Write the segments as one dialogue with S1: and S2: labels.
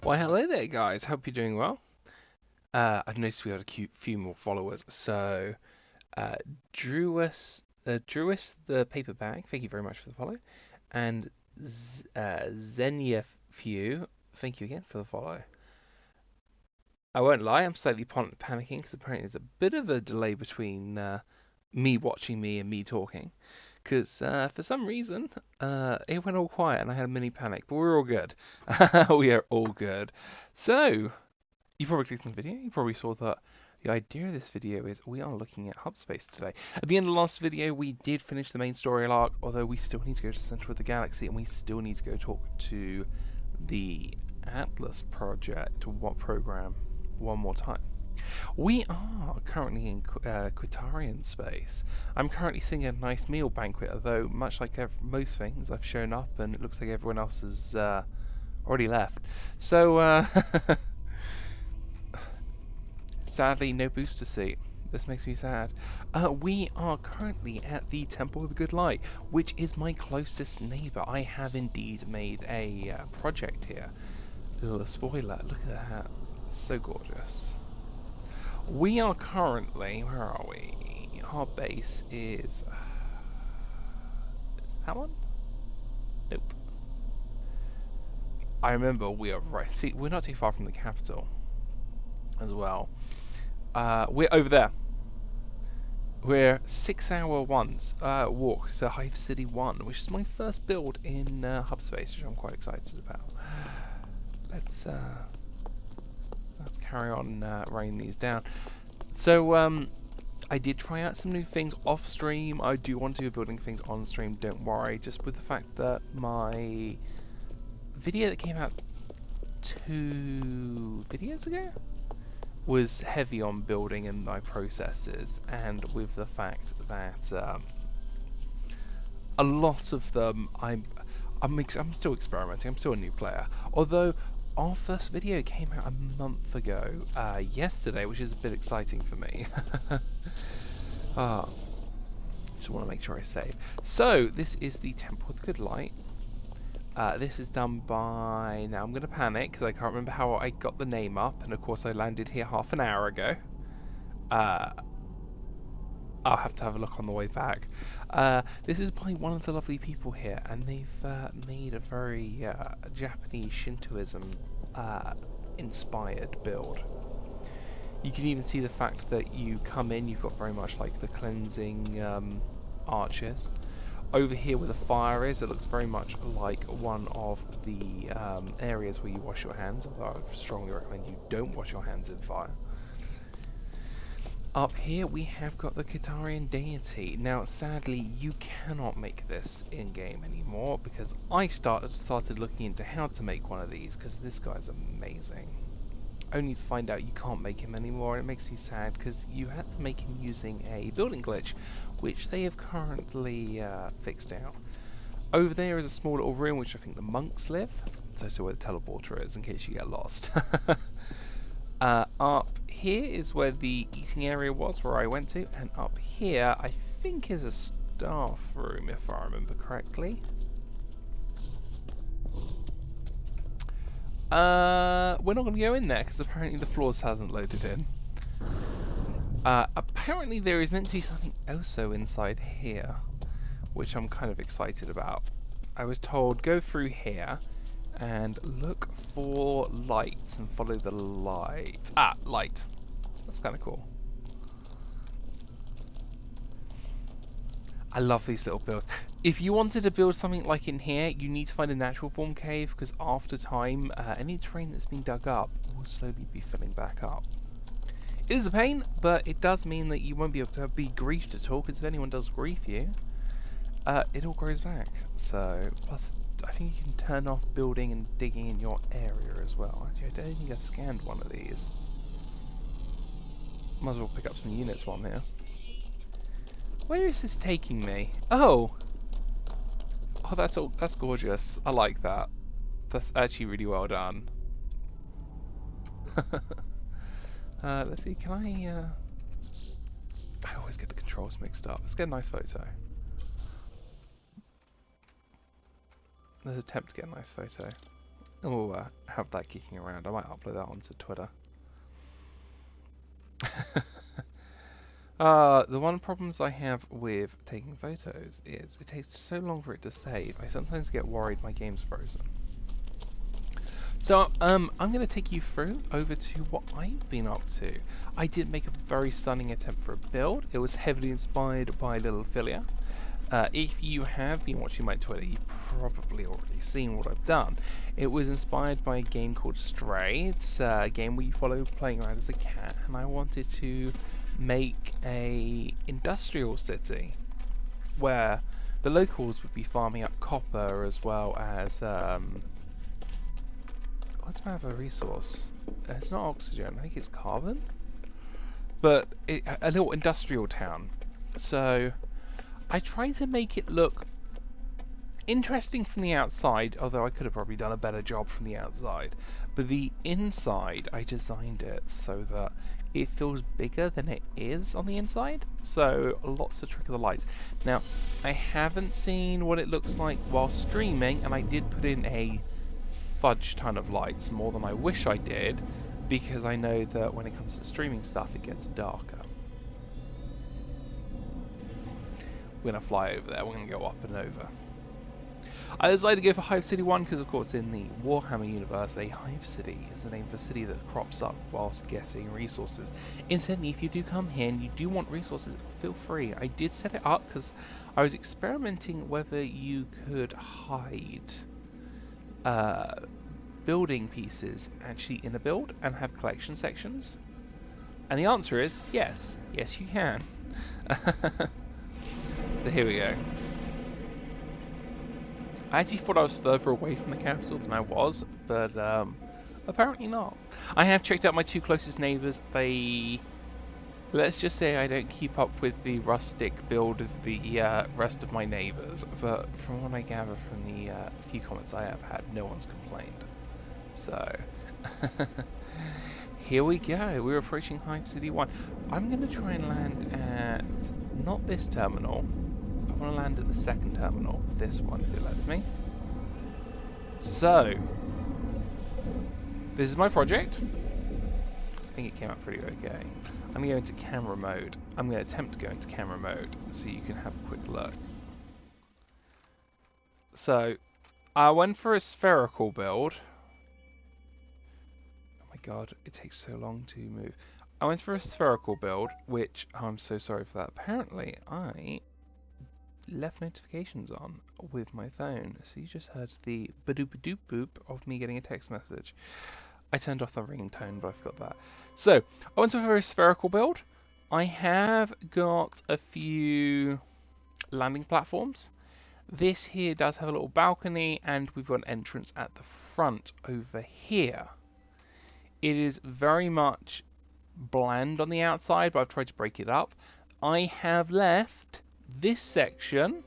S1: Why, hello there, guys. Hope you're doing well. I've noticed we have a few more followers. So, uh, Drewis the paper bag. Thank you very much for the follow. And Xenia Few, thank you again for the follow. I won't lie, I'm slightly panicking because apparently there's a bit of a delay between me watching me and me talking. Because for some reason, it went all quiet and I had a mini panic, but we're all good. We are all good. So, you probably clicked on the video, you probably saw that the idea of this video is we are looking at hub space today. At the end of the last video, we did finish the main story arc, although we still need to go to the center of the galaxy and we still need to go talk to the Atlas project, what program, one more time. We are currently in Quitarian space. I'm currently sitting at a nice meal banquet, although much like most things, I've shown up and it looks like everyone else has already left. So, sadly, no booster seat. This makes me sad. We are currently at the Temple of the Good Light, which is my closest neighbour. I have indeed made a project here. A little spoiler, look at that. So gorgeous. We are currently, where are we? Our base is that one? Nope. I remember we are right. See, we're not too far from the capital as well. We're over there. We're 6-hour walk to Hive City 1, which is my first build in hub space, which I'm quite excited about. Let's carry on writing these down. So, I did try out some new things off stream. I do want to be building things on stream, don't worry. Just with the fact that my video that came out 2 videos ago was heavy on building and my processes, and with the fact that a lot of them I'm still experimenting. I'm still a new player, although our first video came out a month ago yesterday, which is a bit exciting for me. Just want to make sure I save. So this is the Temple of the Good Light. This is done by, now I'm going to panic because I can't remember how I got the name up, and of course I landed here half an hour ago. I'll have to have a look on the way back. This is by one of the lovely people here, and they've made a very Japanese Shintoism inspired build. You can even see the fact that you come in, you've got very much like the cleansing arches. Over here where the fire is, it looks very much like one of the areas where you wash your hands, although I strongly recommend you don't wash your hands in fire. Up here we have got the Qitarian deity. Now sadly you cannot make this in-game anymore because I started looking into how to make one of these because this guy's amazing. Only to find out you can't make him anymore, and it makes me sad because you had to make him using a building glitch, which they have currently fixed out. Over there is a small little room which I think the monks live. It's also where the teleporter is in case you get lost. Up here is where the eating area was, where I went to, and up here I think is a staff room if I remember correctly. We're not going to go in there because apparently the floors hasn't loaded in. Apparently there is meant to be something also inside here, which I'm kind of excited about. I was told go through here and look for lights and follow the light. Light. That's kind of cool. I love these little builds. If you wanted to build something like in here, you need to find a natural form cave because after time, any terrain that's been dug up will slowly be filling back up. It is a pain, but it does mean that you won't be able to be griefed at all because if anyone does grief you, it all grows back. So, plus I think you can turn off building and digging in your area as well. Actually, I don't think I've scanned one of these. Might as well pick up some units while I'm here. Where is this taking me? Oh, that's gorgeous. I like that. That's actually really well done. Let's see. Can I always get the controls mixed up. Let's get a nice photo. Let's attempt to get a nice photo. we'll have that kicking around. I might upload that onto Twitter. The one problems I have with taking photos is it takes so long for it to save. I sometimes get worried my game's frozen. So, I'm going to take you through over to what I've been up to. I did make a very stunning attempt for a build. It was heavily inspired by LittleFilia. If you have been watching my Twitter, you've probably already seen what I've done. It was inspired by a game called Stray. It's a game where you follow playing around as a cat, and I wanted to make a industrial city where the locals would be farming up copper as well as what's my other resource? It's not oxygen, I think it's carbon. But a little industrial town. So I tried to make it look interesting from the outside, although I could have probably done a better job from the outside. But the inside, I designed it so that it feels bigger than it is on the inside. So lots of trick of the lights. Now, I haven't seen what it looks like while streaming, and I did put in a fudge ton of lights, more than I wish I did, because I know that when it comes to streaming stuff, it gets darker. We're going to fly over there, we're going to go up and over. I decided to go for Hive City 1 because, of course, in the Warhammer universe, a Hive City is the name of a city that crops up whilst getting resources. Incidentally, if you do come here and you do want resources, feel free. I did set it up because I was experimenting whether you could hide building pieces actually in a build and have collection sections. And the answer is yes. Yes, you can. So here we go. I actually thought I was further away from the capital than I was, but apparently not. I have checked out my two closest neighbours. They, let's just say I don't keep up with the rustic build of the rest of my neighbours, but from what I gather from the few comments I have had, no one's complained. So, here we go. We're approaching Hive City 1. I'm going to try and land at, not this terminal. I want to land at the second terminal, this one if it lets me. So, this is my project. I think it came out pretty okay. I'm going to go into camera mode. I'm going to attempt to go into camera mode so you can have a quick look. So, I went for a spherical build. Oh my god, it takes so long to move. I went for a spherical build, which, oh, I'm so sorry for that. Apparently, I left notifications on with my phone, so you just heard the ba-doop-a-doop boop of me getting a text message. I turned off the ringtone, but I forgot that. So, I went to a very spherical build. I have got a few landing platforms. This here does have a little balcony, and we've got an entrance at the front over here. It is very much bland on the outside, but I've tried to break it up. I have left this section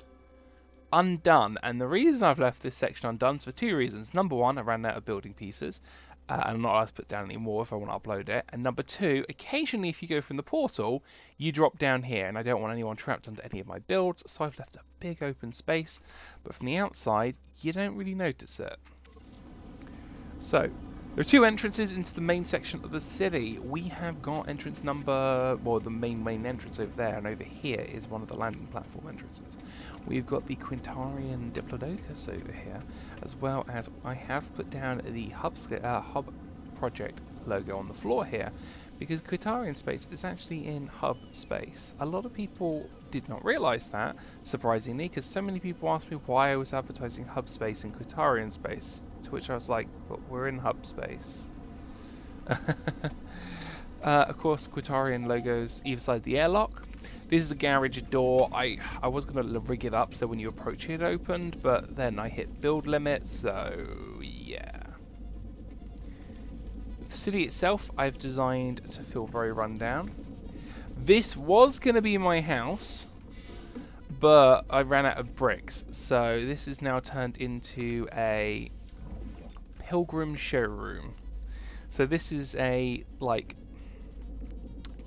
S1: undone, and the reason I've left this section undone is for two reasons. Number one, I ran out of building pieces, and I'm not allowed to put down any more if I want to upload it. And number two, occasionally if you go from the portal, you drop down here, and I don't want anyone trapped under any of my builds, so I've left a big open space, but from the outside, you don't really notice it. So, there are two entrances into the main section of the city. We have got entrance number, well, the main entrance over there, and over here is one of the landing platform entrances. We've got the Quintarian Diplodocus over here, as well as I have put down the Hub project logo on the floor here, because Quintarian space is actually in Hub space. A lot of people did not realise that, surprisingly, because so many people asked me why I was advertising Hub space and Quintarian space, to which I was like, but we're in Hub space. Of course, Quintarian logos either side of the airlock. This is a garage door. I was going to rig it up so when you approach it opened, but then I hit build limit, so yeah. The city itself I've designed to feel very rundown. This was going to be my house, but I ran out of bricks, so this is now turned into a pilgrim showroom. So this is a, like,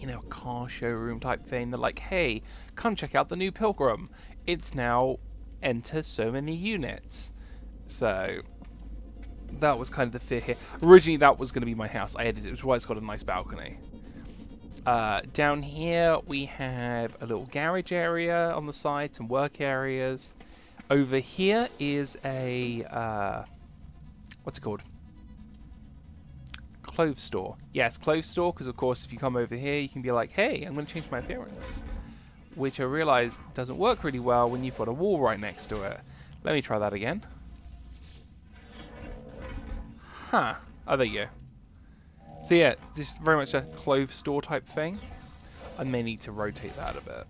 S1: you know, a car showroom type thing. They're like, hey, come check out the new Pilgrim. It's now enter so many units. So That was kind of the fear here. Originally, that was going to be my house. I edited it, which is why it's got a nice balcony. Down here, we have a little garage area on the side, some work areas. Over here is a, what's it called? Clothes store. Yes, clothes store, because of course if you come over here you can be like, hey, I'm going to change my appearance. Which I realise doesn't work really well when you've got a wall right next to it. Let me try that again. Huh. Oh, there you go. So yeah, this is very much a clothes store type thing. I may need to rotate that a bit.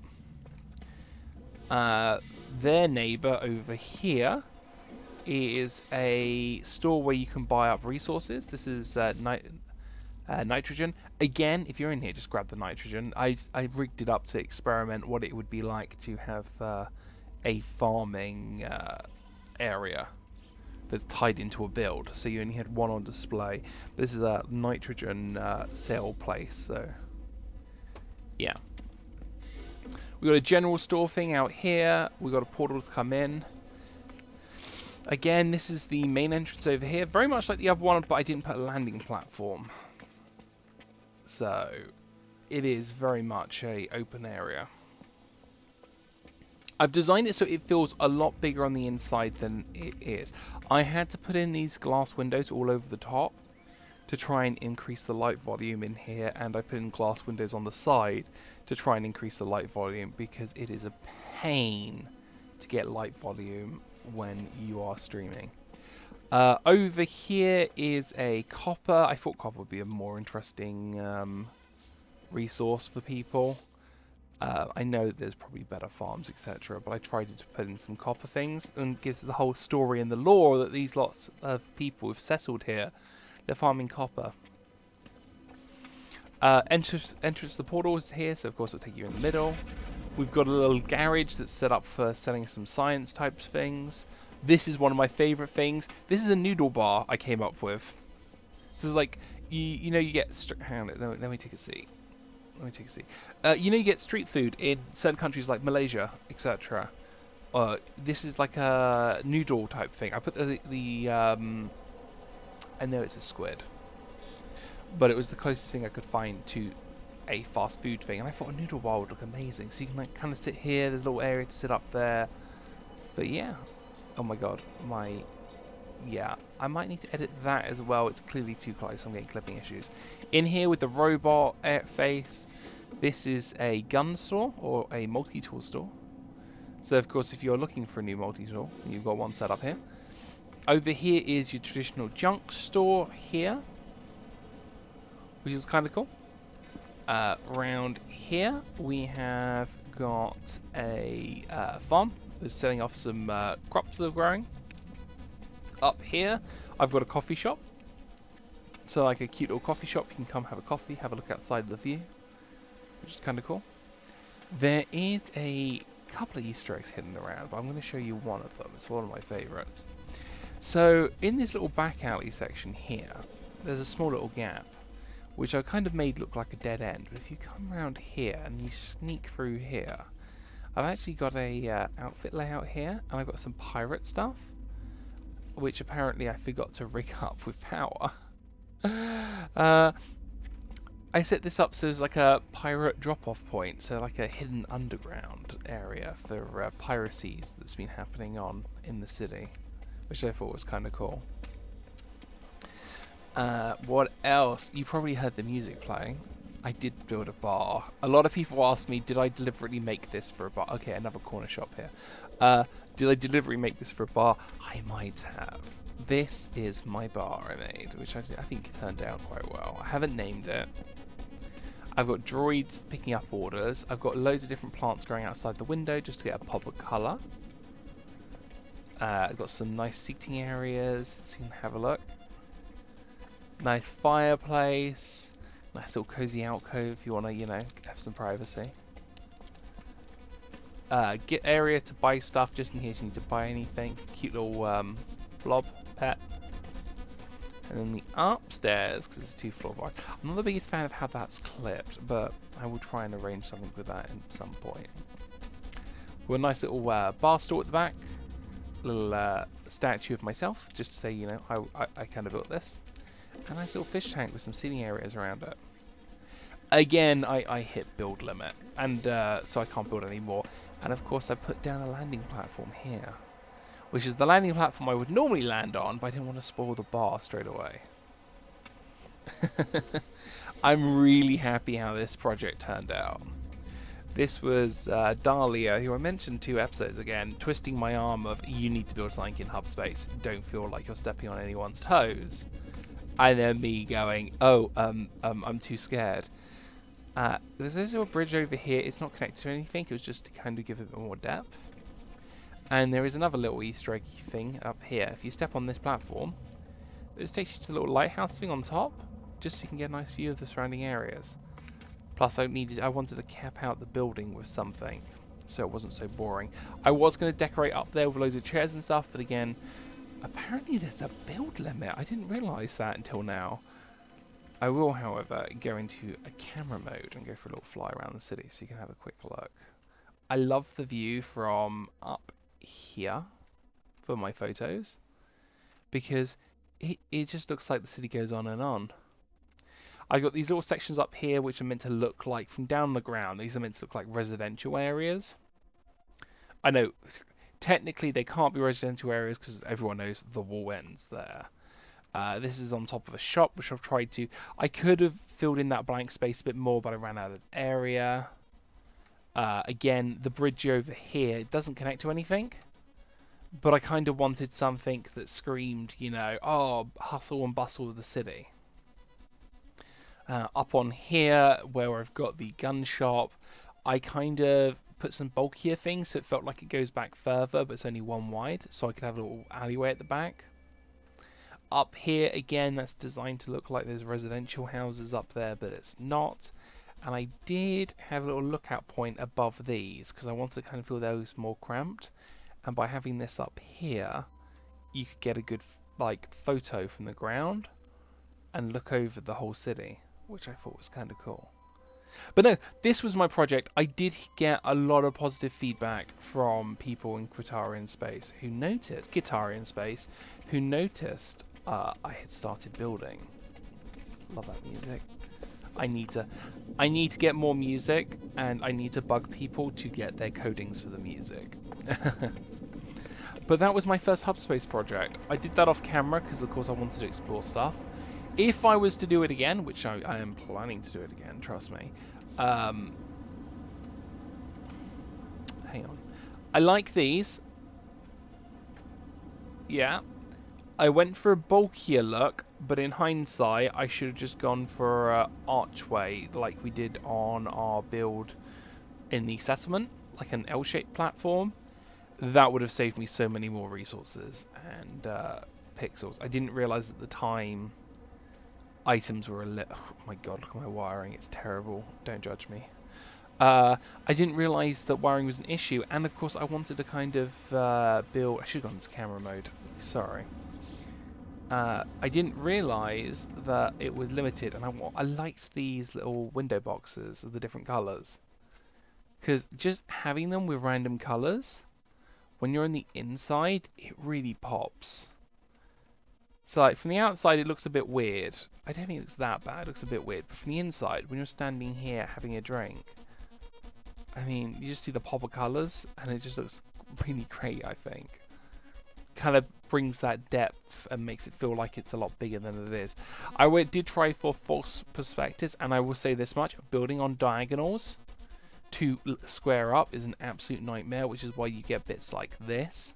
S1: Their neighbour over here is a store where you can buy up resources. This is nitrogen. Again, if you're in here, just grab the nitrogen. I rigged it up to experiment what it would be like to have a farming area that's tied into a build. So you only had one on display. This is a nitrogen sale place. So yeah. We got a general store thing out here. We got a portal to come in. Again, this is the main entrance over here. Very much like the other one, but I didn't put a landing platform. So it is very much a open area. I've designed it so it feels a lot bigger on the inside than it is. I had to put in these glass windows all over the top to try and increase the light volume in here, and I put in glass windows on the side to try and increase the light volume, because it is a pain to get light volume when you are streaming. Over here is a copper. I thought copper would be a more interesting resource for people. I know that there's probably better farms, etc., but I tried to put in some copper things, and gives the whole story and the lore that these lots of people have settled here. They're farming copper. Entrance to the portal is here, so of course it'll take you in the middle. We've got a little garage that's set up for selling some science types things. This is one of my favourite things. This is a noodle bar I came up with. This is like, you know, you get... Hang on, let me take a seat. Let me take a seat. You know, you get street food in certain countries like Malaysia, etc. This is like a noodle type thing. I put I know it's a squid, but it was the closest thing I could find to a fast food thing, and I thought a noodle bar would look amazing. So you can like kind of sit here. There's a little area to sit up there. But yeah, oh my god, yeah, I might need to edit that as well. It's clearly too close. I'm getting clipping issues. In here with the robot face, this is a gun store or a multi-tool store. So of course, if you're looking for a new multi-tool, you've got one set up here. Over here is your traditional junk store here, which is kind of cool. Around here we have got a farm that's selling off some crops that are growing. Up here I've got a coffee shop, so like a cute little coffee shop. You can come have a coffee, have a look outside the view, which is kind of cool. There is a couple of Easter eggs hidden around, but I'm going to show you one of them. It's one of my favourites. So in this little back alley section here, there's a small little gap, which I kind of made look like a dead end. But if you come around here and you sneak through here, I've actually got a outfit layout here, and I've got some pirate stuff, which apparently I forgot to rig up with power. I set this up so it's like a pirate drop-off point, so like a hidden underground area for piracies that's been happening on in the city, which I thought was kind of cool. What else? You probably heard the music playing. I did build a bar. A lot of people asked me, did I deliberately make this for a bar? Okay, another corner shop here. Did I deliberately make this for a bar? I might have. This is my bar I made, which I think turned out quite well. I haven't named it. I've got droids picking up orders. I've got loads of different plants growing outside the window just to get a pop of colour. I've got some nice seating areas, so you can have a look. Nice fireplace. Nice little cozy alcove if you want to, you know, have some privacy. Get area to buy stuff just in case you need to buy anything. Cute little blob pet. And then the upstairs, because it's a 2-floor bar. I'm not the biggest fan of how that's clipped, but I will try and arrange something with that at some point. With a nice little bar stool at the back. little statue of myself, just to say, you know, I kind of built this. A nice little fish tank with some seating areas around it. Again, I hit build limit, and so I can't build anymore. And of course I put down a landing platform here, which is the landing platform I would normally land on, but I didn't want to spoil the bar straight away. I'm really happy how this project turned out. This was Dahlia, who I mentioned 2 episodes again, twisting my arm of, you need to build something in hub space, don't feel like you're stepping on anyone's toes. And then me going, oh, I'm too scared. There's also a bridge over here. It's not connected to anything. It was just to kind of give it a bit more depth. And there is another little Easter egg thing up here. If you step on this platform, this takes you to the little lighthouse thing on top, just so you can get a nice view of the surrounding areas. Plus, I wanted to cap out the building with something, so it wasn't so boring. I was going to decorate up there with loads of chairs and stuff, but again, apparently there's a build limit. I didn't realise that until now. I will, however, go into a camera mode and go for a little fly around the city so you can have a quick look. I love the view from up here for my photos because it just looks like the city goes on and on. I got these little sections up here which are meant to look like, from down the ground, these are meant to look like residential areas. I know, technically they can't be residential areas because everyone knows the wall ends there. This is on top of a shop, which I've tried to... I could have filled in that blank space a bit more, but I ran out of area. Again, the bridge over here, it doesn't connect to anything. But I kind of wanted something that screamed, you know, oh, hustle and bustle of the city. Up on here, where I've got the gun shop, I kind of put some bulkier things, so it felt like it goes back further, but it's only 1 wide, so I could have a little alleyway at the back. Up here, again, that's designed to look like there's residential houses up there, but it's not. And I did have a little lookout point above these, because I wanted to kind of feel those more cramped. And by having this up here, you could get a good photo from the ground and look over the whole city, which I thought was kind of cool. But no, this was my project. I did get a lot of positive feedback from people in Guitarian Space who noticed, I had started building. Love that music. I need to get more music, and I need to bug people to get their codings for the music. But that was my first hub space project. I did that off camera because of course I wanted to explore stuff. If I was to do it again, which I am planning to do it again, trust me. Hang on. I like these. Yeah. I went for a bulkier look, but in hindsight, I should have just gone for an archway like we did on our build in the settlement, like an L-shaped platform. That would have saved me so many more resources and pixels. I didn't realize at the time items were oh my god, look at my wiring, it's terrible, don't judge me. I didn't realize that wiring was an issue, and of course I wanted to kind of build... I should have gone into camera mode, sorry. I didn't realize that it was limited, and I liked these little window boxes of the different colors, because just having them with random colors, when you're on the inside, it really pops. So like from the outside it looks a bit weird. I don't think it's that bad, it looks a bit weird. But from the inside, when you're standing here having a drink, I mean, you just see the pop of colours and it just looks really great, I think. Kind of brings that depth and makes it feel like it's a lot bigger than it is. I did try for false perspectives, and I will say this much, building on diagonals to square up is an absolute nightmare, which is why you get bits like this.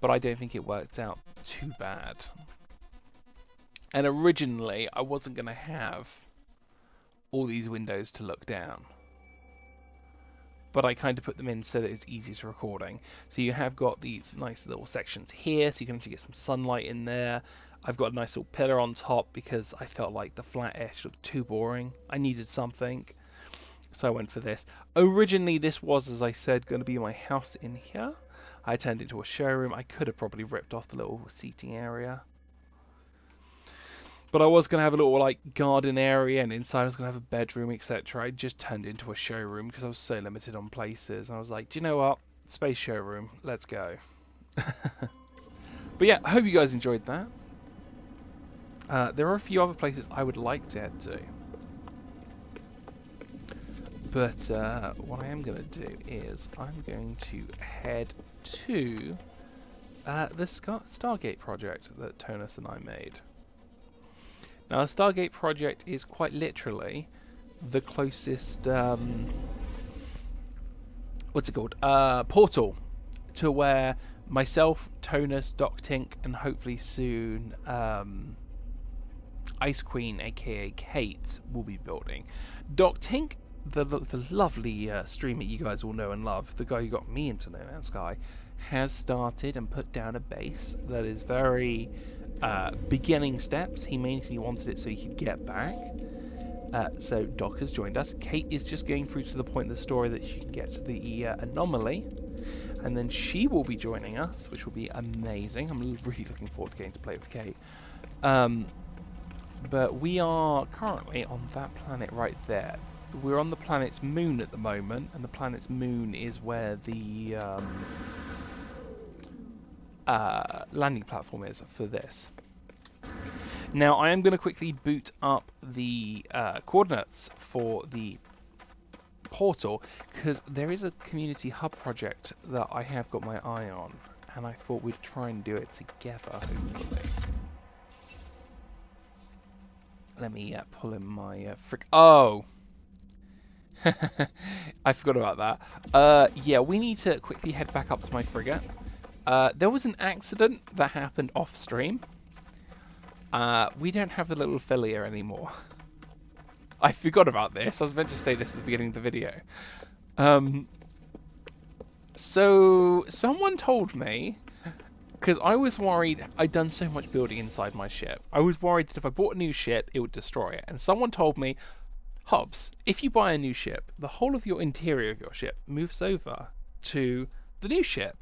S1: But I don't think it worked out too bad. And originally, I wasn't going to have all these windows to look down. But I kind of put them in so that it's easier to recording. So you have got these nice little sections here, so you can actually get some sunlight in there. I've got a nice little pillar on top because I felt like the flat edge looked too boring. I needed something. So I went for this. Originally, this was, as I said, going to be my house in here. I turned it into a showroom. I could have probably ripped off the little seating area. But I was going to have a little like garden area, and inside I was going to have a bedroom, etc. I just turned it into a showroom because I was so limited on places. And I was like, do you know what? Space showroom, let's go. But yeah, I hope you guys enjoyed that. There are a few other places I would like to head to. But what I am going to do is I'm going to head to the Stargate project that Tonus and I made. Now, the Stargate project is quite literally the closest, what's it called? Portal to where myself, Tonus, Doc Tink, and hopefully soon Ice Queen, aka Kate, will be building. Doc Tink, the lovely streamer you guys all know and love, the guy who got me into No Man's Sky, has started and put down a base that is very beginning steps. He mainly wanted it so he could get back. So Doc has joined us. Kate is just going through to the point of the story that she can get to the anomaly, and then she will be joining us, which will be amazing. I'm really looking forward to getting to play with Kate. But we are currently on that planet right there. We're on the planet's moon at the moment, and the planet's moon is where the landing platform is for this. Now, I am going to quickly boot up the coordinates for the portal, because there is a community hub project that I have got my eye on, and I thought we'd try and do it together, hopefully. Let me pull in my Oh! I forgot about that. Yeah, we need to quickly head back up to my frigate. There was an accident that happened off stream. We don't have the LittleFilia anymore. I forgot about this. I was meant to say this at the beginning of the video. So someone told me, because I was worried, I'd done so much building inside my ship. I was worried that if I bought a new ship, it would destroy it. And someone told me, Hobbes, if you buy a new ship, the whole of your interior of your ship moves over to the new ship.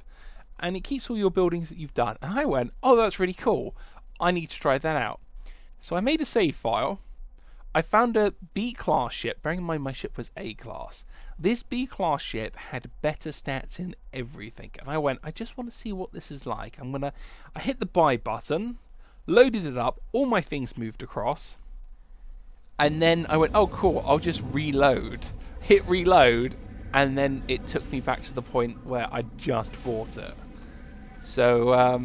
S1: And it keeps all your buildings that you've done. And I went, oh, that's really cool. I need to try that out. So I made a save file. I found a B-class ship. Bearing in mind my ship was A-class. This B-class ship had better stats in everything. And I went, I just want to see what this is like. I hit the buy button, loaded it up, all my things moved across. And then I went, oh cool, I'll just reload. Hit reload, and then it took me back to the point where I just bought it. So,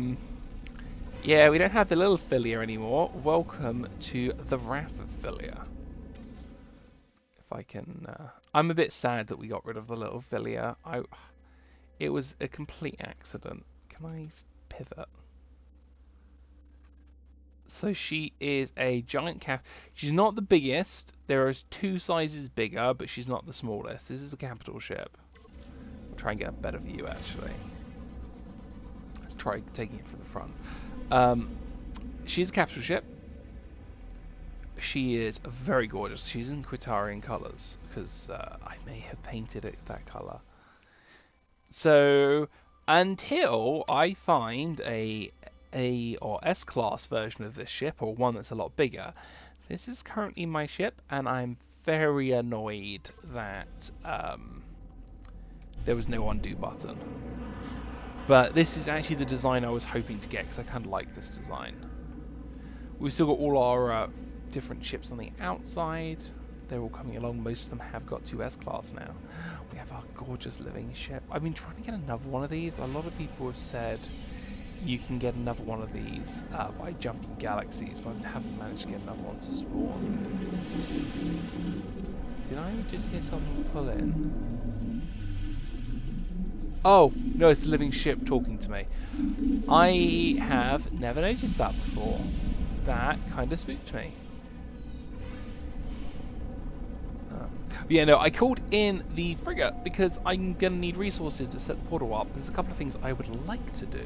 S1: yeah, we don't have the LittleFilia anymore. Welcome to the Wrath-Filia. If I can... I'm a bit sad that we got rid of the LittleFilia. It was a complete accident. Can I pivot? So she is a giant cap. She's not the biggest. There are two sizes bigger, but she's not the smallest. This is a capital ship. I'll try and get a better view, actually. Let's try taking it from the front. She's a capital ship. She is very gorgeous. She's in Quitarian colours, because I may have painted it that colour. So, until I find a or S-class version of this ship, or one that's a lot bigger, this is currently my ship, and I'm very annoyed that there was no undo button. But this is actually the design I was hoping to get, because I kind of like this design. We've still got all our different ships on the outside. They're all coming along. Most of them have got 2 S-class now. We have our gorgeous living ship. I've been trying to get another one of these. A lot of people have said you can get another one of these by jumping galaxies, but I haven't managed to get another one to spawn. Did I just hear someone pull in? Oh, no, it's the living ship talking to me. I have never noticed that before. That kind of spooked me. Yeah, no, I called in the frigate because I'm going to need resources to set the portal up. There's a couple of things I would like to do.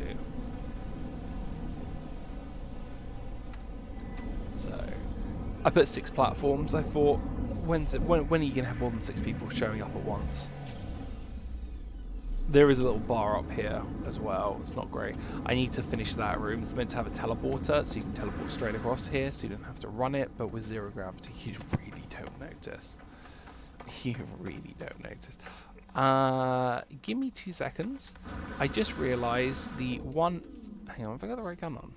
S1: So, I put 6 platforms. I thought, when are you going to have more than 6 people showing up at once? There is a little bar up here as well. It's not great. I need to finish that room. It's meant to have a teleporter, so you can teleport straight across here, so you don't have to run it. But with 0 gravity, you really don't notice. You really don't notice. Give me 2 seconds. I just realised the one... Hang on, have I got the right gun on?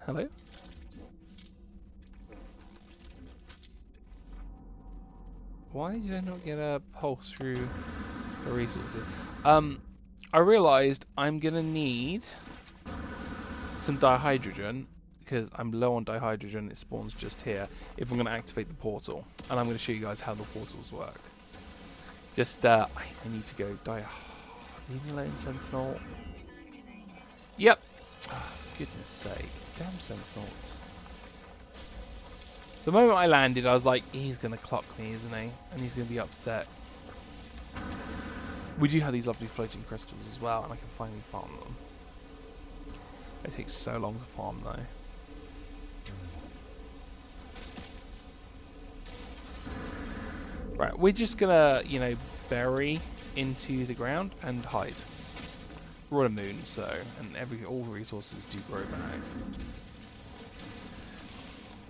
S1: Hello? Why did I not get a pulse through the resources? I realised I'm going to need some dihydrogen, because I'm low on dihydrogen, it spawns just here, if I'm going to activate the portal. And I'm going to show you guys how the portals work. Just, I need to go leave me alone, Sentinel. Yep. Oh, goodness sake. Damn Sentinels. The moment I landed, I was like, he's going to clock me, isn't he? And he's going to be upset. We do have these lovely floating crystals as well, and I can finally farm them. It takes so long to farm, though. Right, we're just gonna, you know, bury into the ground and hide. We're on a moon, so, and all resources do grow back.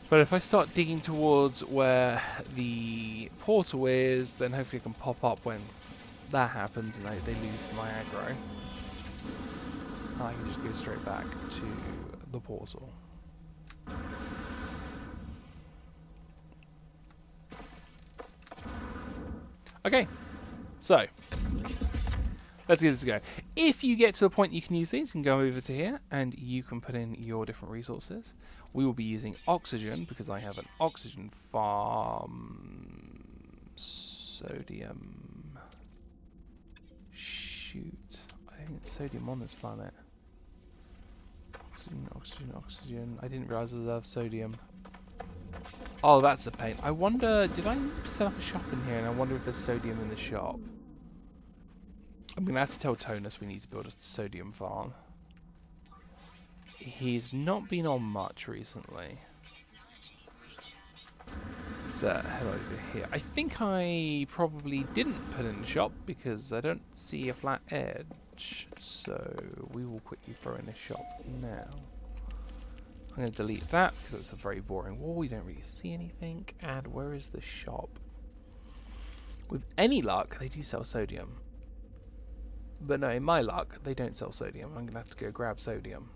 S1: But if I start digging towards where the portal is, then hopefully I can pop up when that happens and they lose my aggro. And I can just go straight back to the portal. Okay, so let's give this a go. If you get to a point you can use these, you can go over to here and you can put in your different resources. We will be using oxygen because I have an oxygen farm. Sodium. Shoot. I don't think it's sodium on this planet. Oxygen, oxygen, oxygen. I didn't realise I have sodium. Oh, that's a pain. I wonder, did I set up a shop in here and I wonder if there's sodium in the shop? I'm going to have to tell Tonus we need to build a sodium farm. He's not been on much recently. So, head over here. I think I probably didn't put in the shop because I don't see a flat edge. So, we will quickly throw in a shop now. I'm going to delete that because it's a very boring wall. You don't really see anything. And where is the shop? With any luck, they do sell sodium. But no, in my luck, they don't sell sodium. I'm going to have to go grab sodium.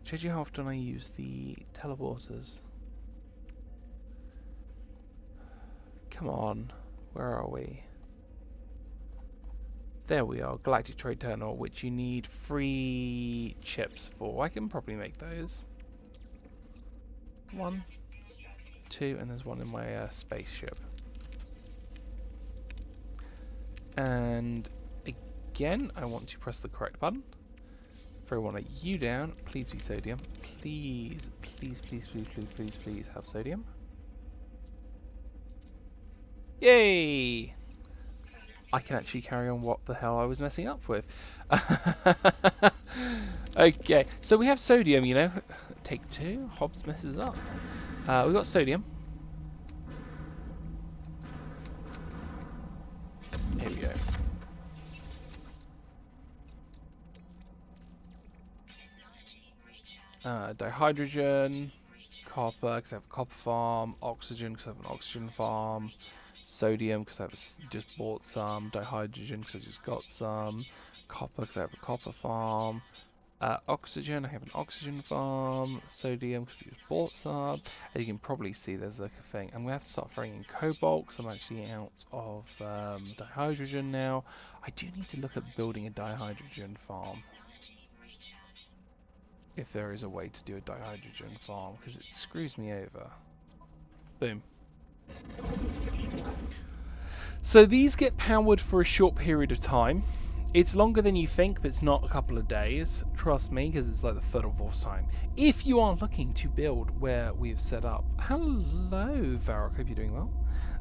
S1: Shows you how often I use the teleporters. Come on. Where are we? There we are. Galactic Trade Terminal, which you need 3 chips for. I can probably make those. 1, 2, and there's one in my spaceship. And again, I want to press the correct button. Throw one of you down. Please be sodium. Please, please, please, please, please, please, please have sodium. Yay! I can actually carry on what the hell I was messing up with. Okay, so we have sodium, you know. Take 2. Hobbes messes up. We've got sodium. Here we go. Dihydrogen, copper because I have a copper farm, oxygen because I have an oxygen farm, sodium because I've just bought some, dihydrogen because I just got some, copper because I have a copper farm, oxygen, I have an oxygen farm, sodium because I just bought some. As you can probably see, there's like a thing. I'm going to have to start throwing in cobalt because I'm actually out of dihydrogen now. I do need to look at building a dihydrogen farm. If there is a way to do a dihydrogen farm, because it screws me over. Boom. So these get powered for a short period of time. It's longer than you think, but it's not a couple of days. Trust me, because it's like the 3rd or 4th time. If you are looking to build where we've set up... Hello, Varrock, hope you're doing well.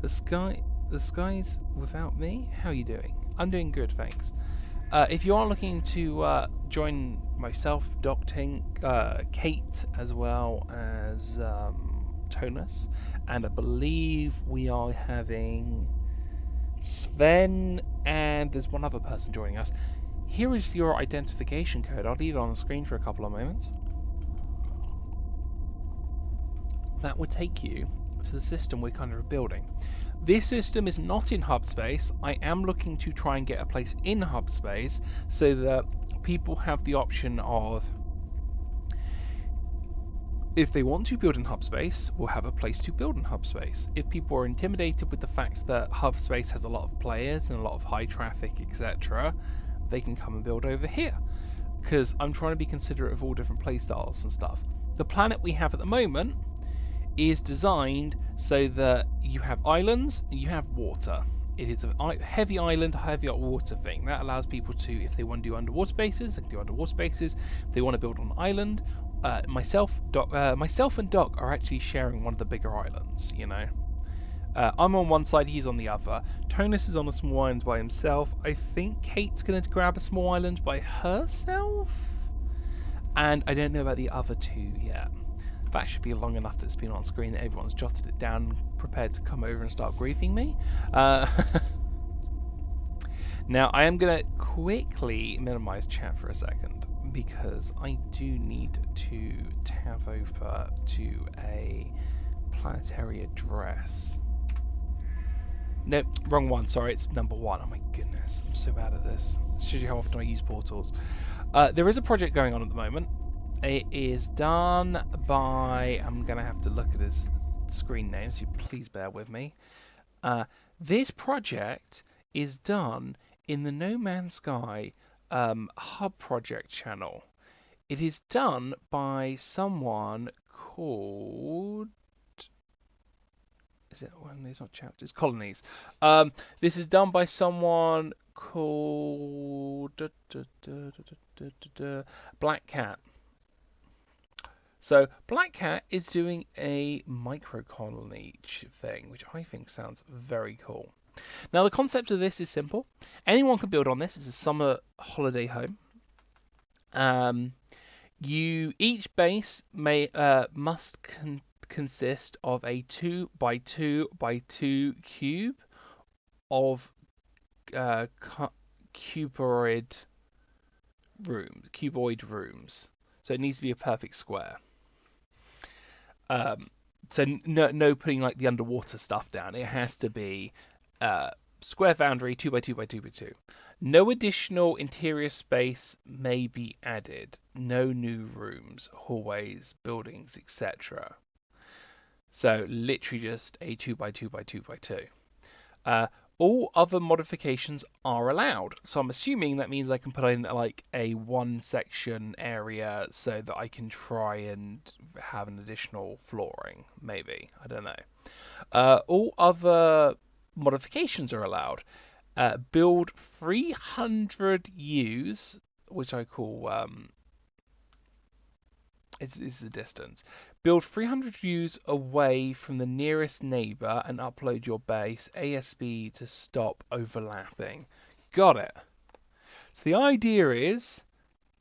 S1: The sky's without me? How are you doing? I'm doing good, thanks. If you are looking to join myself, Doctink, Kate, as well as Tonus, and I believe we are having Sven, and there's one other person joining us. Here is your identification code. I'll leave it on the screen for a couple of moments. That would take you to the system we're kind of building. This system is not in Hubspace. I am looking to try and get a place in Hubspace so that people have the option of, if they want to build in Hubspace, we'll have a place to build in Hubspace. If people are intimidated with the fact that Hubspace has a lot of players and a lot of high traffic, etc., they can come and build over here. Because I'm trying to be considerate of all different playstyles and stuff. The planet we have at the moment is designed so that you have islands and you have water. It is a heavy island, heavy water thing. That allows people to, if they want to do underwater bases, they can do underwater bases. If they want to build on an island, myself and Doc are actually sharing one of the bigger islands, you know. I'm on one side, he's on the other. Tonus is on a small island by himself. I think Kate's going to grab a small island by herself. And I don't know about the other two yet. That should be long enough that it's been on screen that everyone's jotted it down and prepared to come over and start griefing me. Now, I am going to quickly minimize chat for a second because I do need to tab over to a planetary address. Nope, wrong one. Sorry, it's number 1. Oh my goodness, I'm so bad at this. It shows you how often I use portals. There is a project going on at the moment. It is done by... I'm going to have to look at his screen name, so please bear with me. This project is done in the No Man's Sky Hub Project channel. It is done by someone called... Is it? Well, it's not chapters. It's colonies. This is done by someone called Black Cat. So Black Cat is doing a micro colony thing, which I think sounds very cool. Now the concept of this is simple. Anyone can build on this. It's a summer holiday home. Each base must consist of a 2 by 2 by 2 cube of cuboid rooms. So it needs to be a perfect square. So no putting like the underwater stuff down. It has to be square boundary 2 by 2 by 2 by 2. No additional interior space may be added. No new rooms, hallways, buildings, etc. So literally just a 2 by 2 by 2 by 2. All other modifications are allowed. So I'm assuming that means I can put in like a 1 section area so that I can try and have an additional flooring. Maybe. I don't know. All other modifications are allowed. Build 300 U's, which I call... is the distance. Build 300 U's away from the nearest neighbour and upload your base ASB to stop overlapping. Got it. So the idea is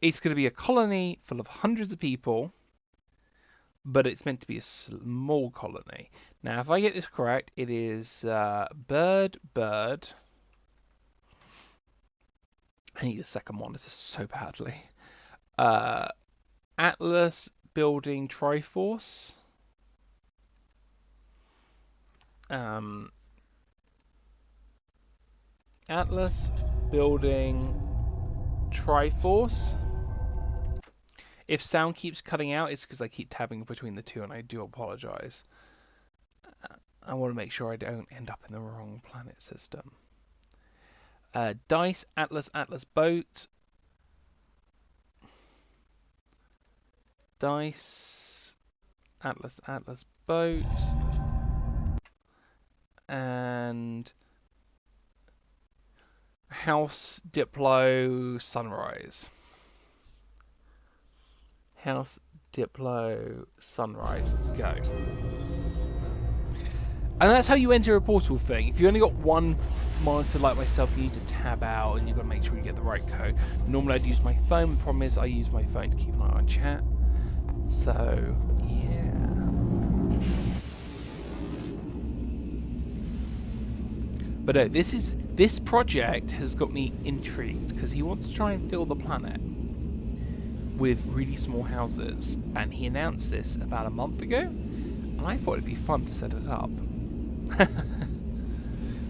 S1: it's going to be a colony full of hundreds of people, but it's meant to be a small colony. Now, if I get this correct, it is bird. I need a second monitor so badly. Atlas building Triforce. Atlas building Triforce. If sound keeps cutting out, it's because I keep tabbing between the two, and I do apologize. I want to make sure I don't end up in the wrong planet system. Dice, Atlas boat. Dice, Atlas boat, and House Diplo Sunrise. House Diplo Sunrise. Go. And that's how you enter a portal thing. If you only got one monitor like myself, you need to tab out and you've got to make sure you get the right code. Normally I'd use my phone. The problem is I use my phone to keep an eye on chat. So, yeah. But no, this project has got me intrigued because he wants to try and fill the planet with really small houses, and he announced this about a month ago. I thought it'd be fun to set it up.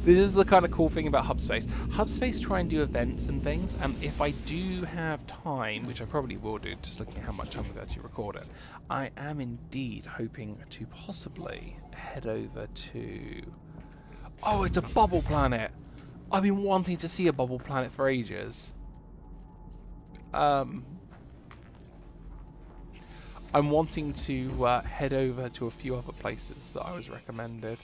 S1: This is the kind of cool thing about Hubspace. Hubspace try and do events and things, and if I do have time, which I probably will do, just looking at how much time we've actually recorded, I am indeed hoping to possibly head over to... Oh, it's a bubble planet! I've been wanting to see a bubble planet for ages. I'm wanting to head over to a few other places that I was recommended.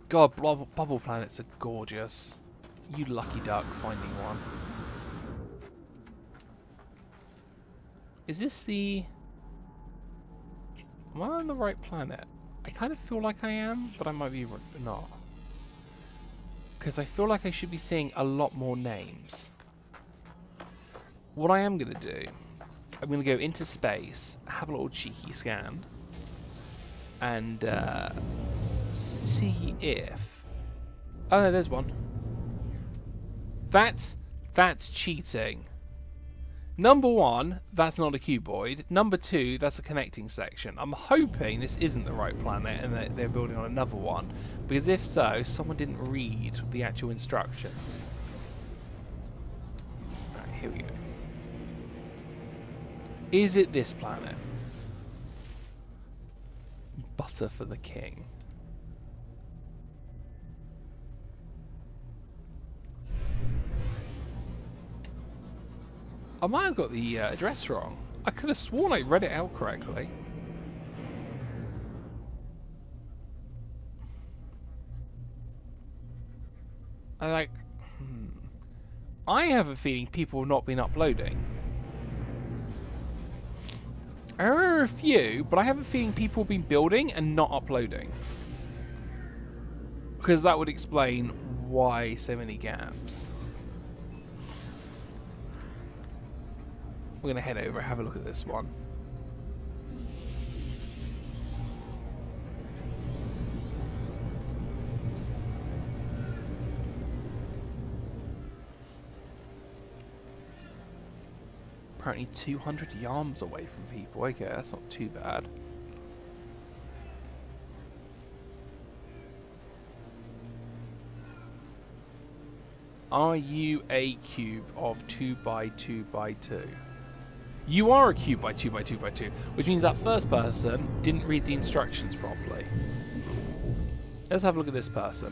S1: God, bubble planets are gorgeous. You lucky duck finding one. Is this the... Am I on the right planet? I kind of feel like I am, but I might be not. Because I feel like I should be seeing a lot more names. What I am going to do, I'm going to go into space, have a little cheeky scan, and see if... Oh no, there's one. That's cheating. Number one, that's not a cuboid. Number two, that's a connecting section. I'm hoping this isn't the right planet and that they're building on another one, because if so, someone didn't read the actual instructions. Alright, here we go. Is it this planet? Butter for the king. I might have got the address wrong. I could have sworn I read it out correctly. I have a feeling people have not been uploading. There are a few, but I have a feeling people have been building and not uploading. Because that would explain why so many gaps. We're going to head over and have a look at this one. Apparently 200 yarms away from people. Okay, that's not too bad. Are you a cube of 2 by 2 by 2? You are a cube by 2 by 2 by 2, which means that first person didn't read the instructions properly. Let's have a look at this person.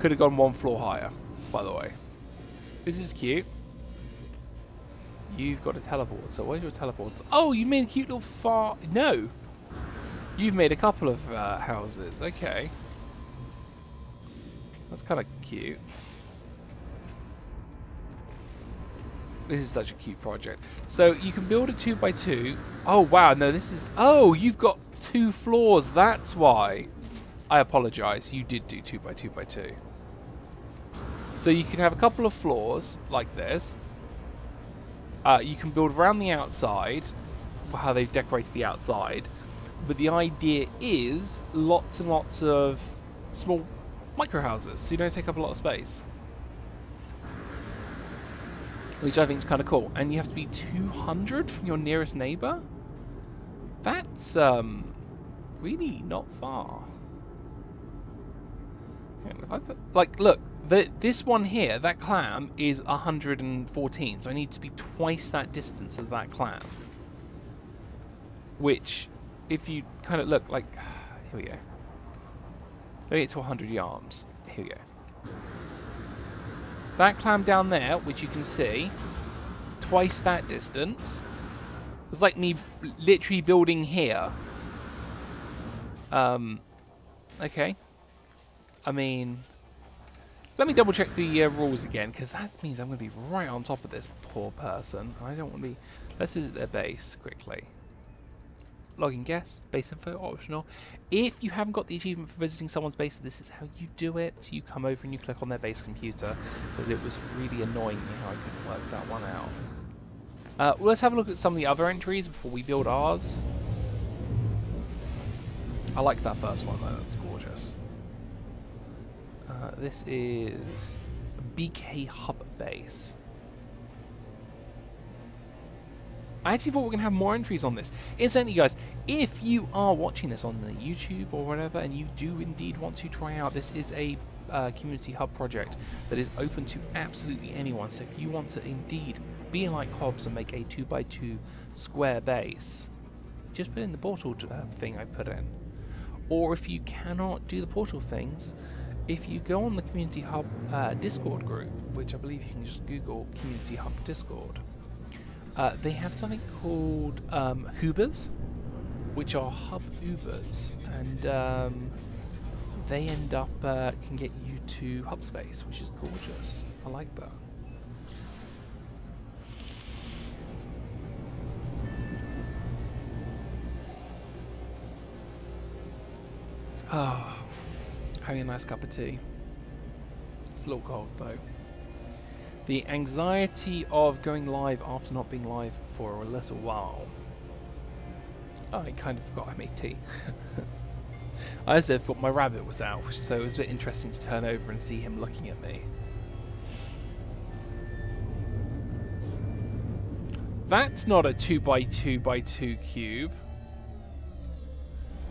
S1: Could have gone one floor higher, by the way. This is cute. You've got a teleporter. Where's your teleporter? Oh, you made a cute little far... No! You've made a couple of houses. Okay. That's kind of cute. This is such a cute project. So you can build a 2 by 2. Oh wow, no, this is... Oh, you've got 2 floors. That's why. I apologise. You did do 2 by 2 by 2. So you can have a couple of floors like this. You can build around the outside, how they've decorated the outside. But the idea is lots and lots of small micro houses, so you don't take up a lot of space. Which I think is kind of cool. And you have to be 200 from your nearest neighbour? That's really not far. And if I put, like, look, this one here, that clam is 114, so I need to be twice that distance as that clam. Which, if you kind of look, like, here we go. Let me get to 100 yarms. Here we go. That clam down there, which you can see, twice that distance. It's like me literally building here. Okay. I mean, let me double check the rules again, because that means I'm going to be right on top of this poor person. I don't want to be... Let's visit their base quickly. Login guest, base info, optional. If you haven't got the achievement for visiting someone's base, this is how you do it. You come over and you click on their base computer, because it was really annoying me how I couldn't work that one out. Well, let's have a look at some of the other entries before we build ours. I like that first one though, that's gorgeous. This is BK Hub Base. I actually thought we were going to have more entries on this. Incidentally, guys, if you are watching this on the YouTube or whatever, and you do indeed want to try out, this is a community hub project that is open to absolutely anyone. So if you want to indeed be like Hobbes and make a 2x2 square base, just put in the portal thing I put in. Or if you cannot do the portal things, if you go on the Community Hub Discord group, which I believe you can just Google Community Hub Discord, they have something called Hoobers, which are hub Ubers, and they end up can get you to hub space, which is gorgeous. I like that. Oh, having a nice cup of tea. It's a little cold though. The anxiety of going live after not being live for a little while. Oh, I kind of forgot I made tea. I also thought my rabbit was out, so it was a bit interesting to turn over and see him looking at me. That's not a 2x2x2 cube.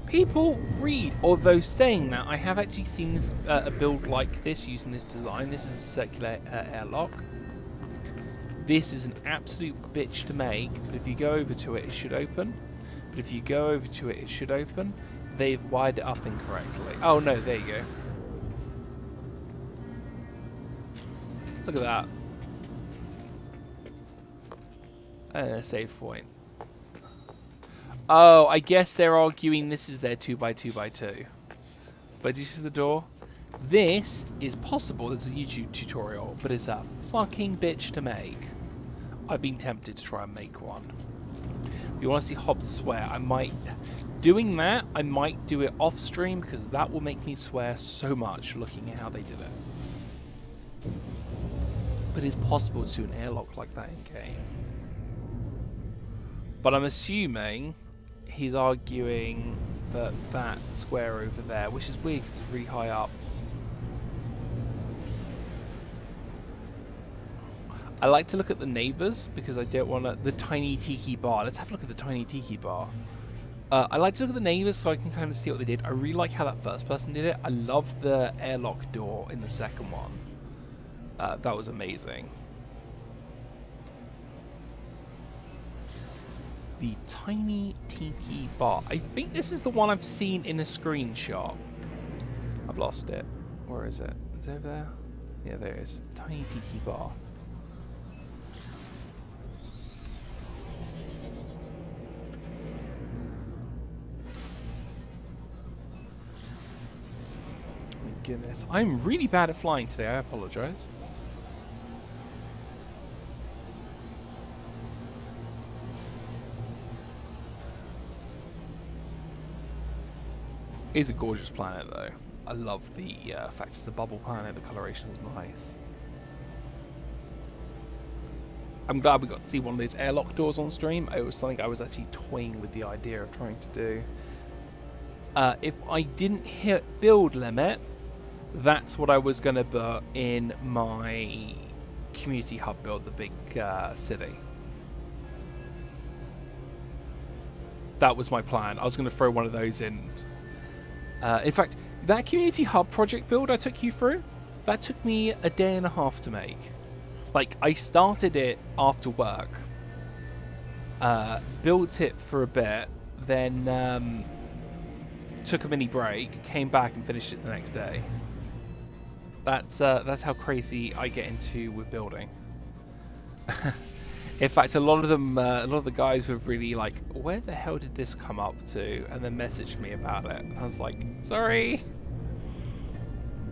S1: People read, although saying that, I have actually seen this a build like this using this design. This is a circular airlock. This is an absolute bitch to make, but if you go over to it, it should open. But if you go over to it, it should open. They've wired it up incorrectly. Oh no, there you go. Look at that. And a save point. Oh, I guess they're arguing this is their 2x2x2. But do you see the door? This is possible. There's a YouTube tutorial, but it's a fucking bitch to make. I've been tempted to try and make one. If you want to see Hobbes swear, I might... Doing that, I might do it off stream, because that will make me swear so much looking at how they did it. But it's possible to do an airlock like that in game. But I'm assuming he's arguing that that square over there, which is weird because it's really high up. I like to look at the neighbours because I don't want to... The tiny tiki bar. Let's have a look at the tiny tiki bar. I like to look at the neighbours so I can kind of see what they did. I really like how that first person did it. I love the airlock door in the second one. That was amazing. The tiny tiki bar. I think this is the one I've seen in a screenshot. I've lost it. Where is it? Is it over there? Yeah, there it is. Tiny tiki bar. My goodness. I'm really bad at flying today. I apologise. It's a gorgeous planet though. I love the fact it's a bubble planet, the coloration is nice. I'm glad we got to see one of those airlock doors on stream. It was something I was actually toying with the idea of trying to do. If I didn't hit build limit, that's what I was going to put in my community hub build, the big city. That was my plan. I was going to throw one of those in. In fact, that community hub project build I took you through, that took me a day and a half to make. Like, I started it after work, built it for a bit, then took a mini break, came back and finished it the next day. That's how crazy I get into with building. In fact, a lot of the guys were really like, where the hell did this come up to? And then messaged me about it. And I was like, sorry.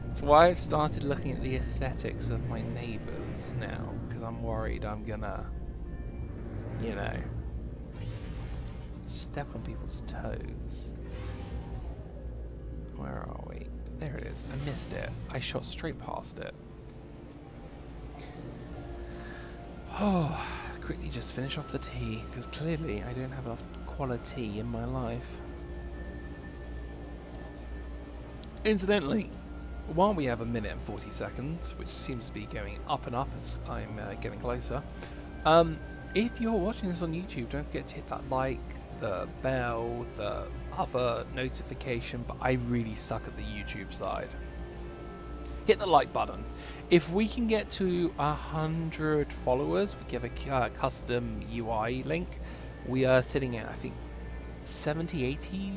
S1: That's why I've started looking at the aesthetics of my neighbours now. Because I'm worried I'm gonna, you know, step on people's toes. Where are we? There it is. I missed it. I shot straight past it. Oh. Quickly just finish off the tea, because clearly I don't have enough quality in my life. Incidentally, while we have 1 minute and 40 seconds, which seems to be going up and up as I'm getting closer, if you're watching this on YouTube, don't forget to hit that like, the bell, the other notification, but I really suck at the YouTube side. Hit the like button. If we can get to 100 followers, we give a custom UI link. We are sitting at, I think, 70, 80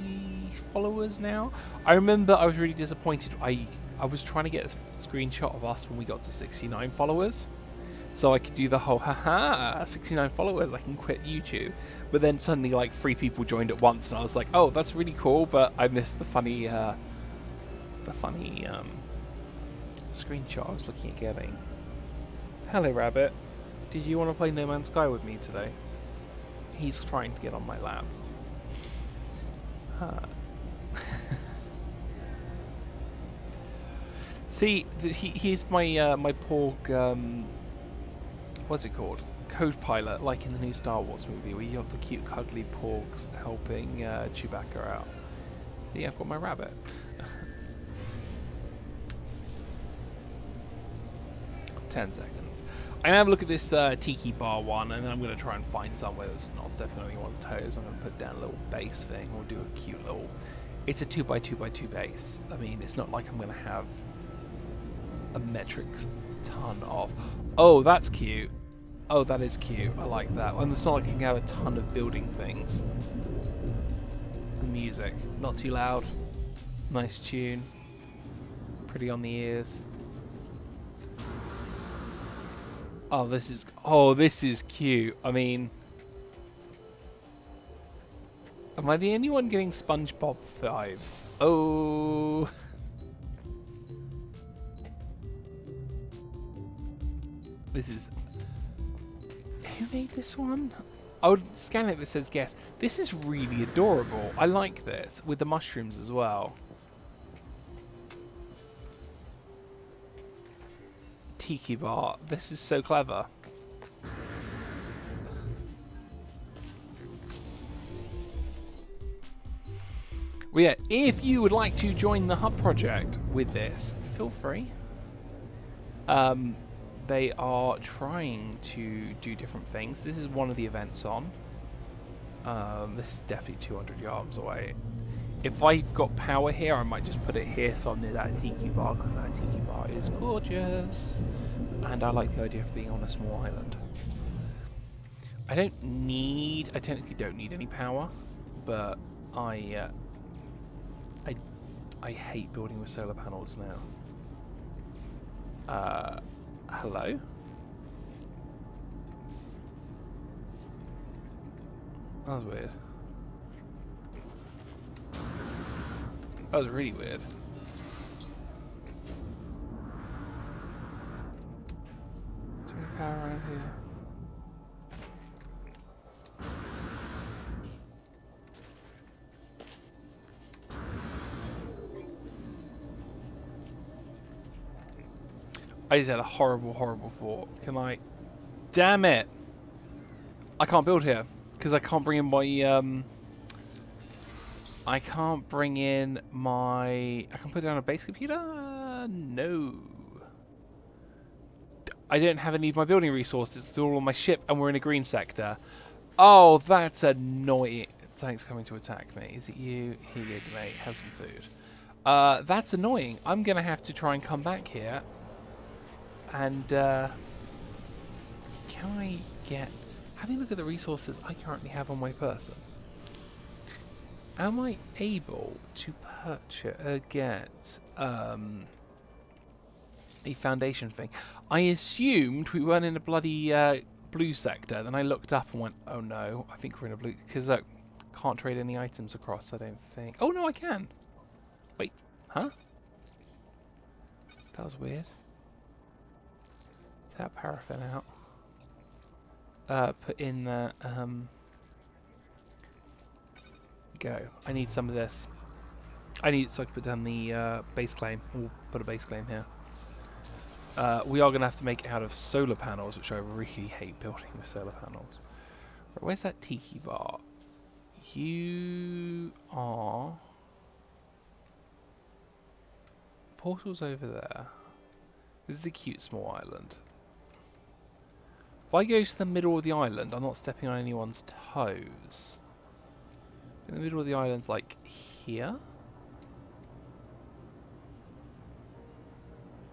S1: followers now. I remember I was really disappointed. I was trying to get a screenshot of us when we got to 69 followers. So I could do the whole, haha, 69 followers, I can quit YouTube. But then suddenly like 3 people joined at once and I was like, oh, that's really cool, but I missed the funny screenshot I was looking at getting. Hello, Rabbit. Did you want to play No Man's Sky with me today? He's trying to get on my lap. Huh. See, he's my my Porg. What's it called? Co-pilot, like in the new Star Wars movie, where you have the cute, cuddly Porgs helping Chewbacca out. See, I've got my rabbit. 10 seconds. I'm gonna have a look at this tiki bar one, and then I'm gonna try and find somewhere that's not stepping on anyone's toes. I'm gonna put down a little base thing. We'll do a cute little. It's a 2x2x2 base. I mean, it's not like I'm gonna have a metric ton of. Oh, that's cute. Oh, that is cute. I like that. And it's not like you can have a ton of building things. The music, not too loud. Nice tune. Pretty on the ears. Oh, this is cute. I mean, am I the only one getting SpongeBob vibes? Oh. This is. Who made this one? I would scan it if it says guess. This is really adorable. I like this with the mushrooms as well. Tiki bar. This is so clever. Well, yeah, if you would like to join the Hub project with this, feel free. They are trying to do different things. This is one of the events on. This is definitely 200 yards away. If I've got power here, I might just put it here so I'm near that tiki bar, because that tiki bar is gorgeous. And I like the idea of being on a small island. I technically don't need any power, but I hate building with solar panels now. Hello? That was weird. That was really weird. Is there any power around here? I just had a horrible, horrible thought. Can I... Damn it! I can't build here, because I can't bring in my, I can't bring in my... I can put down a base computer? No. I don't have any of my building resources. It's all on my ship, and we're in a green sector. Oh, that's annoying. Thanks for coming to attack me. Is it you? Here you go, mate. Have some food. That's annoying. I'm going to have to try and come back here. And, can I get... Having a look at the resources I currently have on my person. Am I able to purchase, get, a foundation thing? I assumed we weren't in a bloody, blue sector. Then I looked up and went, oh no, I think we're in a blue... Because, look, can't trade any items across, I don't think. Oh, no, I can. Wait, huh? That was weird. Is that paraffin out? Put in the, go. I need some of this. I need it so I can put down the base claim. We'll put a base claim here. We are going to have to make it out of solar panels, which I really hate building with solar panels. Right, where's that tiki bar? You are... Portal's over there. This is a cute small island. If I go to the middle of the island, I'm not stepping on anyone's toes. In the middle of the island's like here?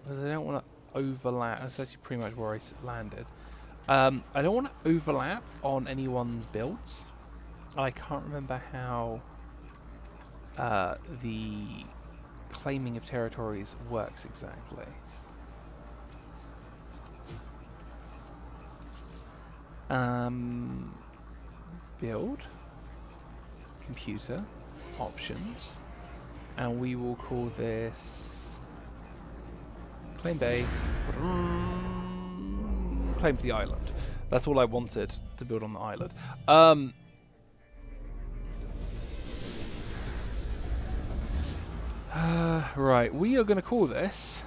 S1: Because I don't want to overlap. That's actually pretty much where I landed. I don't want to overlap on anyone's builds. I can't remember how the claiming of territories works exactly. Build, computer, options, and we will call this claim base, claim to the island. That's all I wanted to build on the island. Right, we are going to call this.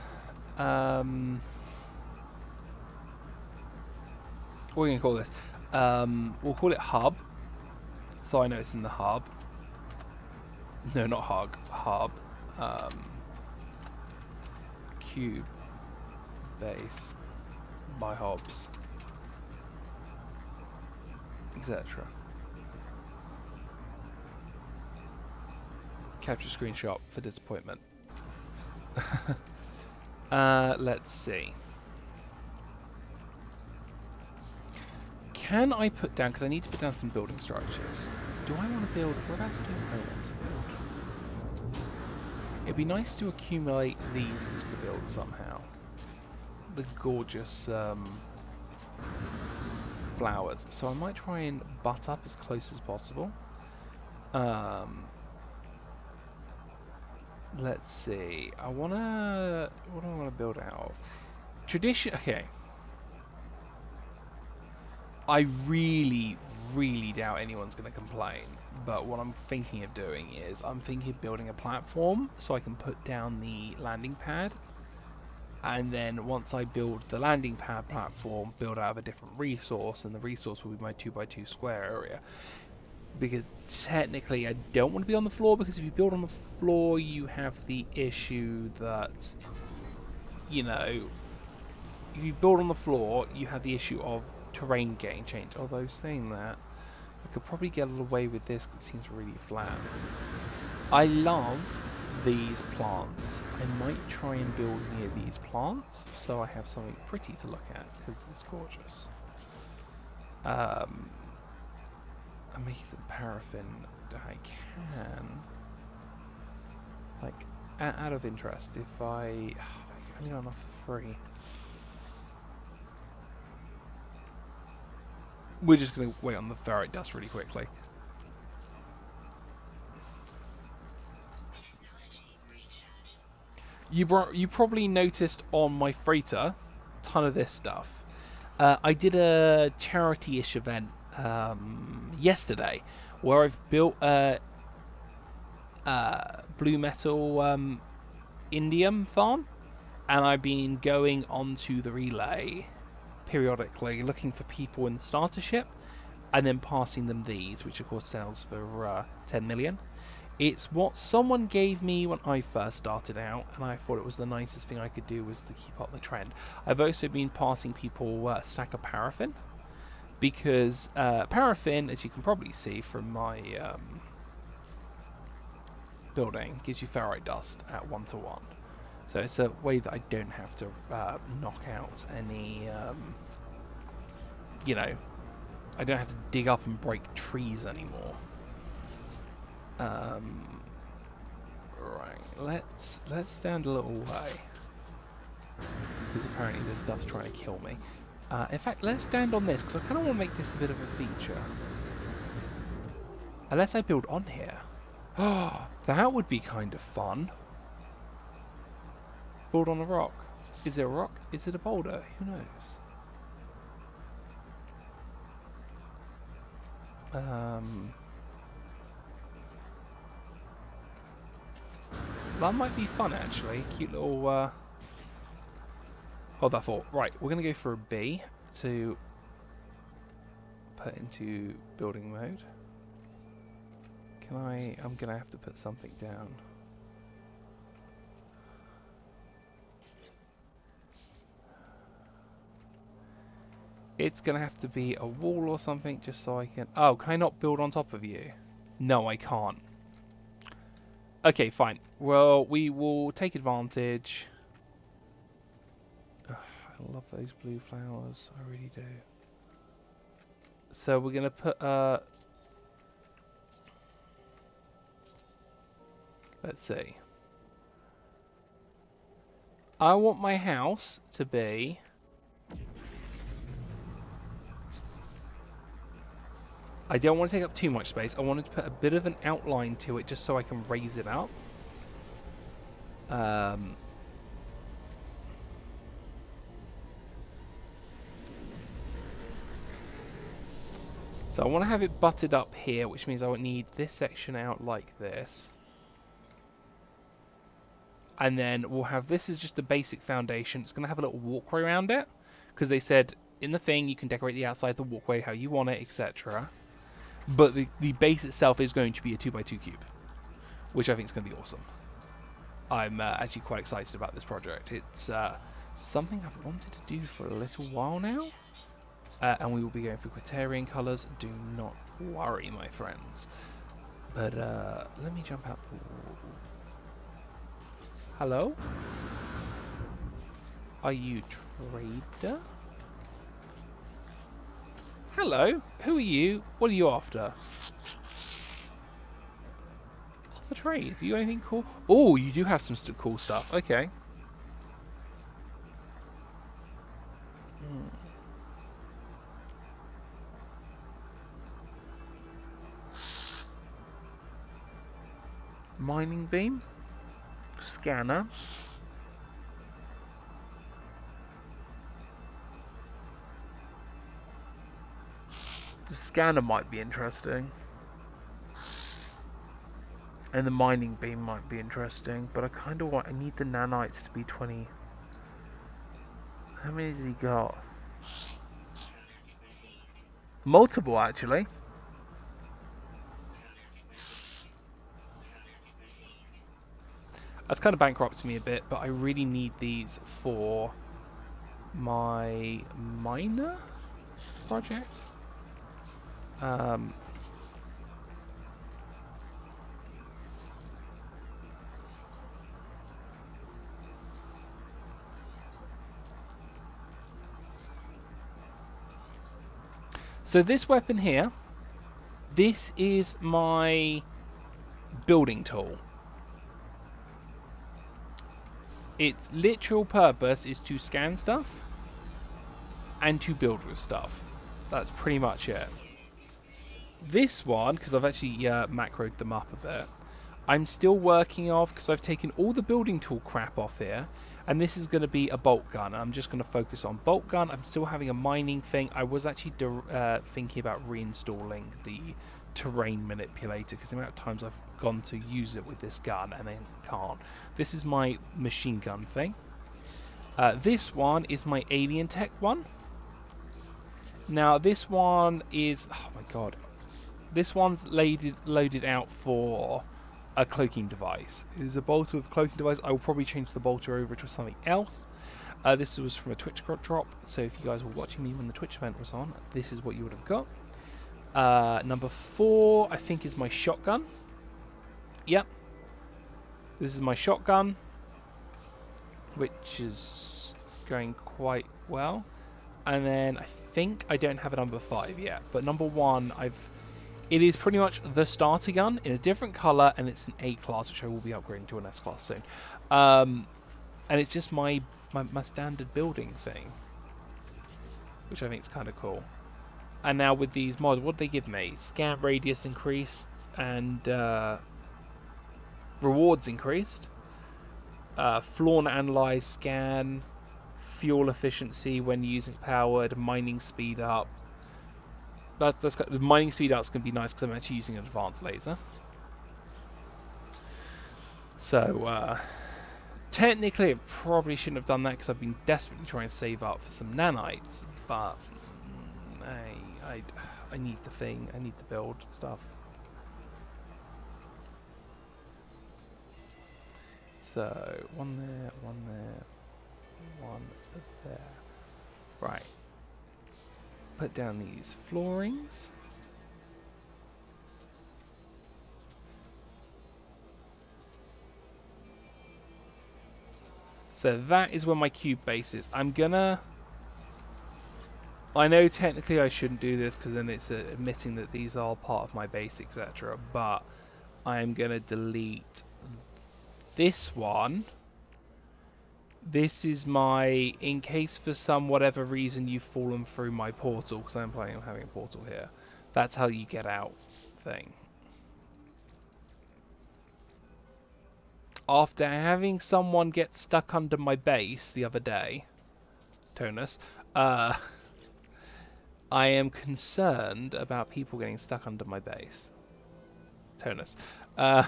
S1: What are we going to call this? We'll call it Hub. So I know it's in the hub. No, not hug. Hub. Cube. Base. By Hobbes. Etc. Capture screenshot for disappointment. Let's see. Can I put down, because I need to put down some building structures. Do I want to build, what else do I want to build? It'd be nice to accumulate these into the build somehow. The gorgeous flowers. So I might try and butt up as close as possible. Let's see. What do I want to build out? Tradition. Okay. I really doubt anyone's going to complain. But what I'm thinking of doing is I'm thinking of building a platform so I can put down the landing pad. And then once I build the landing pad platform, build out of a different resource, and the resource will be my 2x2 square area. Because technically I don't want to be on the floor, because if you build on the floor you have the issue that, you know, if you build on the floor you have the issue of terrain getting changed. Although saying that, I could probably get away with this because it seems really flat. I love these plants. I might try and build near these plants so I have something pretty to look at because it's gorgeous. I'm making some paraffin. I can, like, out of interest, if I only got enough for free. We're just going to wait on the ferrite dust really quickly. You probably noticed on my freighter, ton of this stuff. I did a charity-ish event yesterday where I've built a blue metal indium farm, and I've been going onto the relay periodically looking for people in the starter ship and then passing them these, which of course sells for 10 million. It's what someone gave me when I first started out, and I thought it was the nicest thing I could do was to keep up the trend. I've also been passing people a stack of paraffin, because paraffin, as you can probably see from my building, gives you ferrite dust at 1:1. So it's a way that I don't have to knock out any, you know, I don't have to dig up and break trees anymore. Right, let's stand a little way, because apparently this stuff's trying to kill me. In fact, let's stand on this, because I kind of want to make this a bit of a feature. Unless I build on here. Oh, that would be kind of fun. Build on a rock. Is it a rock? Is it a boulder? Who knows? That might be fun, actually. Cute little hold that thought. Right, we're going to go for a B to put into building mode. I'm going to have to put something down. It's going to have to be a wall or something just so I can... Oh, can I not build on top of you? No, I can't. Okay, fine. Well, we will take advantage. Ugh, I love those blue flowers. I really do. So we're going to put... let's see. I want my house to be... I don't want to take up too much space. I wanted to put a bit of an outline to it just so I can raise it up. So I want to have it butted up here, which means I would need this section out like this. And then we'll have this as just a basic foundation. It's going to have a little walkway around it, because they said in the thing you can decorate the outside of the walkway how you want it, etc. But the base itself is going to be a 2x2 cube, which I think is going to be awesome. I'm actually quite excited about this project. It's something I've wanted to do for a little while now. And we will be going for Criterion colours. Do not worry, my friends. But let me jump out the wall. Hello? Are you trader? Hello? Who are you? What are you after? Offer trade. Have you got anything cool? Oh, you do have some cool stuff. Okay. Mining beam. Scanner. The scanner might be interesting. And the mining beam might be interesting. But I kind of want... I need the nanites to be 20... How many has he got? Multiple, actually. That's kind of bankrupted me a bit, but I really need these for my miner project. So this weapon here, this is my building tool. Its literal purpose is to scan stuff and to build with stuff. That's pretty much it. This one, because I've actually macroed them up a bit, I'm still working off because I've taken all the building tool crap off here, and this is going to be a bolt gun. I'm just going to focus on bolt gun. I'm still having a mining thing. I was actually thinking about reinstalling the terrain manipulator because the amount of times I've gone to use it with this gun and then can't. This is my machine gun thing. This one is my alien tech one. Now this one is, oh my god, this one's loaded out for a cloaking device. It is a bolter with a cloaking device. I will probably change the bolter over to something else. This was from a Twitch drop, so if you guys were watching me when the Twitch event was on, this is what you would have got. Number 4, I think, is my shotgun. Yep. This is my shotgun, which is going quite well. And then I think I don't have a number 5 yet, but number 1, it is pretty much the starter gun in a different colour, and it's an A class, which I will be upgrading to an S class soon. And it's just my standard building thing, which I think is kind of cool. And now with these mods, what did they give me? Scan radius increased and rewards increased. Floor analyze scan, fuel efficiency when using powered, mining speed up. The mining speed up's going to be nice because I'm actually using an advanced laser. So, technically, I probably shouldn't have done that because I've been desperately trying to save up for some nanites. But I need the thing. I need to build stuff. So, one there, one there. Right. put down these floorings. So that is where my cube base is. I know technically I shouldn't do this because then it's admitting that these are part of my base, etc. But I am going to delete this one. This is my, in case for some whatever reason you've fallen through my portal, because I'm planning on having a portal here. That's how you get out thing. After having someone get stuck under my base the other day, Tonus, I am concerned about people getting stuck under my base. Tonus. How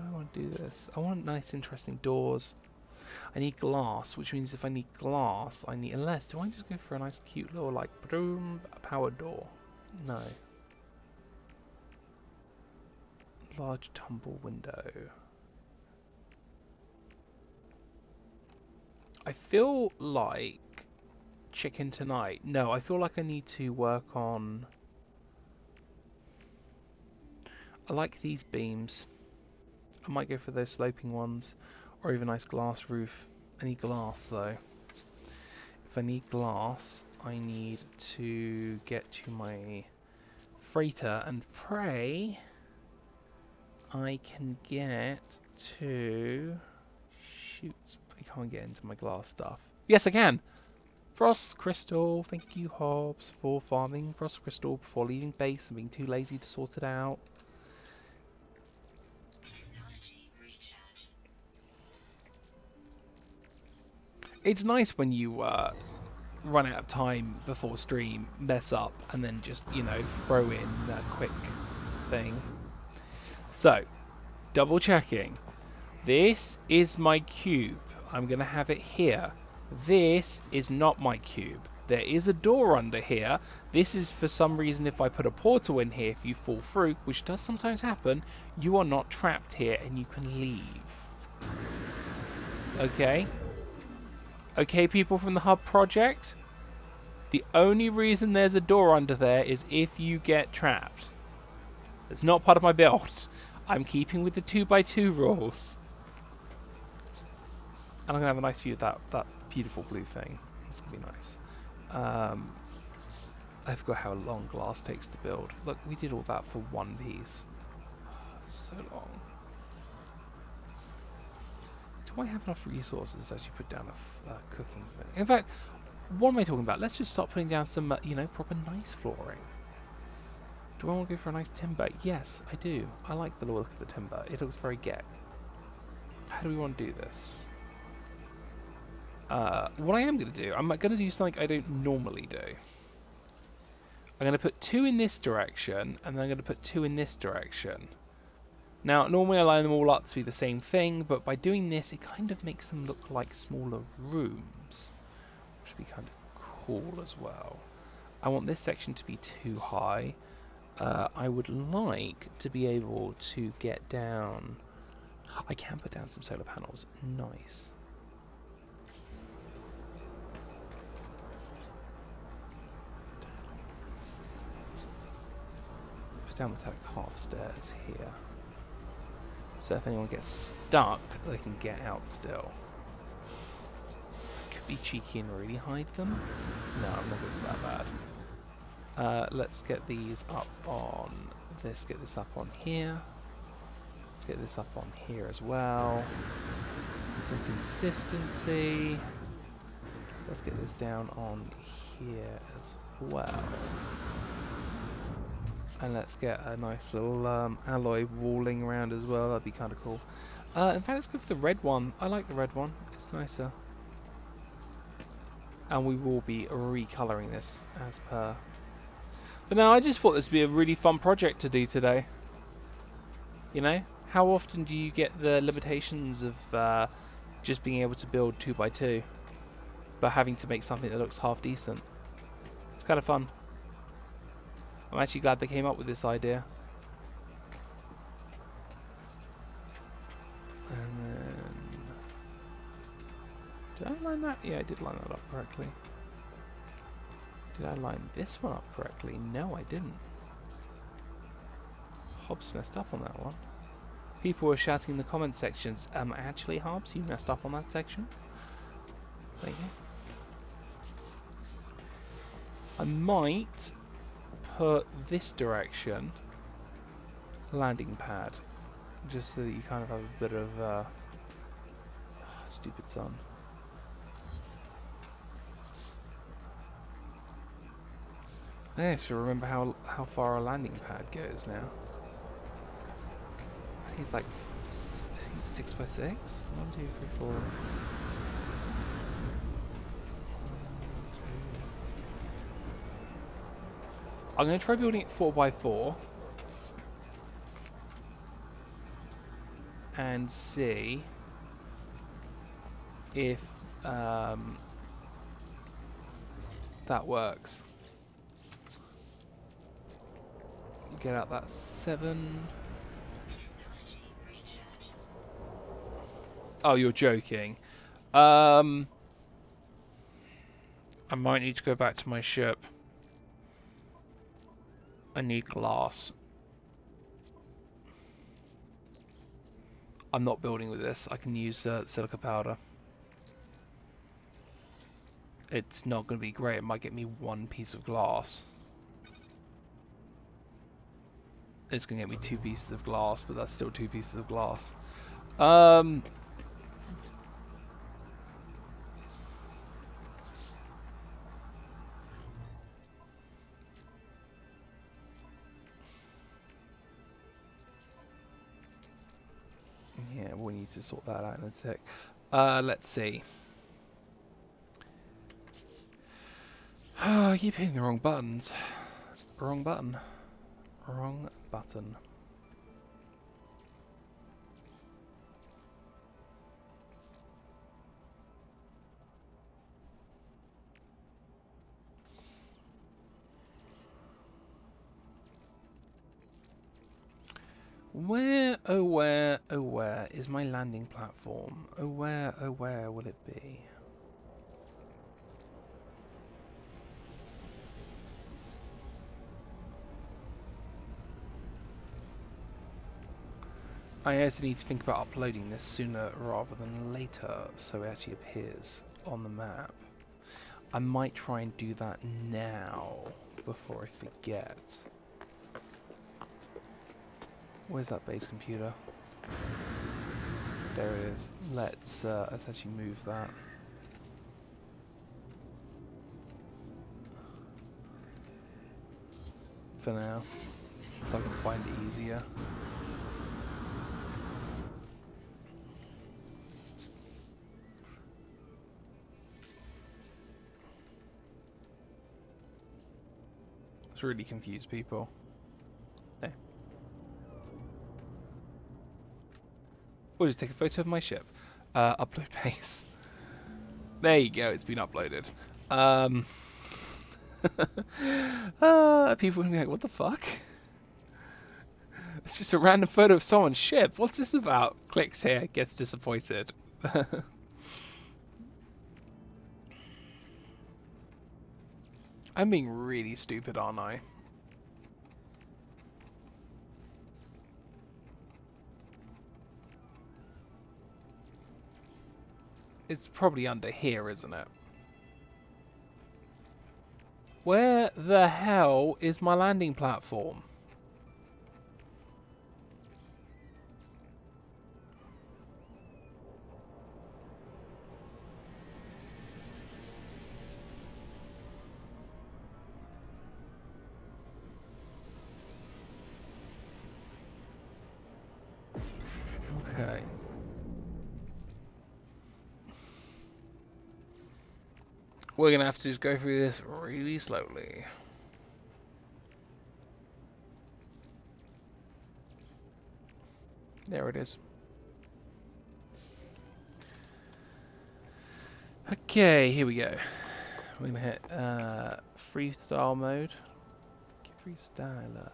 S1: do I want to do this? I want nice, interesting doors. I need glass, which means if I need glass, I need... Unless, do I just go for a nice, cute little, like, boom, power door? No. Large tumble window. I feel like chicken tonight. No, I feel like I need to work on... I like these beams. I might go for those sloping ones, or even a nice glass roof. I need glass though. If I need glass, I need to get to my freighter and pray I can get to... Shoot, I can't get into my glass stuff. Yes, I can! Frost Crystal, thank you Hobbes for farming Frost Crystal before leaving base and being too lazy to sort it out. It's nice when you run out of time before stream, mess up, and then just, you know, throw in that quick thing. So, double checking. This is my cube. I'm going to have it here. This is not my cube. There is a door under here. This is for some reason if I put a portal in here, if you fall through, which does sometimes happen, you are not trapped here and you can leave. Okay? Okay, people from the Hub project? The only reason there's a door under there is if you get trapped. It's not part of my build. I'm keeping with the 2x2 rules. And I'm going to have a nice view of that beautiful blue thing. It's going to be nice. I forgot how long glass takes to build. Look, we did all that for one piece. So long. Do I have enough resources to actually put down a cooking thing? In fact, what am I talking about? Let's just start putting down some, you know, proper nice flooring. Do I want to go for a nice timber? Yes, I do. I like the look of the timber. It looks very geck. How do we want to do this? What I am going to do, I'm going to do something I don't normally do. I'm going to put 2 in this direction, and then I'm going to put 2 in this direction. Now, normally I line them all up to be the same thing, but by doing this, it kind of makes them look like smaller rooms, which would be kind of cool as well. I want this section to be too high. I would like to be able to get down... I can put down some solar panels. Nice. Put down metallic half stairs here. So if anyone gets stuck, they can get out still. I could be cheeky and really hide them. No, I'm not going to do that bad. Let's get these up on this, get this up on here. Let's get this up on here as well. Some consistency. Let's get this down on here as well. And let's get a nice little alloy walling around as well. That'd be kind of cool. In fact, let's go for the red one. I like the red one. It's nicer. And we will be recolouring this as per. But now I just thought this would be a really fun project to do today. You know, how often do you get the limitations of just being able to build 2x2, but having to make something that looks half decent? It's kind of fun. I'm actually glad they came up with this idea. And then... Did I line that that? Yeah, I did line that up correctly. Did I line this one up correctly? No, I didn't. Hobbes messed up on that one. People were shouting in the comment sections, actually, Hobbes, you messed up on that section? Thank you. I might put this direction landing pad, just so that you kind of have a bit of stupid sun. I actually remember how far our landing pad goes now. I think it's like 6 by 6. 1, 2, 3, 4. I'm going to try building it 4 by 4 and see if that works. Get out that 7. Oh, you're joking. I might need to go back to my ship. I need glass. I'm not building with this. I can use silica powder. It's not going to be great. It might get me 1 piece of glass. It's going to get me 2 pieces of glass, but that's still 2 pieces of glass. Yeah, we need to sort that out in a sec. Let's see. I keep hitting the wrong buttons. Wrong button. Wrong button. Where, oh where is my landing platform? Oh where will it be? I also need to think about uploading this sooner rather than later, so it actually appears on the map. I might try and do that now, before I forget. Where's that base computer? There it is. Let's actually move that. For now, so I can find it easier. It's really confused people. No. We'll just take a photo of my ship. Upload base. There you go, it's been uploaded. People will be like, what the fuck? It's just a random photo of someone's ship. What's this about? Clicks here, gets disappointed. I'm being really stupid, aren't I? It's probably under here, isn't it? Where the hell is my landing platform? Okay. We're gonna have to just go through this really slowly. There it is. Okay, here we go. We're gonna hit freestyle mode. Freestyler.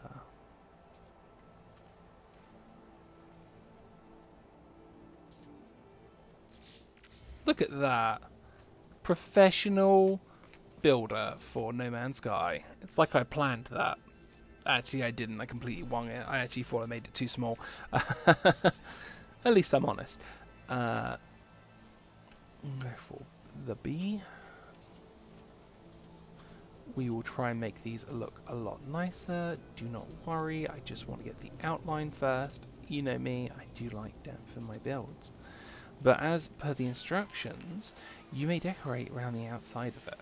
S1: Look at that. Professional builder for No Man's Sky. It's like I planned that. Actually, I didn't. I completely wrong it. I actually thought I made it too small. At least I'm honest. Go for the B. We will try and make these look a lot nicer. Do not worry. I just want to get the outline first. You know me. I do like depth in my builds. But as per the instructions, you may decorate around the outside of it.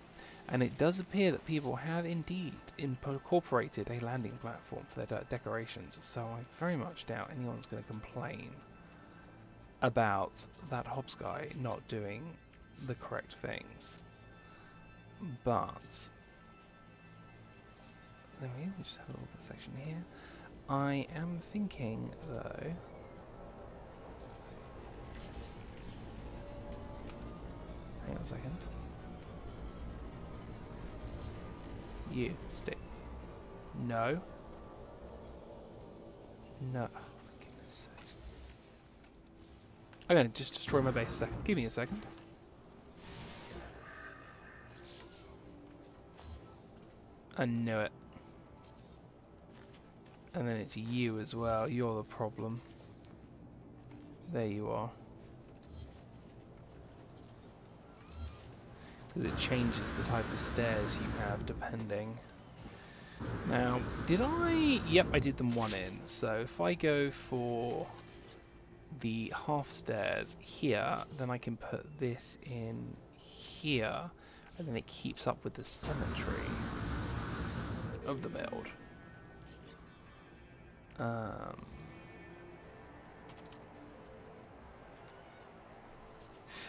S1: And it does appear that people have indeed incorporated a landing platform for their decorations, so I very much doubt anyone's going to complain about that Hobbes guy not doing the correct things. But there we go, we just have a little bit section here. I am thinking though, hang on a second. You, stick. No. No. Oh, for goodness sake. I'm going to just destroy my base a second. Give me a second. I knew it. And then it's you as well. You're the problem. There you are. Because it changes the type of stairs you have depending. Now, did I? Yep, I did them one in. So if I go for the half stairs here, then I can put this in here, and then it keeps up with the symmetry of the build.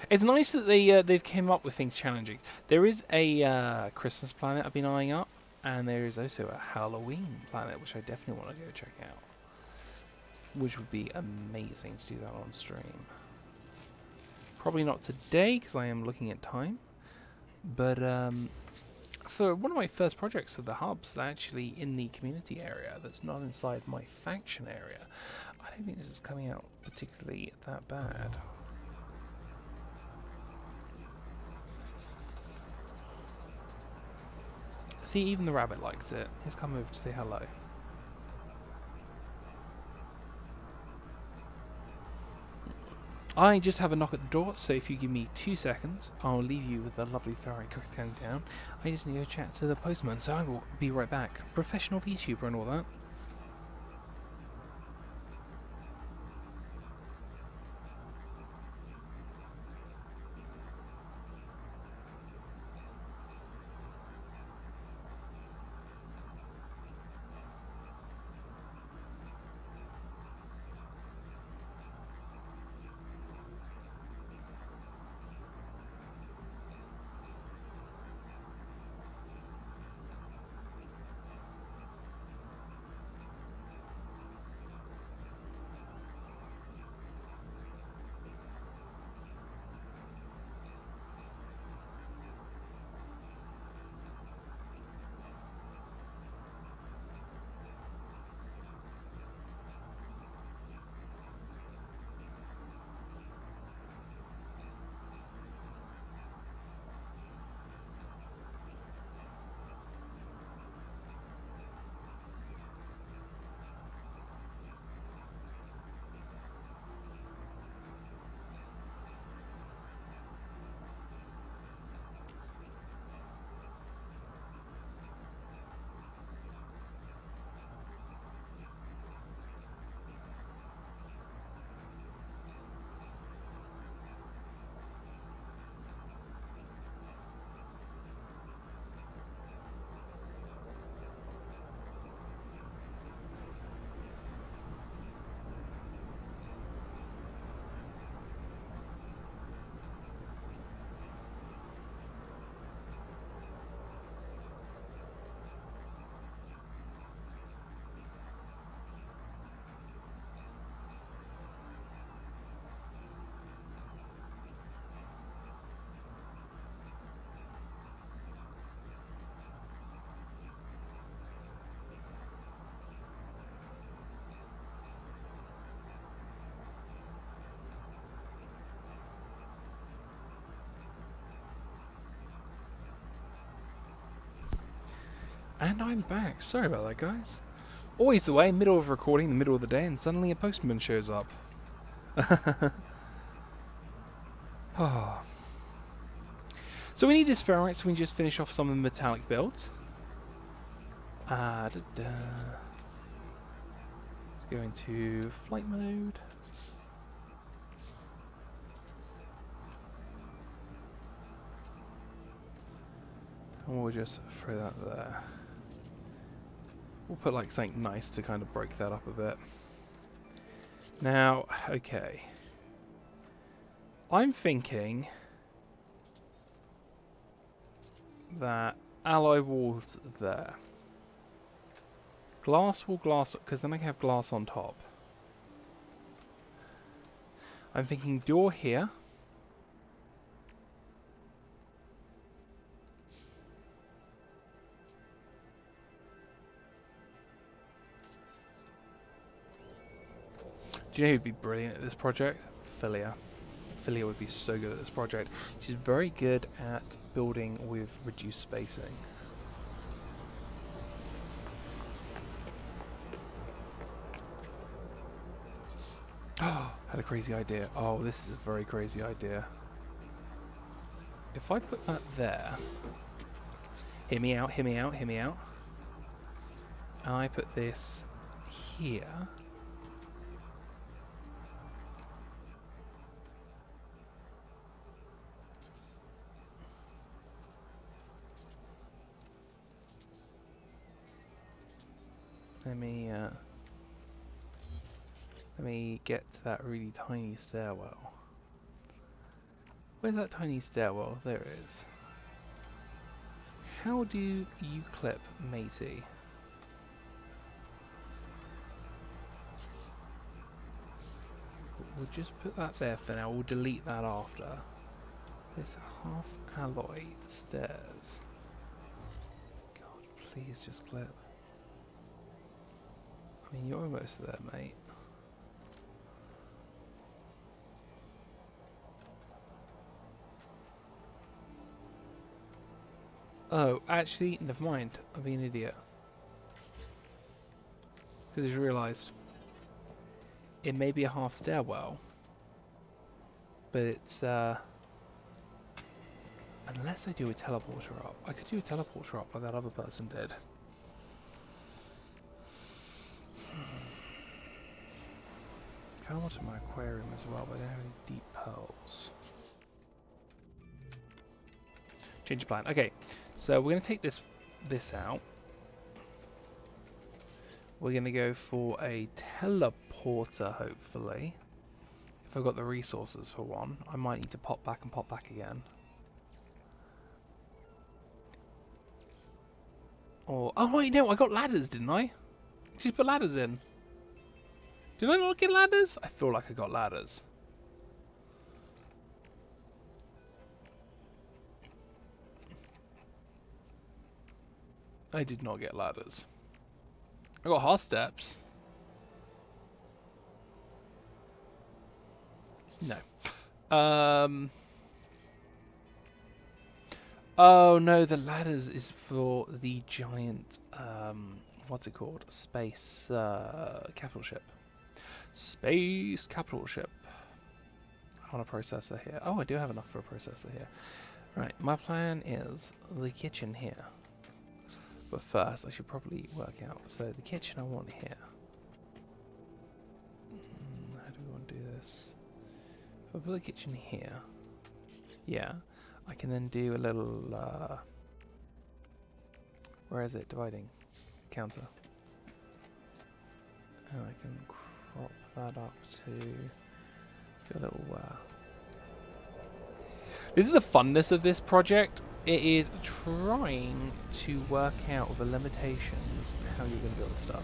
S1: It's nice that they've came up with things challenging. There is a Christmas planet I've been eyeing up, and there is also a Halloween planet which I definitely want to go check out. Which would be amazing to do that on stream. Probably not today because I am looking at time, but for one of my first projects for the hubs, actually in the community area that's not inside my faction area, I don't think this is coming out particularly that bad. See, even the rabbit likes it. He's come over to say hello. I just have a knock at the door, so if you give me 2 seconds, I'll leave you with the lovely fairy cooking down. I just need to go chat to the postman, so I will be right back. Professional VTuber and all that. And I'm back. Sorry about that, guys. Always the way, middle of recording, the middle of the day, and suddenly a postman shows up. Oh. So we need this ferrite, so we can just finish off some of the metallic builds. Let's go into flight mode. And we'll just throw that there. We'll put like something nice to kind of break that up a bit. Now, okay. I'm thinking that alloy walls there. Glass wall, glass, because then I can have glass on top. I'm thinking door here. Do you know who'd be brilliant at this project? Filia. Filia would be so good at this project. She's very good at building with reduced spacing. Oh, had a crazy idea. Oh, this is a very crazy idea. If I put that there, hear me out, hear me out, hear me out. And I put this here. Let me get to that really tiny stairwell. Where's that tiny stairwell? There it is. How do you clip matey? We'll just put that there for now. We'll delete that after. This half alloy stairs. God, please just clip. I mean, you're almost there, mate. Oh, actually, never mind. I'm being an idiot. Because I just realised it may be a half stairwell, but it's unless I do a teleporter up. I could do a teleporter up like that other person did. I kind of wanted my aquarium as well, but I don't have any deep pearls. Change of plan. Okay, so we're going to take this out. We're going to go for a teleporter, hopefully. If I've got the resources for one. I might need to pop back and pop back again. Or, oh wait, no, I got ladders, didn't I? Just put ladders in. Did I not get ladders? I feel like I got ladders. I did not get ladders. I got half steps. No. Oh no, the ladders is for the giant, what's it called? Space, capital ship. Space capital ship. I want a processor here. Oh, I do have enough for a processor here. Right, my plan is the kitchen here. But first, I should probably work out. So the kitchen I want here. How do we want to do this? If I put the kitchen here, yeah, I can then do a little, where is it? Dividing counter. And I can crop that up to do a little, This is the funness of this project. It is trying to work out the limitations how you're going to build stuff.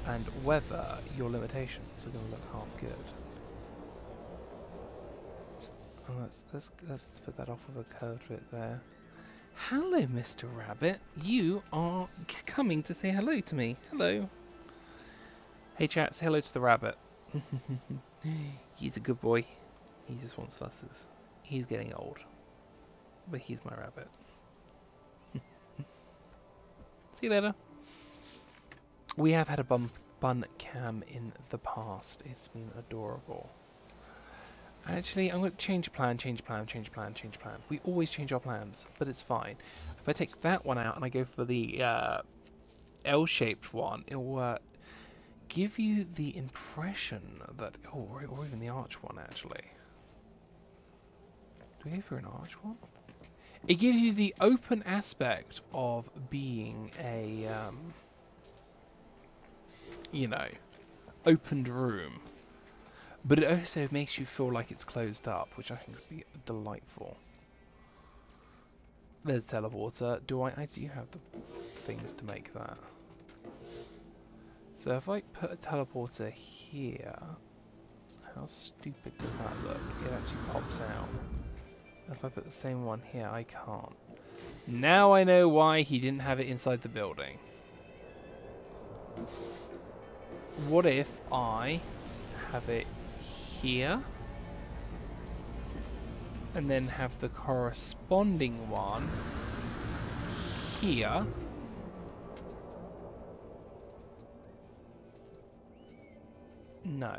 S1: And whether your limitations are going to look half good. Oh, let's put that off with a curved bit there. Hello, Mr. Rabbit. You are coming to say hello to me. Hello. Hey, chat. Say hello to the rabbit. He's a good boy. He just wants fusses. He's getting old. But he's my rabbit. See you later. We have had a bun cam in the past. It's been adorable. Actually, I'm going to change plan. We always change our plans, but it's fine. If I take that one out and I go for the L-shaped one, it will give you the impression that... Oh, or even the arch one, actually. Do we go for an arch one? It gives you the open aspect of being a, you know, opened room. But it also makes you feel like it's closed up, which I think would be delightful. There's teleporter. I do have the things to make that. So if I put a teleporter here, how stupid does that look? It actually pops out. If I put the same one here, I can't. Now I know why he didn't have it inside the building. What if I have it here, and then have the corresponding one here, no,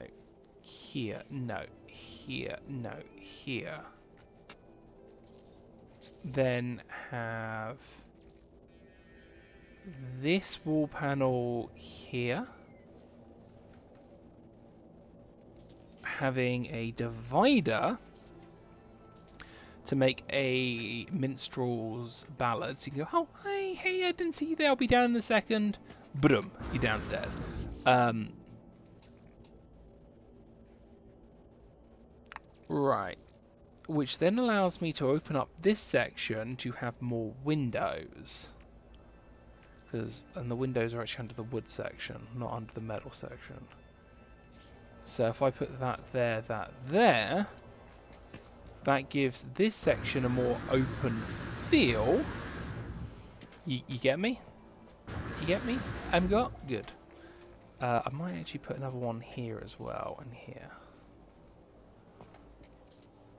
S1: here, no, here, no, here, then have this wall panel here, having a divider to make a minstrel's ballad. So you can go, oh, hey, I didn't see you there, I'll be down in a second. Boom, you're downstairs. Right. Which then allows me to open up this section to have more windows. And the windows are actually under the wood section, not under the metal section. So if I put that there, that gives this section a more open feel. You get me? You get me? Good. I might actually put another one here as well, and here.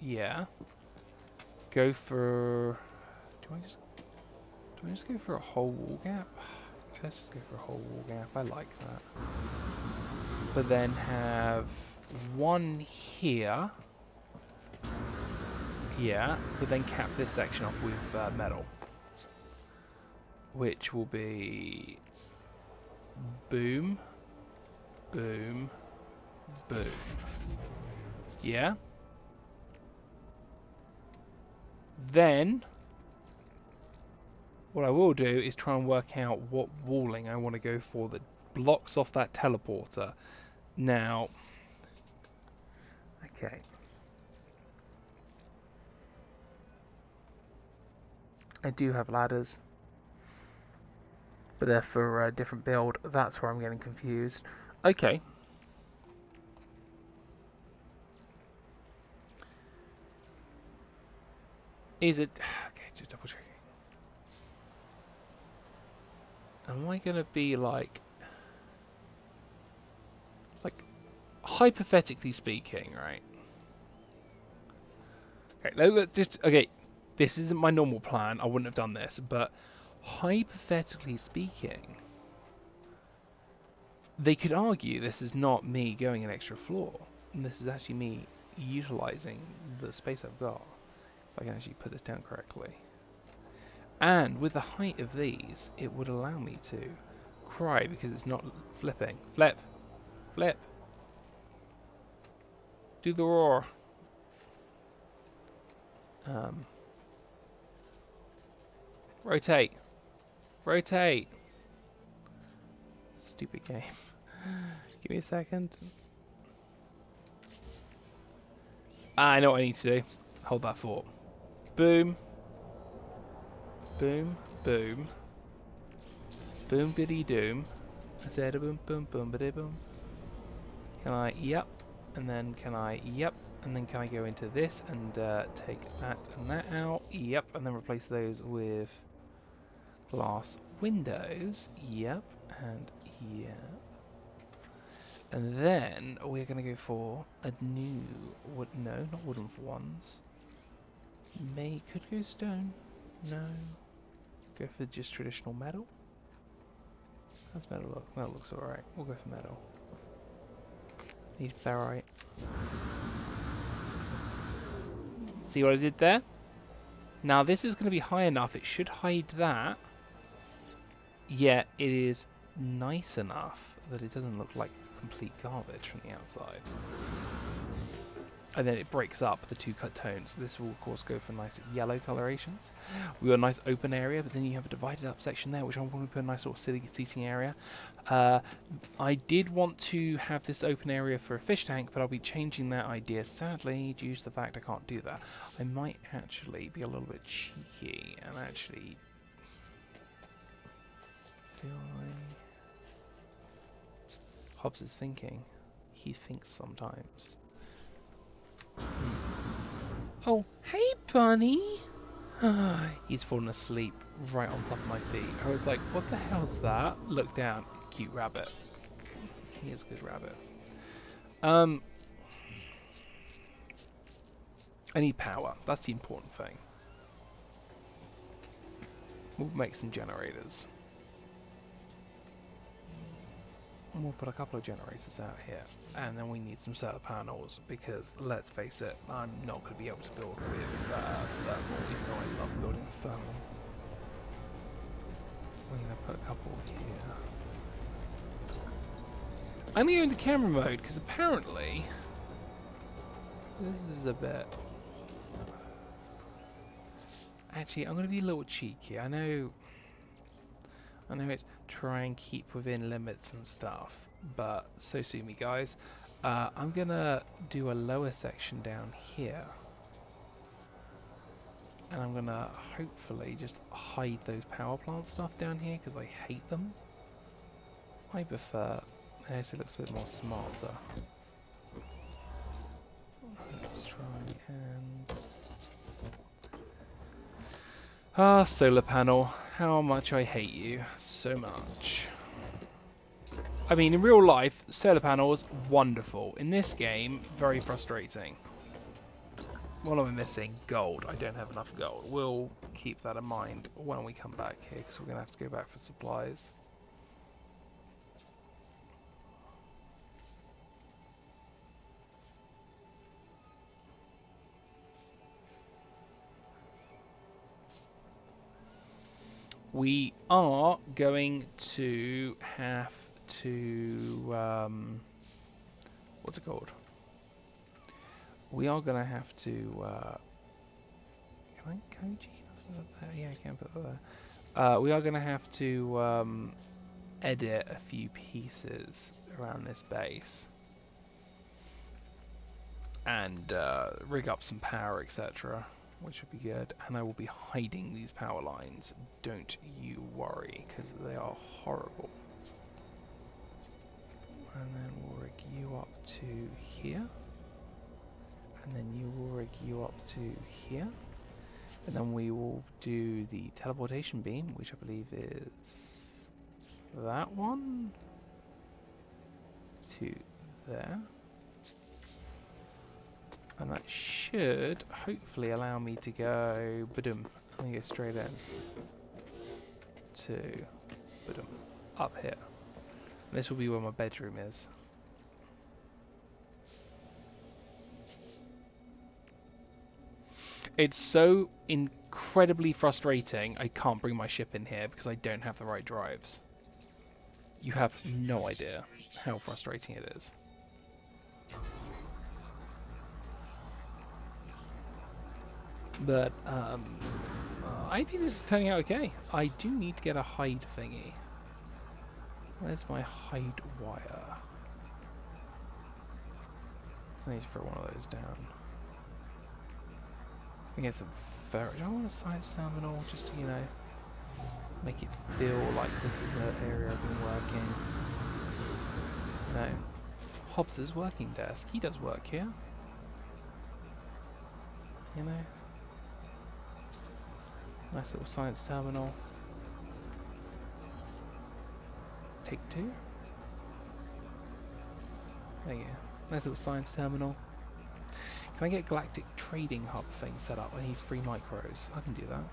S1: Yeah. Go for... Do I just go for a whole wall gap? Let's just go for a whole wall gap. I like that. But then have one here. Yeah, but then cap this section off with metal. Which will be... boom, boom, boom. Yeah? Then, what I will do is try and work out what walling I want to go for that blocks off that teleporter. Now, okay. I do have ladders, but they're for a different build. That's where I'm getting confused. Okay. Is it... Okay, just double checking. Am I going to be like... hypothetically speaking, right? Okay, let's just... Okay, this isn't my normal plan. I wouldn't have done this, but hypothetically speaking, they could argue this is not me going an extra floor. And this is actually me utilizing the space I've got. If I can actually put this down correctly. And with the height of these, it would allow me to cry because it's not flipping. Flip! Flip! Do the roar! Rotate! Rotate! Stupid game. Give me a second. I know what I need to do. Hold that thought. Boom. Boom. Boom. Boom biddy doom. I said a boom boom boom biddy boom. Can I? Yep. And then can I? Yep. And then can I go into this and take that and that out? Yep. And then replace those with glass windows. Yep. And yep. And then we're going to go for a new wood. No, not wooden for ones. Could go stone. No. Go for just traditional metal. How's metal look? Metal looks alright. We'll go for metal. Need ferrite. See what I did there? Now this is going to be high enough. It should hide that. Yet it is nice enough that it doesn't look like complete garbage from the outside. And then it breaks up the two cut tones. This will of course go for nice yellow colorations. We got a nice open area, but then you have a divided up section there, which I'm going to put a nice sort of silly seating area. I did want to have this open area for a fish tank, but I'll be changing that idea sadly due to the fact I can't do that. I might actually be a little bit cheeky and actually... Do I... Hobbes is thinking. He thinks sometimes. Oh, hey, bunny! He's fallen asleep right on top of my feet. I was like, what the hell's that? Look down. Cute rabbit. He is a good rabbit. I need power. That's the important thing. We'll make some generators. And we'll put a couple of generators out here. And then we need some solar panels because, let's face it, I'm not going to be able to build with thermal, even though I love building with thermal. We're going to put a couple here. I'm going to go into camera mode because apparently this is a bit... Actually, I'm going to be a little cheeky. I know it's try and keep within limits and stuff, but so sue me, guys. I'm gonna do a lower section down here, and I'm gonna hopefully just hide those power plant stuff down here because I hate them. I prefer. This looks a bit more smarter. Let's try and solar panel. How much I hate you. So much. I mean, in real life, solar panels, wonderful. In this game, very frustrating. What am I missing? Gold. I don't have enough gold. We'll keep that in mind when we come back here, because we're going to have to go back for supplies. We are going to have to, what's it called? We are going to have to, can I put that there? Yeah, I can put that there. We are going to have to edit a few pieces around this base. And rig up some power, etc. Which would be good, and I will be hiding these power lines, don't you worry, because they are horrible. And then we'll rig you up to here, and then you will rig you up to here, and then we will do the teleportation beam, which I believe is that one, to there. And that should hopefully allow me to go badum and go straight in to badum up here. And this will be where my bedroom is. It's so incredibly frustrating I can't bring my ship in here because I don't have the right drives. You have no idea how frustrating it is. But I think this is turning out okay. I do need to get a hide thingy. Where's my hide wire? So I need to throw one of those down. I think it's a very... Do I want a science terminal just to, you know, make it feel like this is an area I've been working? No. Hobbes' working desk. He does work here. You know? Nice little science terminal. Take two. There you go. Nice little science terminal. Can I get galactic trading hub thing set up? I need 3 micros. I can do that.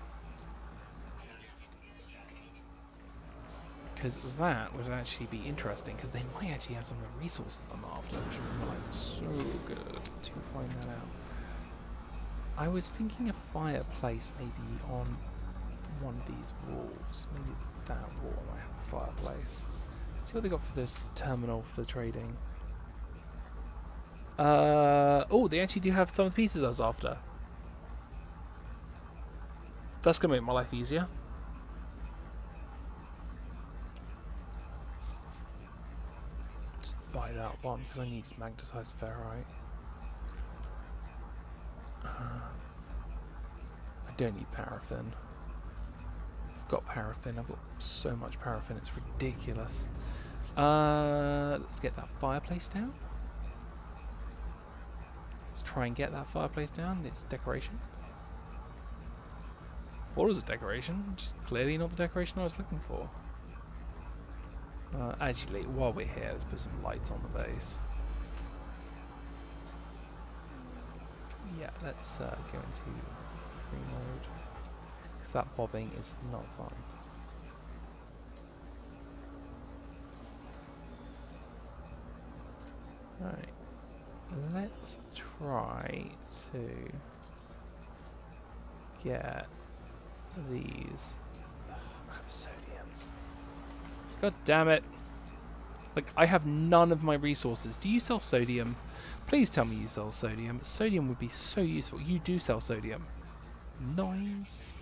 S1: because that would actually be interesting, because they might actually have some of the resources I'm after, which would be like so good to find that out. I was thinking a fireplace maybe on one of these walls, maybe that wall might have a fireplace. See what they got for the terminal for the trading. Oh, they actually do have some of the pieces I was after. That's gonna make my life easier. Let's buy that one because I need magnetized ferrite. I don't need paraffin. I've got paraffin. I've got so much paraffin. It's ridiculous. Let's get that fireplace down. Let's try and get that fireplace down. It's decoration. What was a decoration? Just clearly not the decoration I was looking for. Actually, while we're here, let's put some lights on the base. Yeah, let's go into free mode. Because that bobbing is not fun. Right. Let's try to get these. I have sodium. God damn it! Like, I have none of my resources. Do you sell sodium? Please tell me you sell sodium. Sodium would be so useful. You do sell sodium. Nice.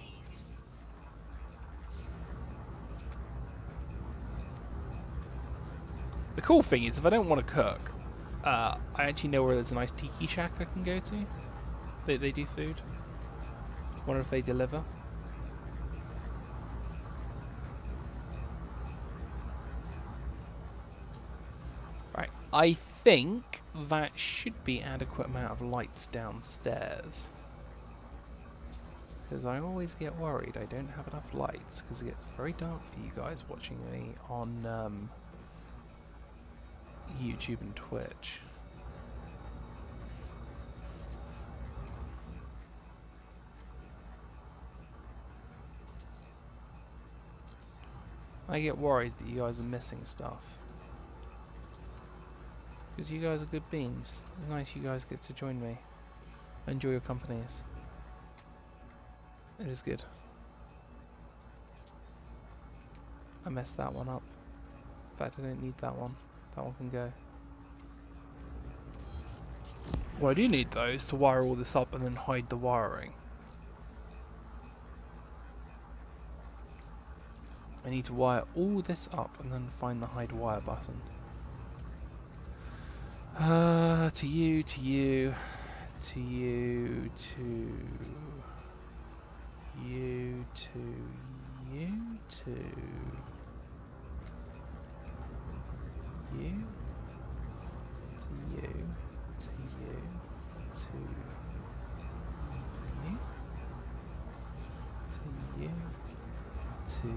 S1: The cool thing is, if I don't want to cook, I actually know where there's a nice tiki shack I can go to. They do food. Wonder if they deliver. Right, I think that should be adequate amount of lights downstairs. Because I always get worried I don't have enough lights, because it gets very dark for you guys watching me on YouTube and Twitch. I get worried that you guys are missing stuff. Because you guys are good beans. It's nice you guys get to join me. Enjoy your companies. It is good. I messed that one up. In fact, I don't need that one. That one can go. What I do need though is to wire all this up and then hide the wiring. I need to wire all this up and then find the hide wire button. To you, to you, to you, to you, to you, to you, to you, to you, to you, to you, to you, to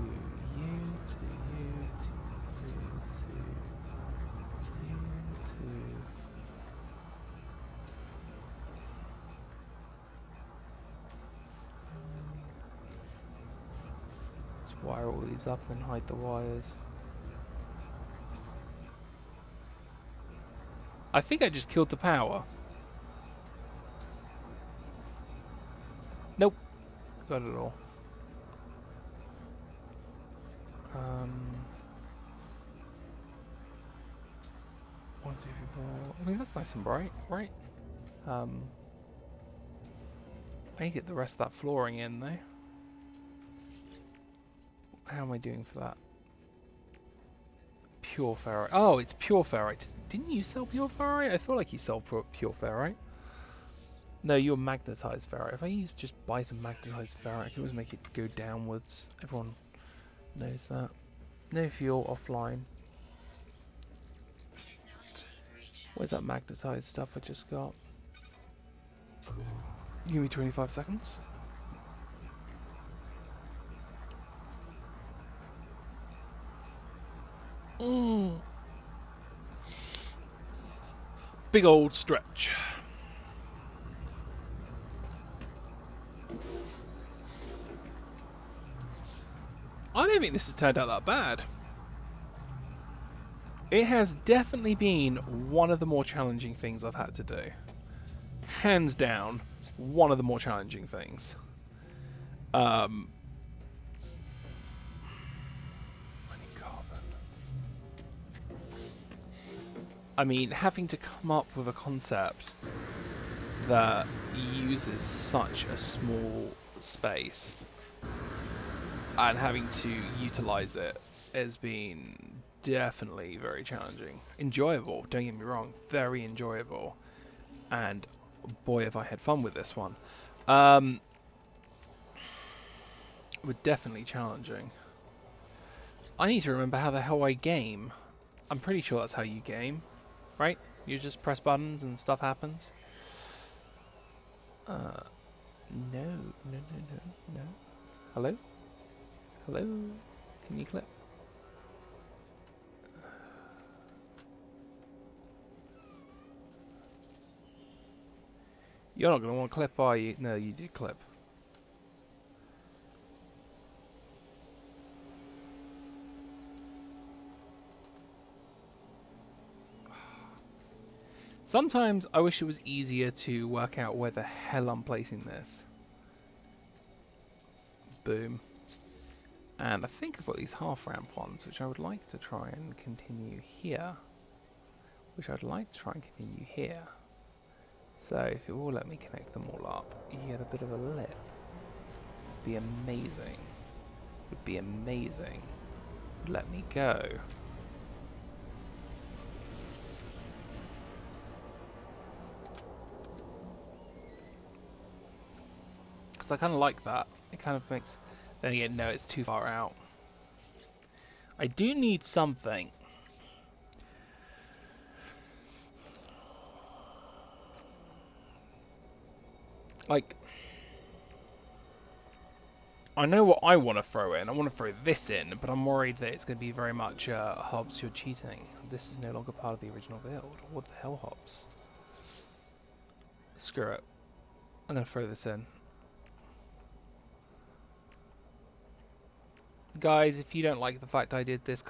S1: you, wire all these up and hide the wires. I think I just killed the power. Nope. Got it all. 1, 2, 3, 4. I mean, that's nice and bright, right? I need to get the rest of that flooring in though. How am I doing for that? Pure ferrite. Oh, it's pure ferrite. Didn't you sell pure ferrite? I feel like you sold pure ferrite. No, you're magnetized ferrite. If I just buy some magnetized ferrite, I can always make it go downwards. Everyone knows that. No fuel, offline. Where's that magnetized stuff I just got? Give me 25 seconds. Big old stretch. I don't think this has turned out that bad. It has definitely been one of the more challenging things I've had to do. Hands down, one of the more challenging things. Carbon. I mean, having to come up with a concept that uses such a small space and having to utilize it has been definitely very challenging. Enjoyable, don't get me wrong, very enjoyable. And boy, have I had fun with this one. Were definitely challenging. I need to remember how the hell I game. I'm pretty sure that's how you game, right? You just press buttons and stuff happens. No. Hello? Hello? Can you clip? You're not going to want to clip, are you? No, you do clip. Sometimes I wish it was easier to work out where the hell I'm placing this. Boom. And I think I've got these half ramp ones, which I would like to try and continue here. So if it will let me connect them all up, you get a bit of a lip. Be amazing. Would be amazing. Let me go. Because I kind of like that. It kind of makes... Then again, no, it's too far out. I do need something. Like... I know what I want to throw in. I want to throw this in, but I'm worried that it's going to be very much Hobbes, you're cheating. This is no longer part of the original build. What the hell, Hobbes? Screw it. I'm going to throw this in. Guys, if you don't like the fact I did this,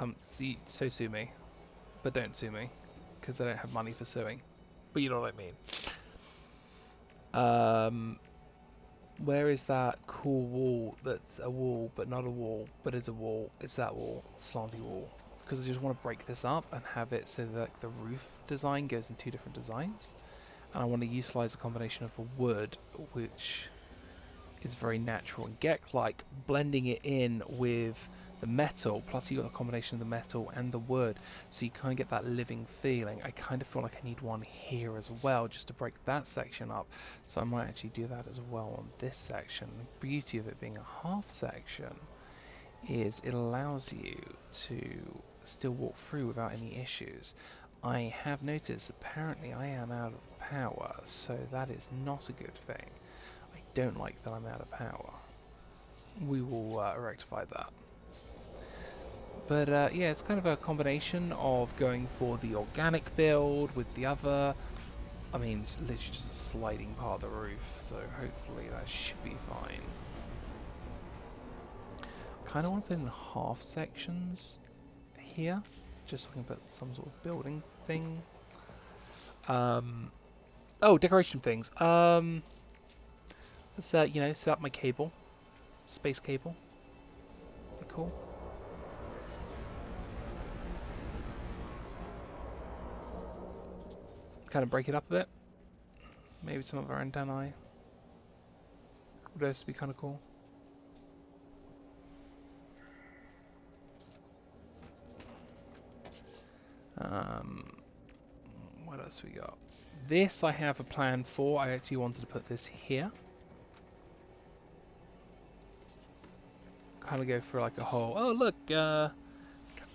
S1: so sue me. But don't sue me, because I don't have money for suing. But you know what I mean. Where is that cool wall that's a wall, but not a wall, but is a wall? It's that wall, slanty wall. Because I just want to break this up and have it so that the roof design goes in two different designs. And I want to utilize a combination of a wood, which is very natural and Gek-like, blending it in with the metal, plus you got a combination of the metal and the wood, so you kind of get that living feeling. I kind of feel like I need one here as well, just to break that section up, so I might actually do that as well on this section. The beauty of it being a half section is it allows you to still walk through without any issues. I have noticed apparently I am out of power, so that is not a good thing. I don't like that I'm out of power. We will rectify that. But yeah, it's kind of a combination of going for the organic build with the other. I mean, it's literally just a sliding part of the roof, so hopefully that should be fine. Kind of want to put in half sections here, just so I can put some sort of building thing. Oh, decoration things. Let's you know, set up my cable, space cable. Cool. Kind of break it up a bit. Maybe some of our antennae. Would those be kind of cool? What else we got? This I have a plan for. I actually wanted to put this here. Kind of go for like a whole... Oh, look!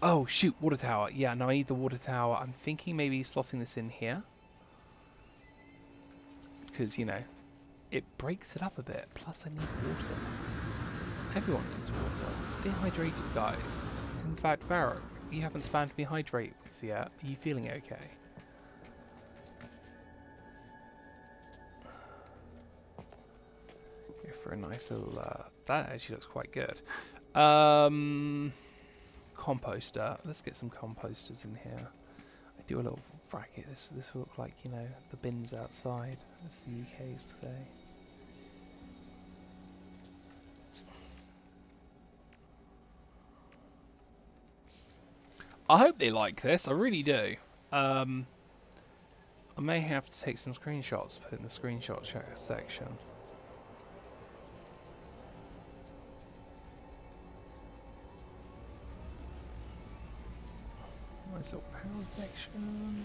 S1: Oh, shoot! Water tower. Yeah, no, I need the water tower. I'm thinking maybe slotting this in here. Because, you know, it breaks it up a bit. Plus, I need water. Everyone needs water. Stay hydrated, guys. In fact, Varrock, you haven't spammed me hydrate yet. Are you feeling okay? Go for a nice little... that actually looks quite good. composter. Let's get some composters in here. I do a little bracket. This will look like, you know, the bins outside, as the UK's say. I hope they like this. I really do. I may have to take some screenshots, put in the screenshot section. Nice little power section.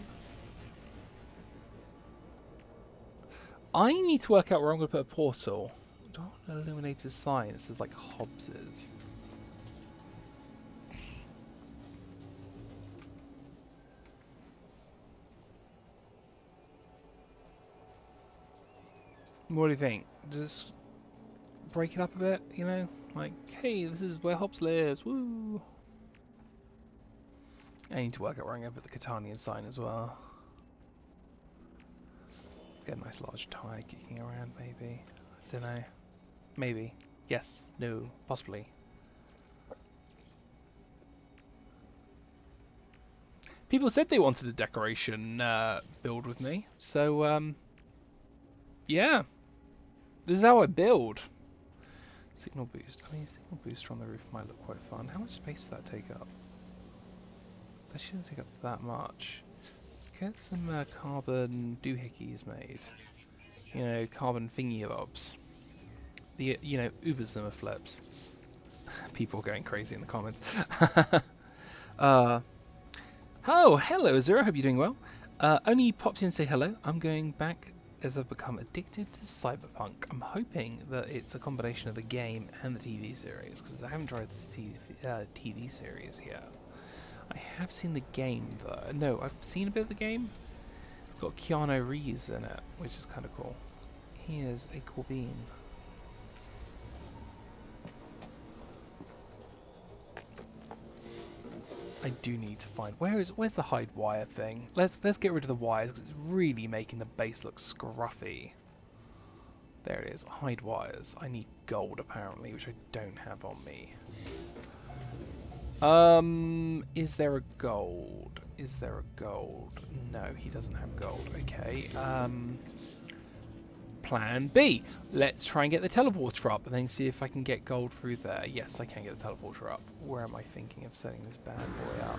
S1: I need to work out where I'm going to put a portal. Do I want an illuminated sign? It says like Hobbes's. What do you think? Just break it up a bit, you know? Like, hey, this is where Hobbes lives, woo! I need to work out where I'm going to put the Catanian sign as well. Let's get a nice large tyre kicking around, maybe. I don't know. Maybe. Yes. No. Possibly. People said they wanted a decoration build with me, so yeah. This is how I build. Signal boost. I mean, signal booster on the roof might look quite fun. How much space does that take up? That shouldn't take up that much. Let's get some carbon doohickeys made. You know, carbon thingy bobs. The, you know, Uberzimmer flips. People going crazy in the comments. Oh, hello Azura, hope you're doing well. Only popped in to say hello. I'm going back as I've become addicted to Cyberpunk. I'm hoping that it's a combination of the game and the TV series, because I haven't tried the TV series yet. I have seen the game though. No, I've seen a bit of the game. It's got Keanu Reeves in it, which is kind of cool. Here's a Corbin. I do need to find where's the hide wire thing. Let's get rid of the wires because it's really making the base look scruffy. There it is, hide wires. I need gold apparently, which I don't have on me. Is there a gold? Is there a gold? No, he doesn't have gold. Okay. Plan B. Let's try and get the teleporter up and then see if I can get gold through there. Yes, I can get the teleporter up. Where am I thinking of setting this bad boy up?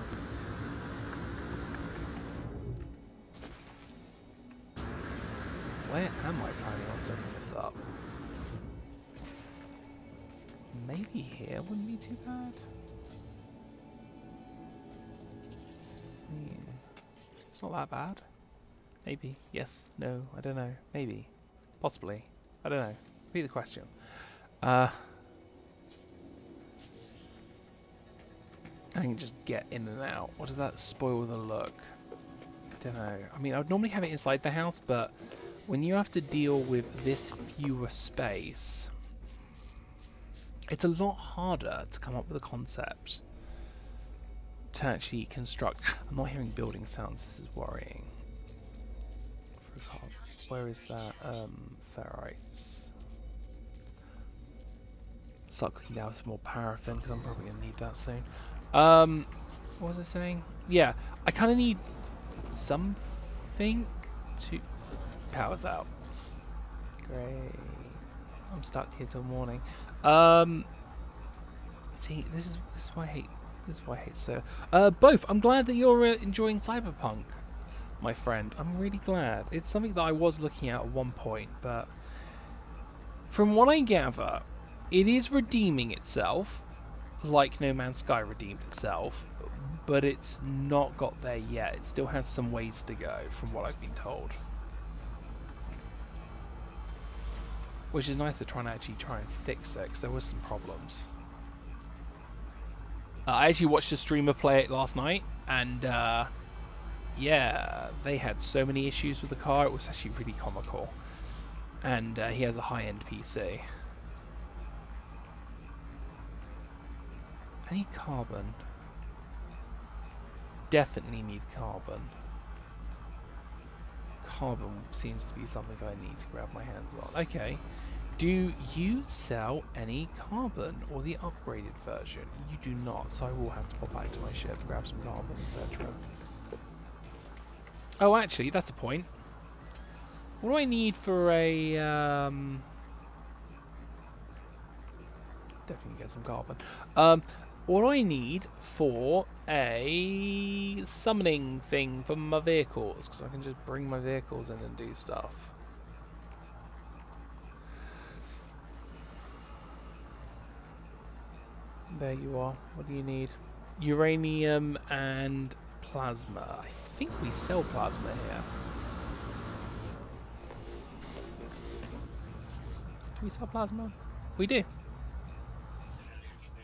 S1: Where am I planning on setting this up? Maybe here wouldn't be too bad. It's not that bad. Maybe. Yes. No. I don't know. Maybe. Possibly. I don't know. Be the question. I can just get in and out. What does that spoil the look? I don't know. I mean, I would normally have it inside the house, but when you have to deal with this fewer space, it's a lot harder to come up with a concept to actually construct. I'm not hearing building sounds. This is worrying. Where is that? Ferrites. Start cooking down some more paraffin because I'm probably gonna need that soon. What was I saying? Yeah, I kind of need something to. Power's out. Great. I'm stuck here till morning. See, this is why I hate. This is why I hate so. Both. I'm glad that you're enjoying Cyberpunk, my friend. I'm really glad. It's something that I was looking at one point, but from what I gather, it is redeeming itself, like No Man's Sky redeemed itself, but it's not got there yet. It still has some ways to go, from what I've been told. Which is nice to try and fix it, because there was some problems. I actually watched a streamer play it last night, and yeah, they had so many issues with the car. It was actually really comical. And he has a high-end PC. I need carbon. Definitely need carbon. Carbon seems to be something I need to grab my hands on. Okay. Do you sell any carbon or the upgraded version? You do not, so I will have to pop back to my ship, grab some carbon, etc. Oh, actually, that's a point. What do I need for a... Definitely get some carbon. What do I need for a summoning thing for my vehicles? Because I can just bring my vehicles in and do stuff. There you are. What do you need? Uranium and plasma. I think we sell plasma here. Do we sell plasma? We do.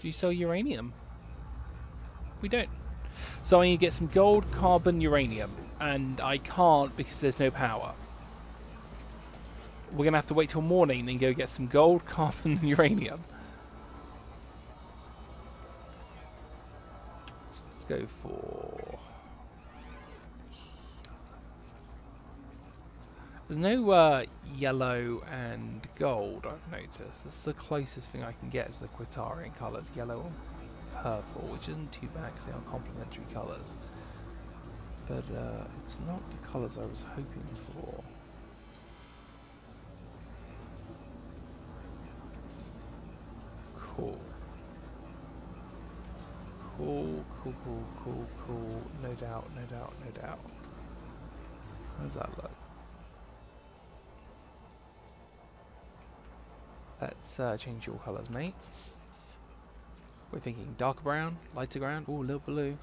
S1: Do you sell uranium? We don't. So I need to get some gold, carbon, uranium. And I can't because there's no power. We're going to have to wait till morning and then go get some gold, carbon, and uranium. Let's go for... There's no yellow and gold, I've noticed. This is the closest thing I can get is the Quitarian colours, yellow and purple, which isn't too bad because they are complementary colours. But it's not the colours I was hoping for. Cool. Cool. No doubt. How does that look? Let's change your colours, mate. We're thinking darker brown, lighter brown, ooh, a little blue.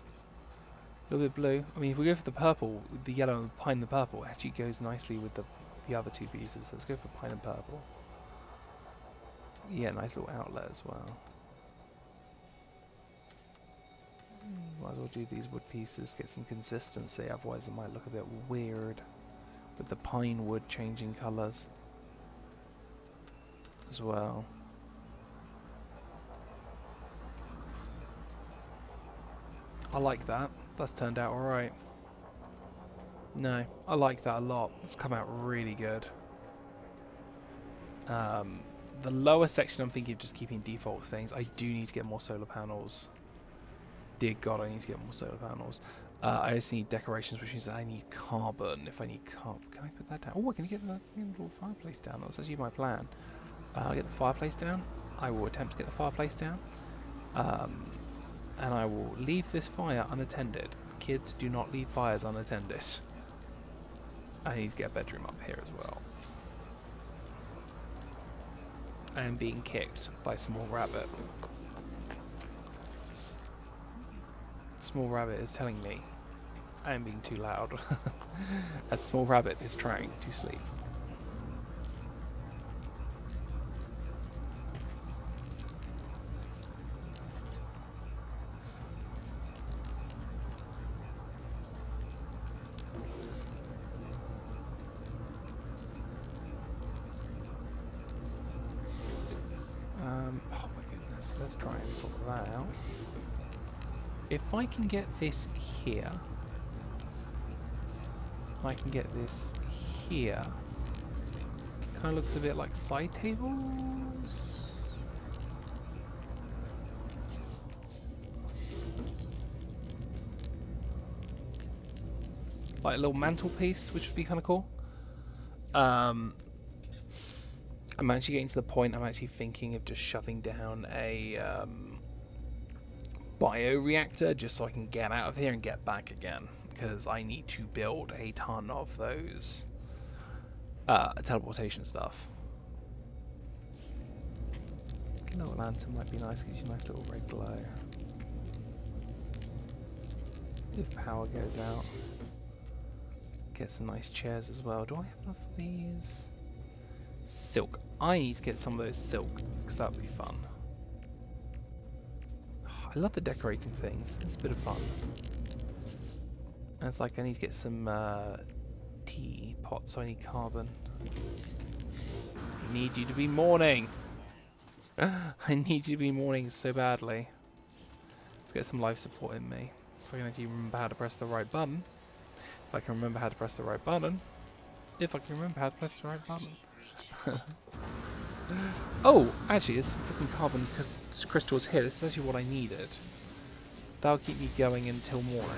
S1: A little bit blue. I mean, if we go for the purple, the yellow and pine and the purple actually goes nicely with the other two pieces. So let's go for pine and purple. Yeah, nice little outlet as well. Might as well do these wood pieces, get some consistency, otherwise it might look a bit weird with the pine wood changing colours as well. I like that. That's turned out alright. No, I like that a lot. It's come out really good. The lower section I'm thinking of just keeping default things. I do need to get more solar panels. Dear God, I need to get more solar panels. I also need decorations, which means I need carbon. If I need carbon, can I put that down? Oh, I can get the little fireplace down. That's actually my plan. I'll get the fireplace down. I will attempt to get the fireplace down. And I will leave this fire unattended. Kids, do not leave fires unattended. I need to get a bedroom up here as well. I am being kicked by Small Rabbit. Small Rabbit is telling me I am being too loud. As Small Rabbit is trying to sleep. Oh my goodness, let's try and sort that out. If I can get this here, I can get this here. Kind of looks a bit like side tables. Like a little mantelpiece, which would be kind of cool. I'm actually getting to the point I'm actually thinking of just shoving down a bioreactor just so I can get out of here and get back again, because I need to build a ton of those teleportation stuff. A little lantern might be nice, gives you a nice little red glow. If power goes out. Get some nice chairs as well. Do I have enough of these? Silk. I need to get some of those silk, because that would be fun. I love the decorating things. It's a bit of fun. And it's like I need to get some tea pots, so I need carbon. I need you to be mourning. I need you to be mourning so badly. Let's get some life support in me. If I can actually remember how to press the right button. If I can remember how to press the right button. If I can remember how to press the right button. Oh, actually, there's some freaking carbon crystals here. This is actually what I needed. That'll keep me going until morning.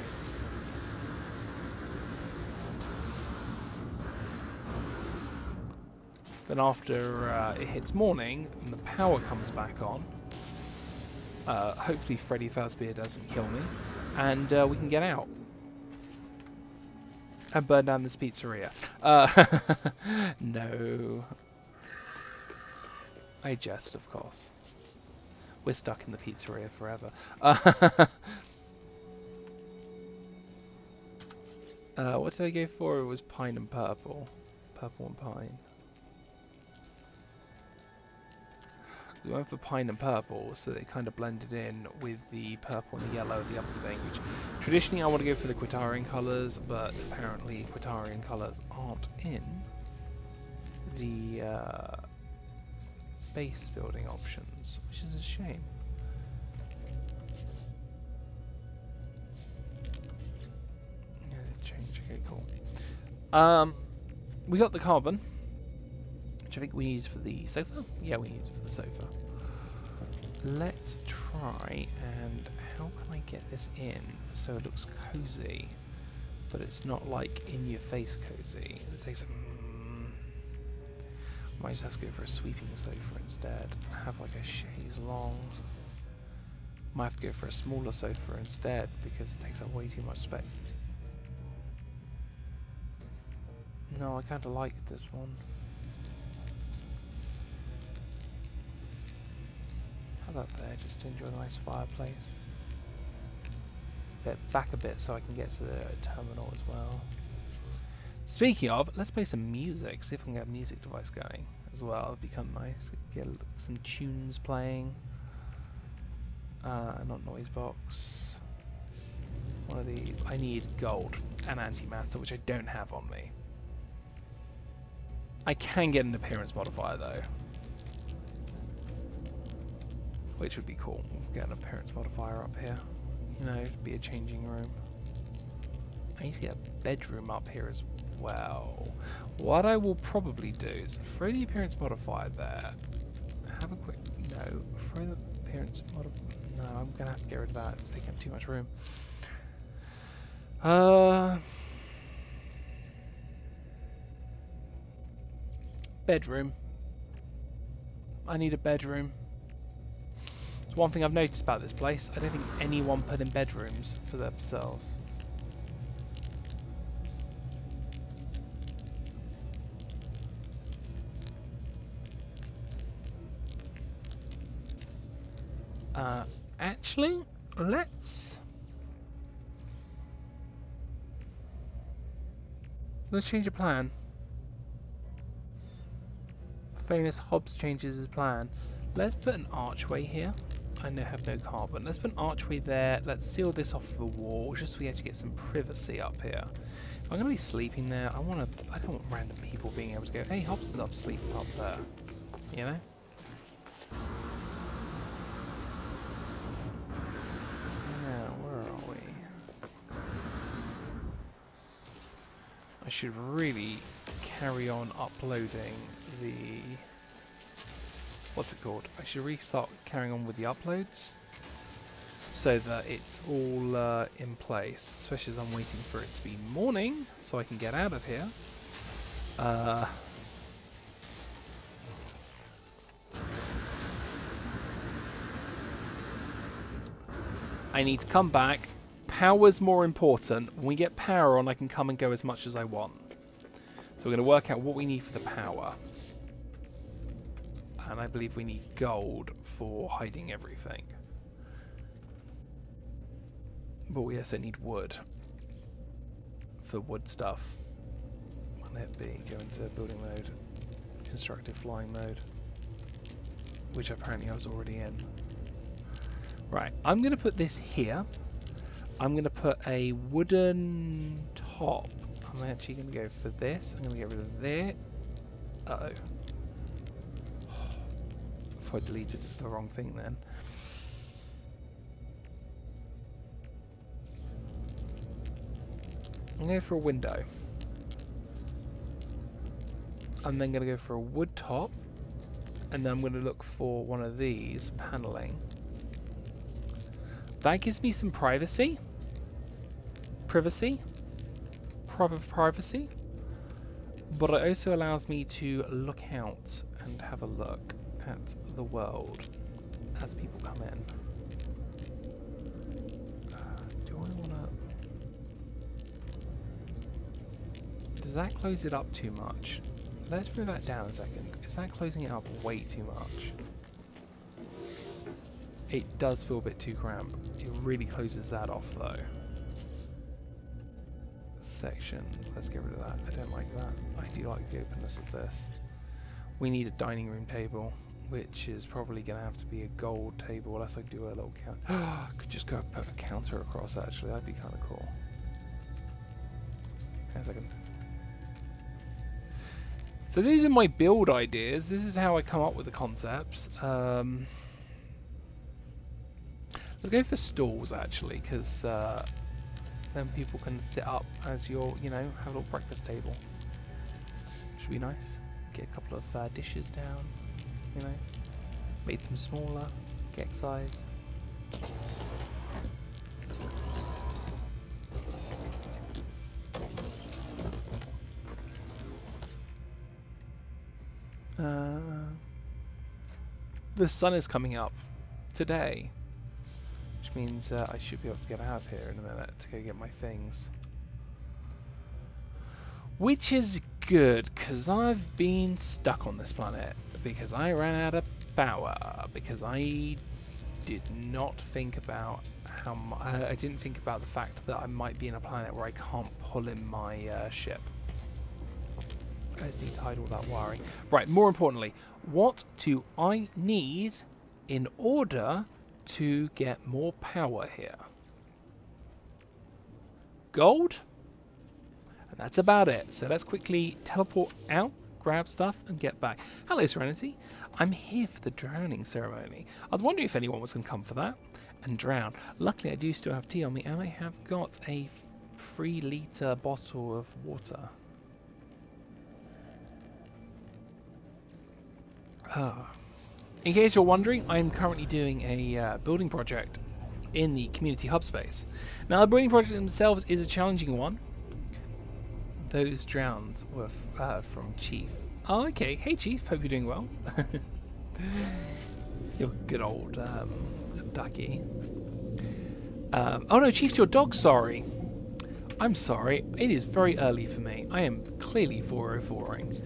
S1: Then after it hits morning and the power comes back on, hopefully Freddy Fazbear doesn't kill me, and we can get out. And burn down this pizzeria. No. I jest, of course. We're stuck in the pizzeria forever. What did I go for? It was pine and purple. Purple and pine. We went for pine and purple, so they kind of blended in with the purple and the yellow of the other thing, which traditionally I want to go for the Quitarian colours, but apparently Quitarian colours aren't in the base building options, which is a shame. Yeah, they changed. Okay, cool. We got the carbon, which I think we need for the sofa. Yeah, we need it for the sofa. Let's try and how can I get this in so it looks cozy, but it's not like in your face cozy. It takes a might just have to go for a sweeping sofa instead. Have like a chaise long. Might have to go for a smaller sofa instead because it takes up way too much space. No, I kind of like this one. How about there, just to enjoy a nice fireplace. Back a bit so I can get to the terminal as well. Speaking of, let's play some music, see if we can get a music device going as well. It'd become nice. Get some tunes playing. Not noise box. One of these. I need gold and antimatter, which I don't have on me. I can get an appearance modifier though, which would be cool. We'll get an appearance modifier up here. You know, it'd be a changing room. I need to get a bedroom up here as well. What I will probably do is throw the appearance modifier there. Have a quick no. Throw the appearance modifier. No, I'm gonna have to get rid of that. It's taking up too much room. Bedroom. I need a bedroom. It's one thing I've noticed about this place. I don't think anyone put in bedrooms for themselves. Actually, let's change the plan. Famous Hobbes changes his plan. Let's put an archway here. I have no carbon. Let's put an archway there. Let's seal this off the wall just so we actually get some privacy up here. If I'm gonna be sleeping there, I don't want random people being able to go, hey, Hobbes is up sleeping up there. You know? I should really carry on uploading the... what's it called? I should really start carrying on with the uploads so that it's all in place, especially as I'm waiting for it to be morning so I can get out of here. I need to come back. Power's more important. When we get power on, I can come and go as much as I want. So we're going to work out what we need for the power. And I believe we need gold for hiding everything. But we also need wood for wood stuff. Let be go into building mode, constructive flying mode, which apparently I was already in. Right, I'm going to put this here. I'm going to put a wooden top. I'm actually going to go for this. I'm going to get rid of there. Uh-oh. If I deleted the wrong thing then. I'm going to go for a window. I'm then going to go for a wood top. and then I'm going to look for one of these paneling. That gives me some privacy. Privacy. But it also allows me to look out and have a look at the world as people come in. Do I want to... Does that close it up too much? Let's move that down a second. Is that closing it up way too much? It does feel a bit too cramped. It really closes that off though. Section. Let's get rid of that. I don't like that. I do like the openness of this. We need a dining room table, which is probably going to have to be a gold table unless I do a little counter. I could just go put a counter across actually. That'd be kind of cool. Hang on a second. So these are my build ideas. This is how I come up with the concepts. Let's go for stalls actually, because then people can sit up as you're, you know, have a little breakfast table. Should be nice. Get a couple of dishes down, you know, make them smaller, get size. The sun is coming up today, which means I should be able to get out of here in a minute to go get my things. Which is good, because I've been stuck on this planet, because I ran out of power, because I did not think about how I didn't think about the fact that I might be in a planet where I can't pull in my ship. I just need to hide all that wiring. Right, more importantly, what do I need in order to get more power here? Gold? And that's about it. So let's quickly teleport out, grab stuff, and get back. Hello, Serenity. I'm here for the drowning ceremony. I was wondering if anyone was going to come for that and drown. Luckily, I do still have tea on me, and I have got a 3-litre bottle of water. In case you're wondering, I'm currently doing a building project in the community hub space. Now, the building project themselves is a challenging one. Those drowns were from Chief. Oh, okay. Hey, Chief. Hope you're doing well. You're good old ducky. Oh no, Chief's your dog. Sorry. I'm sorry. It is very early for me. I am clearly 404ing.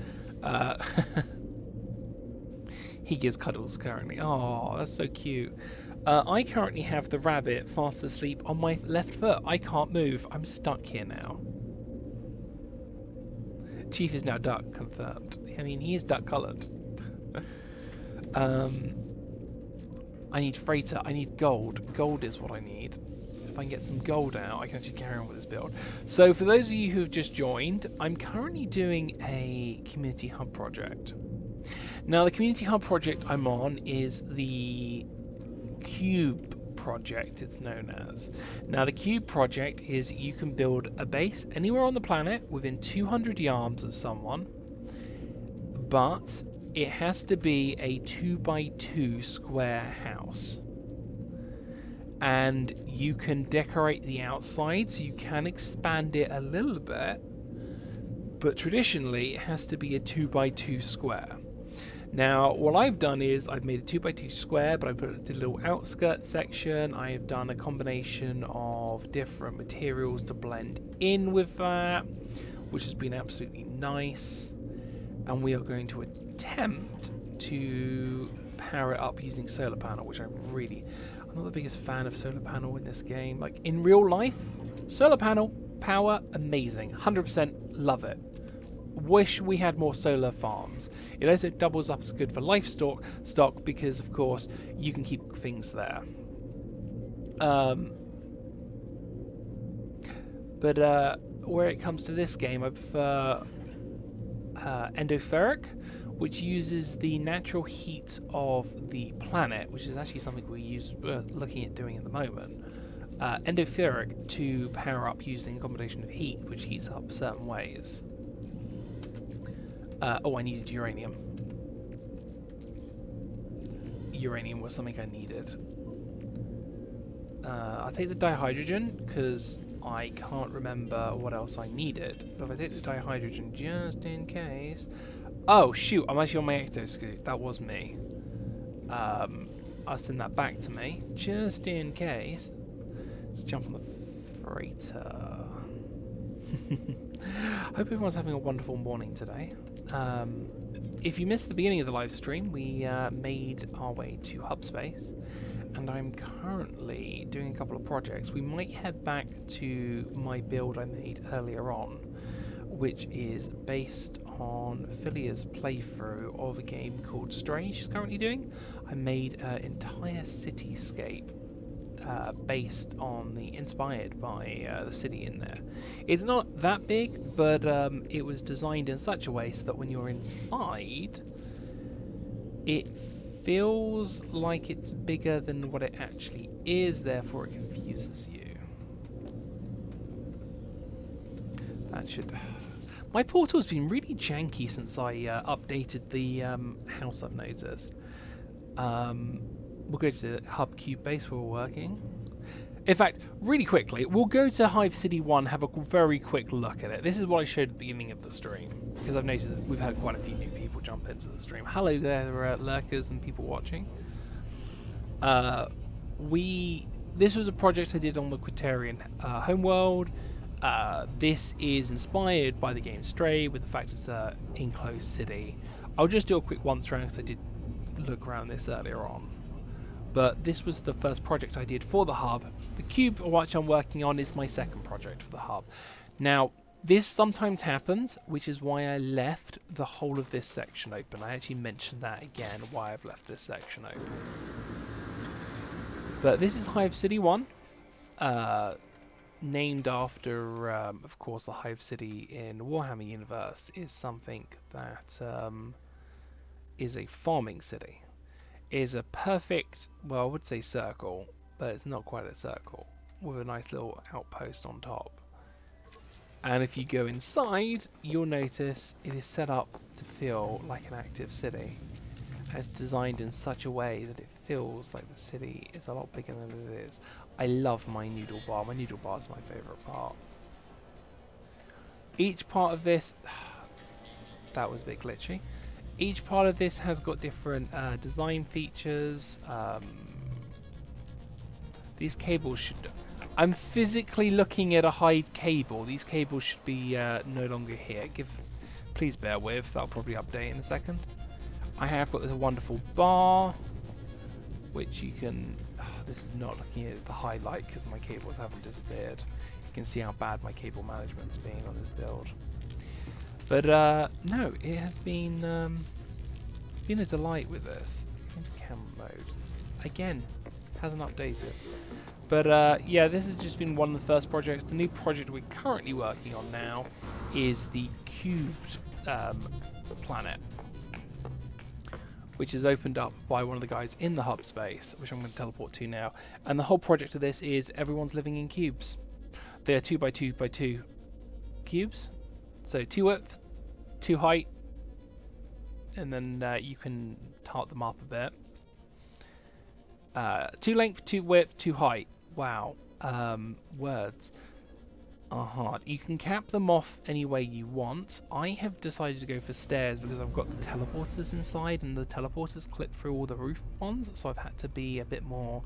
S1: He gives cuddles currently. Oh, that's so cute. I currently have the rabbit fast asleep on my left foot. I can't move. I'm stuck here now. Chief is now duck, confirmed. I mean, he is duck coloured. I need freighter. I need gold. Gold is what I need. If I can get some gold out, I can actually carry on with this build. So for those of you who have just joined, I'm currently doing a community hub project. Now, the community hub project I'm on is the Cube project, it's known as. Now, the Cube project is you can build a base anywhere on the planet within 200 yards of someone, but it has to be a 2x2 square house. And you can decorate the outside, so you can expand it a little bit, but traditionally it has to be a 2x2 square. Now, what I've done is I've made a 2x2 square, but I put a little outskirt section. I've done a combination of different materials to blend in with that, which has been absolutely nice. And we are going to attempt to power it up using solar panel, which I'm not the biggest fan of solar panel in this game. Like in real life, solar panel, power, amazing, 100% love it. Wish we had more solar farms. It also doubles up as good for livestock because, of course, you can keep things there. But where it comes to this game, I prefer Endoferric, which uses the natural heat of the planet, which is actually something we're looking at doing at the moment. Endoferric to power up using a combination of heat, which heats up certain ways. Oh, I needed uranium. uranium was something I needed. I'll take the dihydrogen because I can't remember what else I needed. But if I take the dihydrogen just in case... Oh shoot, I'm actually on my ectoscoot. That was me. I'll send that back to me just in case. Let's jump on the freighter. Hope everyone's having a wonderful morning today. If you missed the beginning of the live stream, we made our way to hub space, and I'm currently doing a couple of projects. We might head back to my build I made earlier on, which is based on Filia's playthrough of a game called Stray she's currently doing. I made an entire cityscape inspired by the city in there. It's not that big, but it was designed in such a way so that when you're inside, it feels like it's bigger than what it actually is, therefore it confuses you. That should... My portal's been really janky since I updated the house, I've noticed. We'll go to the hub cube base where we're working. In fact, really quickly, we'll go to Hive City 1, have a very quick look at it. This is what I showed at the beginning of the stream, because I've noticed that we've had quite a few new people jump into the stream. Hello there, lurkers and people watching. This was a project I did on the Quaterian homeworld. This is inspired by the game Stray, with the fact it's an enclosed city. I'll just do a quick once round because I did look around this earlier on. But this was the first project I did for the hub. The cube which I'm working on is my second project for the hub. Now, this sometimes happens, which is why I left the whole of this section open. I actually mentioned that again, why I've left this section open. But this is Hive City 1, named after, of course, the Hive City in Warhammer universe is something that is a farming city. Is a perfect, well, I would say circle, but it's not quite a circle, with a nice little outpost on top. And if you go inside, you'll notice it is set up to feel like an active city. And it's designed in such a way that it feels like the city is a lot bigger than it is. I love my noodle bar. My noodle bar is my favourite part. Each part of this... that was a bit glitchy. Each part of this has got different design features. These cables should... I'm physically looking at a hide cable. These cables should be no longer here. Please bear with. That'll probably update in a second. I have got this wonderful bar, which you can... this is not looking at the highlight because my cables haven't disappeared. You can see how bad my cable management's been on this build. But no, it has been a delight with this. Into camera mode. Again, hasn't updated. But yeah, this has just been one of the first projects. The new project we're currently working on now is the cubed planet, which is opened up by one of the guys in the hub space, which I'm going to teleport to now. And the whole project of this is everyone's living in cubes. They are 2x2x2 cubes. So 2 width, 2 height, and then you can tart them up a bit. 2 length, 2 width, 2 height. Wow, words are hard. You can cap them off any way you want. I have decided to go for stairs because I've got the teleporters inside, and the teleporters clip through all the roof ones, so I've had to be a bit more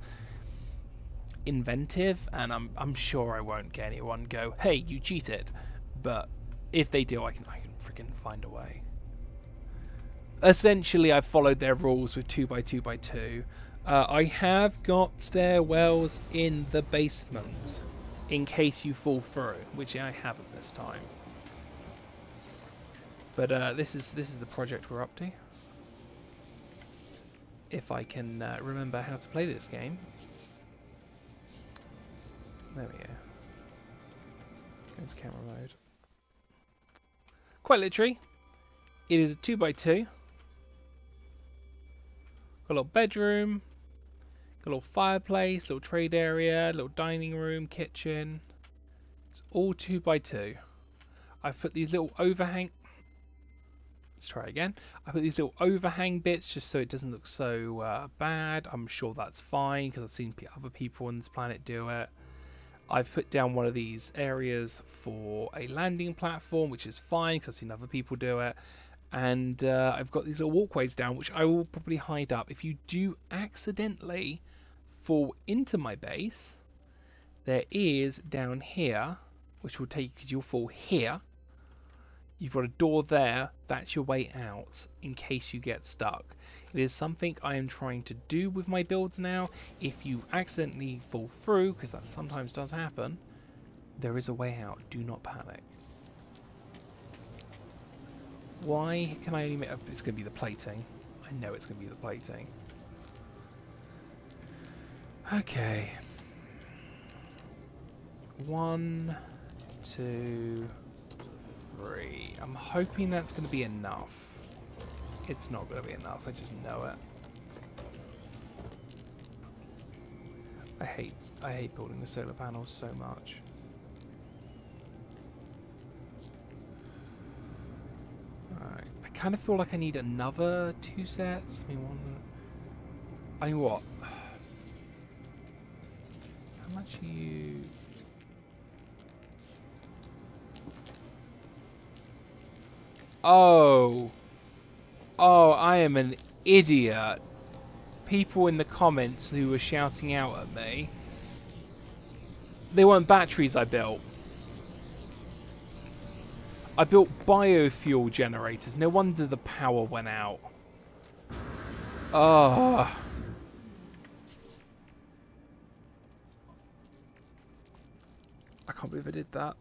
S1: inventive, and I'm sure I won't get anyone go, hey, you cheated, but if they do, I can freaking find a way. Essentially, I've followed their rules with 2x2x2. I have got stairwells in the basement in case you fall through, which I haven't this time. But this is the project we're up to. If I can remember how to play this game. There we go. Into camera mode. Quite literally, it is a 2x2. Got a little bedroom, got a little fireplace, little trade area, little dining room, kitchen. It's all 2x2. I've put these little overhang. Let's try again. I put these little overhang bits just so it doesn't look so bad. I'm sure that's fine because I've seen other people on this planet do it. I've put down one of these areas for a landing platform, which is fine because I've seen other people do it. And I've got these little walkways down, which I will probably hide up. If you do accidentally fall into my base, there is down here, which will take you, because you'll fall here. You've got a door there. That's your way out in case you get stuck. It is something I am trying to do with my builds now. If you accidentally fall through, because that sometimes does happen, there is a way out. Do not panic. Why can I only make... It's going to be the plating. I know it's going to be the plating. Okay. 1, 2, 3. I'm hoping that's going to be enough. It's not going to be enough. I just know it. I hate building the solar panels so much. Alright. I kind of feel like I need another 2 sets. I mean, what? How much are you... Oh, I am an idiot. People in the comments who were shouting out at me, they weren't batteries I built. I built biofuel generators. No wonder the power went out. Oh. I can't believe I did that.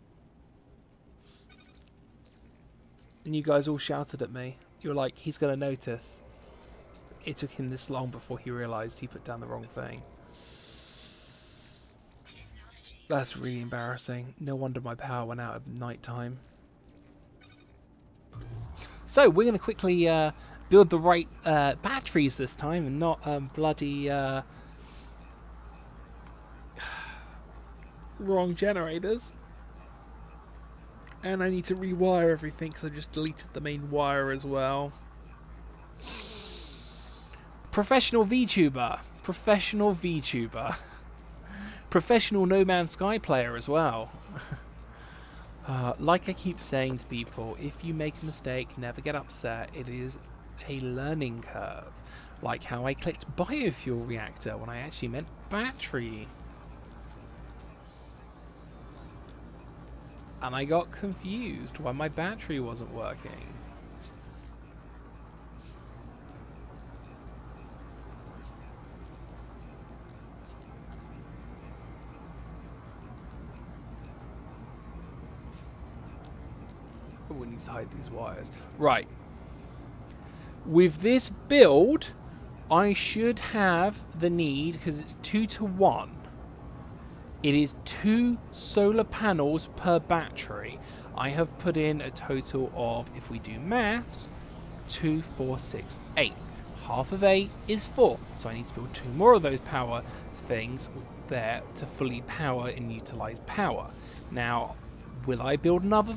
S1: And you guys all shouted at me. You were like, he's going to notice. It took him this long before he realised he put down the wrong thing. That's really embarrassing. No wonder my power went out at night time. So, we're going to quickly build the right batteries this time and not bloody wrong generators. And I need to rewire everything because I just deleted the main wire as well. Professional VTuber. Professional VTuber. Professional No Man's Sky player as well. Like I keep saying to people, if you make a mistake, never get upset. It is a learning curve. Like how I clicked biofuel reactor when I actually meant battery. And I got confused why my battery wasn't working. Oh, we need to hide these wires. Right. With this build, I should have the need, because it's 2 to 1. It is 2 solar panels per battery. I have put in a total of, if we do maths, 2, 4, 6, 8. Half of 8 is 4. So I need to build 2 more of those power things there to fully power and utilize power. Now, will I build another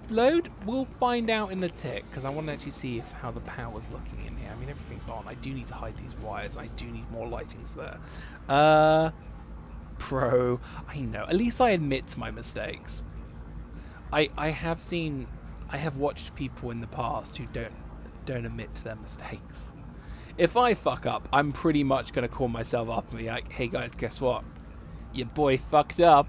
S1: load? We'll find out in a tick, because I want to actually see how the power's looking in here. I mean, everything's on. I do need to hide these wires. I do need more lightings there. Pro, I know. At least I admit to my mistakes. I have watched people in the past who don't admit to their mistakes. If I fuck up, I'm pretty much gonna call myself up and be like, "Hey guys, guess what? Your boy fucked up."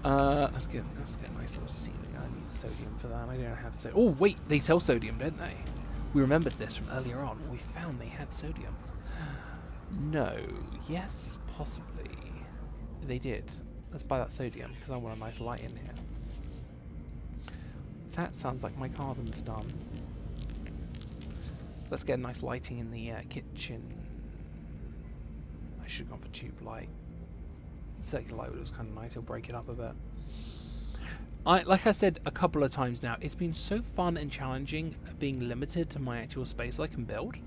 S1: Let's get a nice little ceiling. I need sodium for that. I don't have sodium. Oh wait, they sell sodium, don't they? We remembered this from earlier on. We found they had sodium. No. Yes, possibly. They did. Let's buy that sodium, because I want a nice light in here. That sounds like my carbon's done. Let's get a nice lighting in the kitchen. I should have gone for tube light. Circular light was kind of nice. It'll break it up a bit. Like I said a couple of times now, it's been so fun and challenging being limited to my actual space I can build.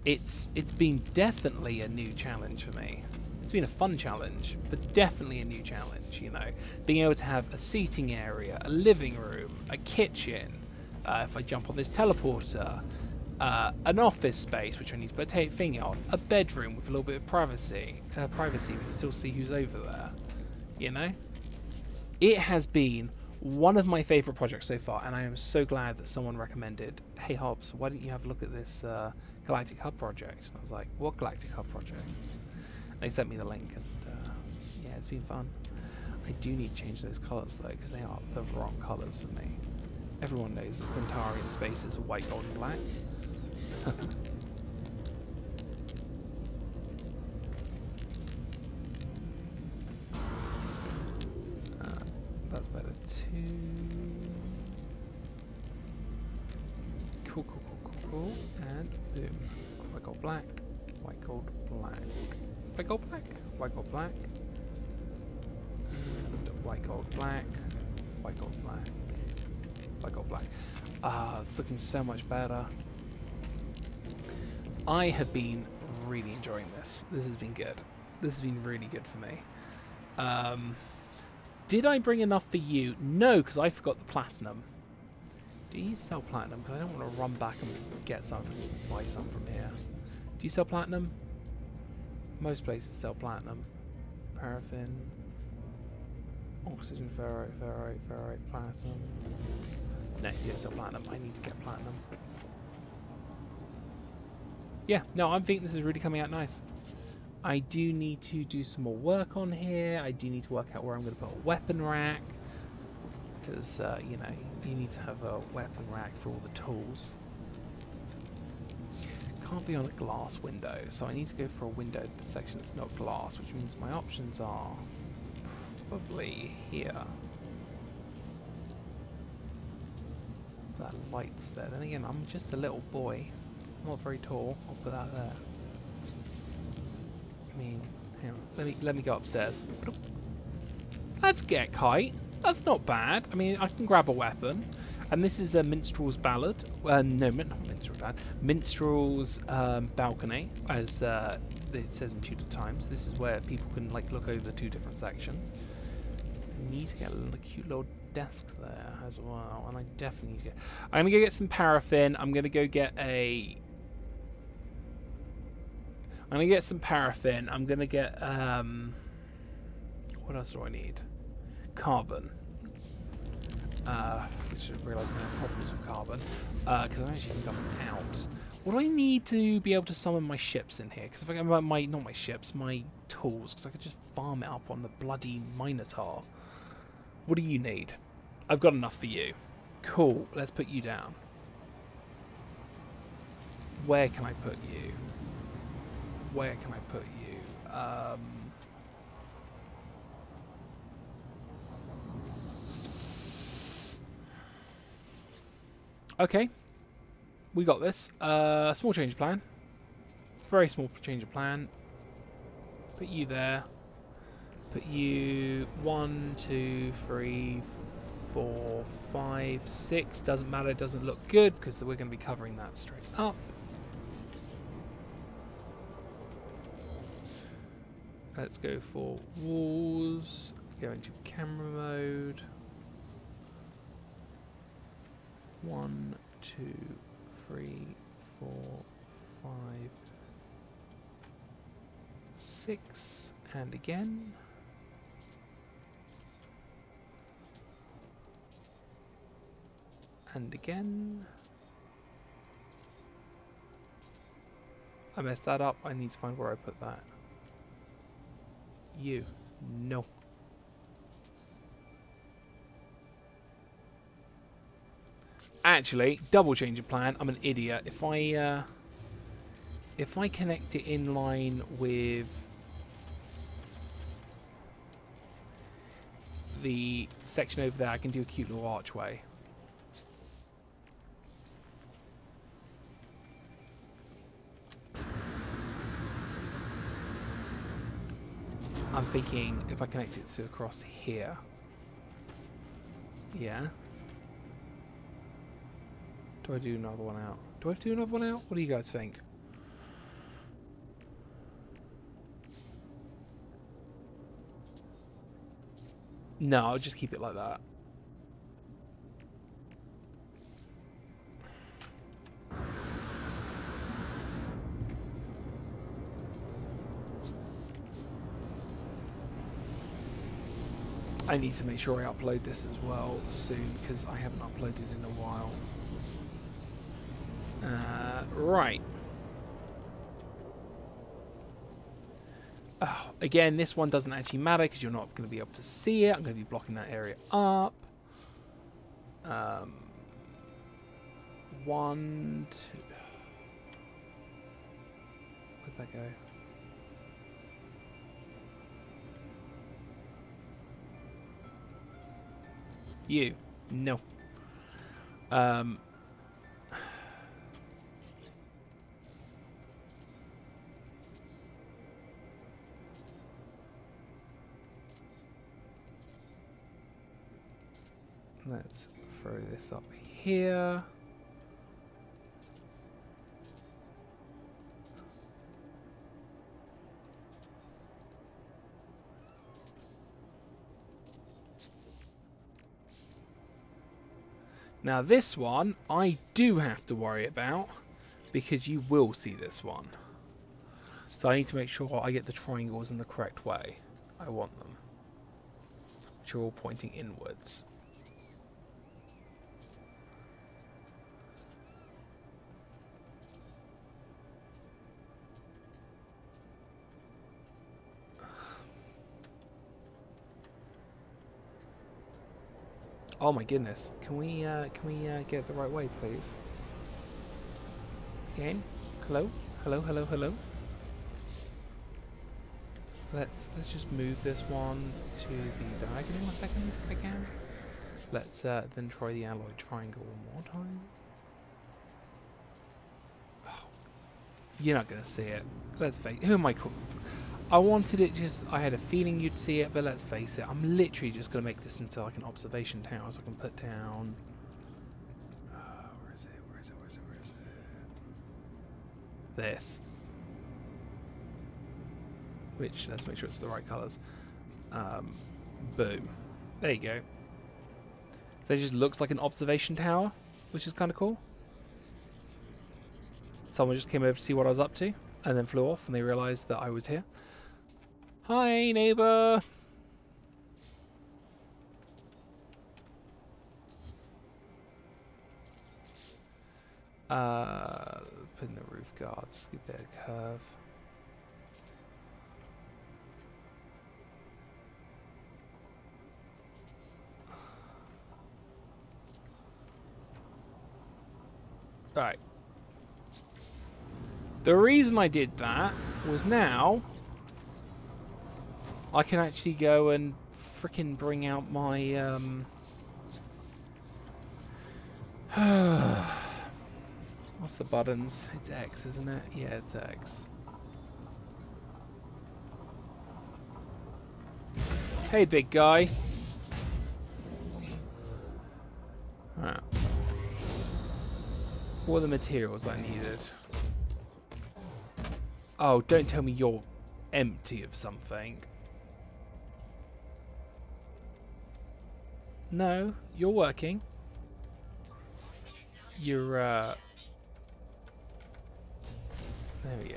S1: It's been definitely a new challenge for me. It's been a fun challenge, but definitely a new challenge, you know. Being able to have a seating area, a living room, a kitchen, if I jump on this teleporter, an office space, which I need to put a thing on, a bedroom with a little bit of privacy, we can still see who's over there, you know. It has been one of my favourite projects so far, and I am so glad that someone recommended, hey Hobbes, why don't you have a look at this Galactic Hub project? And I was like, what Galactic Hub project? And they sent me the link, and yeah, it's been fun. I do need to change those colours though, because they are the wrong colours for me. Everyone knows that Quintarian spaces are white, gold, and black. That's better too. Cool, cool, cool, cool, cool. And boom. White, gold, black. White, gold, black. White, gold, black. White, gold, black. And white, gold, black. White, gold, black. White, gold, black. Ah, it's looking so much better. I have been really enjoying this. This has been good. This has been really good for me. Did I bring enough for you? No, because I forgot the platinum. Do you sell platinum? Because I don't want to run back and get some, buy some from here. Do you sell platinum? Most places sell platinum. Paraffin. Oxygen, ferrite, platinum. No, you don't sell platinum. I need to get platinum. Yeah, no, I'm thinking this is really coming out nice. I do need to do some more work on here. I do need to work out where I'm going to put a weapon rack. Because, you know, you need to have a weapon rack for all the tools. Can't be on a glass window, so I need to go for a window section that's not glass, which means my options are probably here. That light's there. Then again, I'm just a little boy. I'm not very tall. I'll put that there. I mean, hang on. Let me go upstairs. Let's get kite. That's not bad. I mean, I can grab a weapon. And this is a minstrel's ballad. No, not minstrel's ballad. Minstrel's balcony, as it says in Tudor Times. This is where people can like look over the two different sections. I need to get a cute little desk there as well, and I definitely need to get. I'm gonna go get some paraffin. I'm gonna go get a. I'm gonna get some paraffin. I'm gonna get what else do I need? Carbon. Which I realise I'm going to have problems with carbon, because I've actually got them out. What do I need to be able to summon my ships in here? Because if I get not my ships, my tools, because I could just farm it up on the bloody Minotaur. What do you need? I've got enough for you. Cool, let's put you down. Where can I put you? Where can I put you? Okay, we got this. Small change of plan. Very small change of plan. Put you there. Put you 1, 2, 3, 4, 5, 6. Doesn't matter. It doesn't look good because we're going to be covering that straight up. Let's go for walls. Go into camera mode. 1, 2, 3, 4, 5, 6, and again. And again. I messed that up. I need to find where I put that. You. No. Actually, double change of plan. I'm an idiot. If I connect it in line with the section over there, I can do a cute little archway. I'm thinking if I connect it to across here. Yeah. Do I do another one out? Do I do another one out? What do you guys think? No, I'll just keep it like that. I need to make sure I upload this as well soon because I haven't uploaded in a while. Right. Oh, again, this one doesn't actually matter because you're not going to be able to see it. I'm going to be blocking that area up. 1, 2. Where'd that go? You. No. Let's throw this up here. Now this one, I do have to worry about, because you will see this one. So I need to make sure I get the triangles in the correct way. I want them. Which are all pointing inwards. Oh my goodness! Can we get it the right way, please? Game? Hello? Hello? Hello? Hello? Let's just move this one to the diagonal a second, if I can. Let's then try the alloy triangle one more time. Oh, you're not gonna see it. Let's face. Who am I calling? I wanted it just. I had a feeling you'd see it, but let's face it. I'm literally just gonna make this into like an observation tower, so I can put down. Where is it? Where is it? Where is it? Where is it? This. Which, let's make sure it's the right colours. Boom. There you go. So it just looks like an observation tower, which is kind of cool. Someone just came over to see what I was up to, and then flew off, and they realised that I was here. Hi, neighbour! Put in the roof guards, get a bit of curve. Right. The reason I did that was now I can actually go and frickin' bring out my what's the buttons? It's X, isn't it? Yeah, it's X. Hey, big guy. Right. What are the materials I needed? Oh, don't tell me you're empty of something. No, you're working. You're, there we go.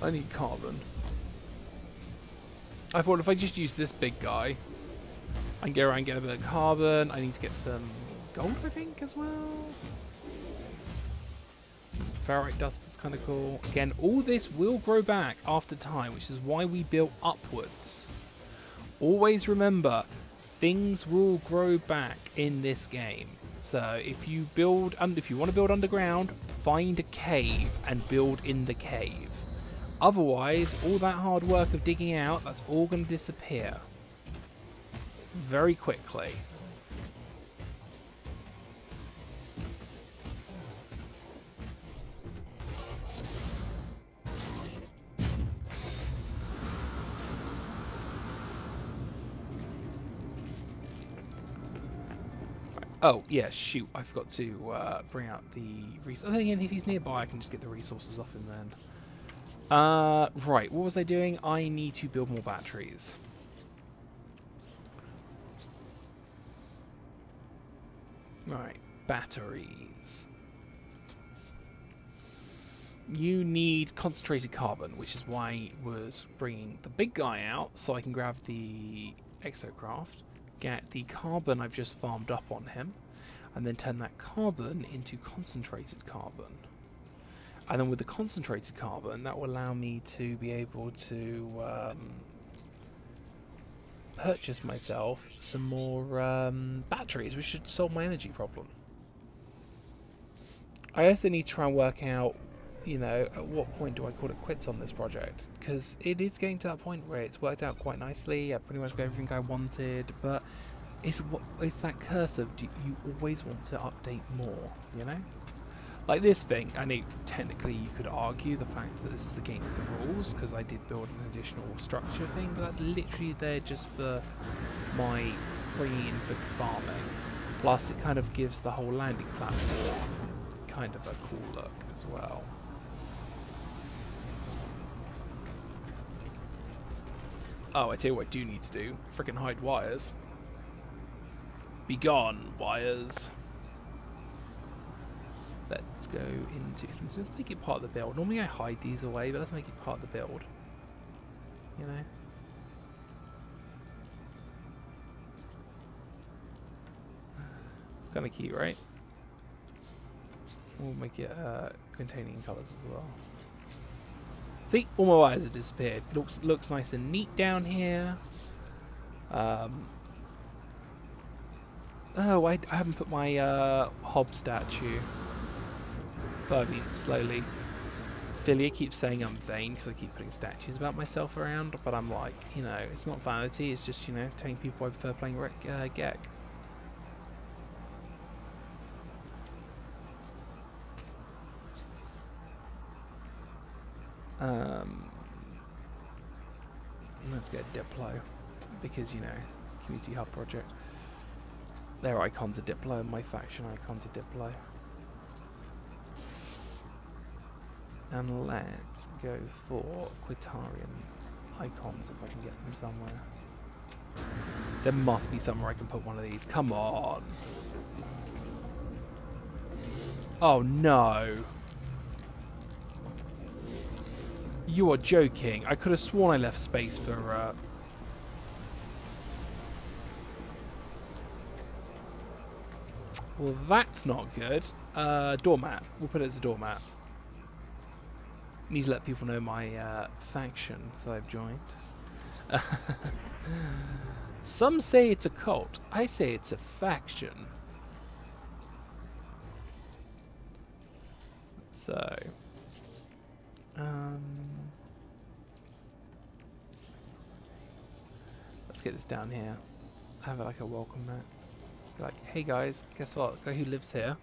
S1: I need carbon. I thought if I just use this big guy, I can go around and get a bit of carbon. I need to get some gold, I think, as well. Some ferrite dust is kind of cool. Again, all this will grow back after time, which is why we built upwards. Always remember, things will grow back in this game. So if you build, if you want to build underground, find a cave and build in the cave. Otherwise, all that hard work of digging out, that's all going to disappear very quickly. Oh, yeah, shoot, I forgot to bring out the resources. I think if he's nearby, I can just get the resources off him then. Right, what was I doing? I need to build more batteries. Right, batteries. You need concentrated carbon, which is why I was bringing the big guy out, so I can grab the exocraft, get the carbon I've just farmed up on him, and then turn that carbon into concentrated carbon. And then with the concentrated carbon, that will allow me to be able to purchase myself some more batteries, which should solve my energy problem. I also need to try and work out, you know, at what point do I call it quits on this project? Because it is getting to that point where it's worked out quite nicely. I pretty much got everything I wanted, but it's that curse of you always want to update more, you know? Like this thing, I know technically you could argue the fact that this is against the rules because I did build an additional structure thing, but that's literally there just for my bringing in for farming. Plus, it kind of gives the whole landing platform kind of a cool look as well. Oh, I tell you what I do need to do. Frickin' hide wires. Be gone, wires. Let's go into... Let's make it part of the build. Normally I hide these away, but let's make it part of the build. You know? It's kind of cute, right? We'll make it containing colours as well. See, all my wires have disappeared. Looks nice and neat down here. Oh, I haven't put my Hobbes statue. But I mean, slowly. Filia keeps saying I'm vain because I keep putting statues about myself around, but I'm like, you know, it's not vanity. It's just, you know, telling people I prefer playing Gek. Let's get Diplo, because, you know, community hub project. Their icons are Diplo, and my faction icons are Diplo. And let's go for Quitarian icons if I can get them somewhere. There must be somewhere I can put one of these. Come on! Oh no! You are joking. I could have sworn I left space for... Well, that's not good. Doormat. We'll put it as a doormat. Need to let people know my faction that I've joined. Some say it's a cult. I say it's a faction. So... let's get this down here. Have it like a welcome mat. Be like, hey guys, guess what? The guy who lives here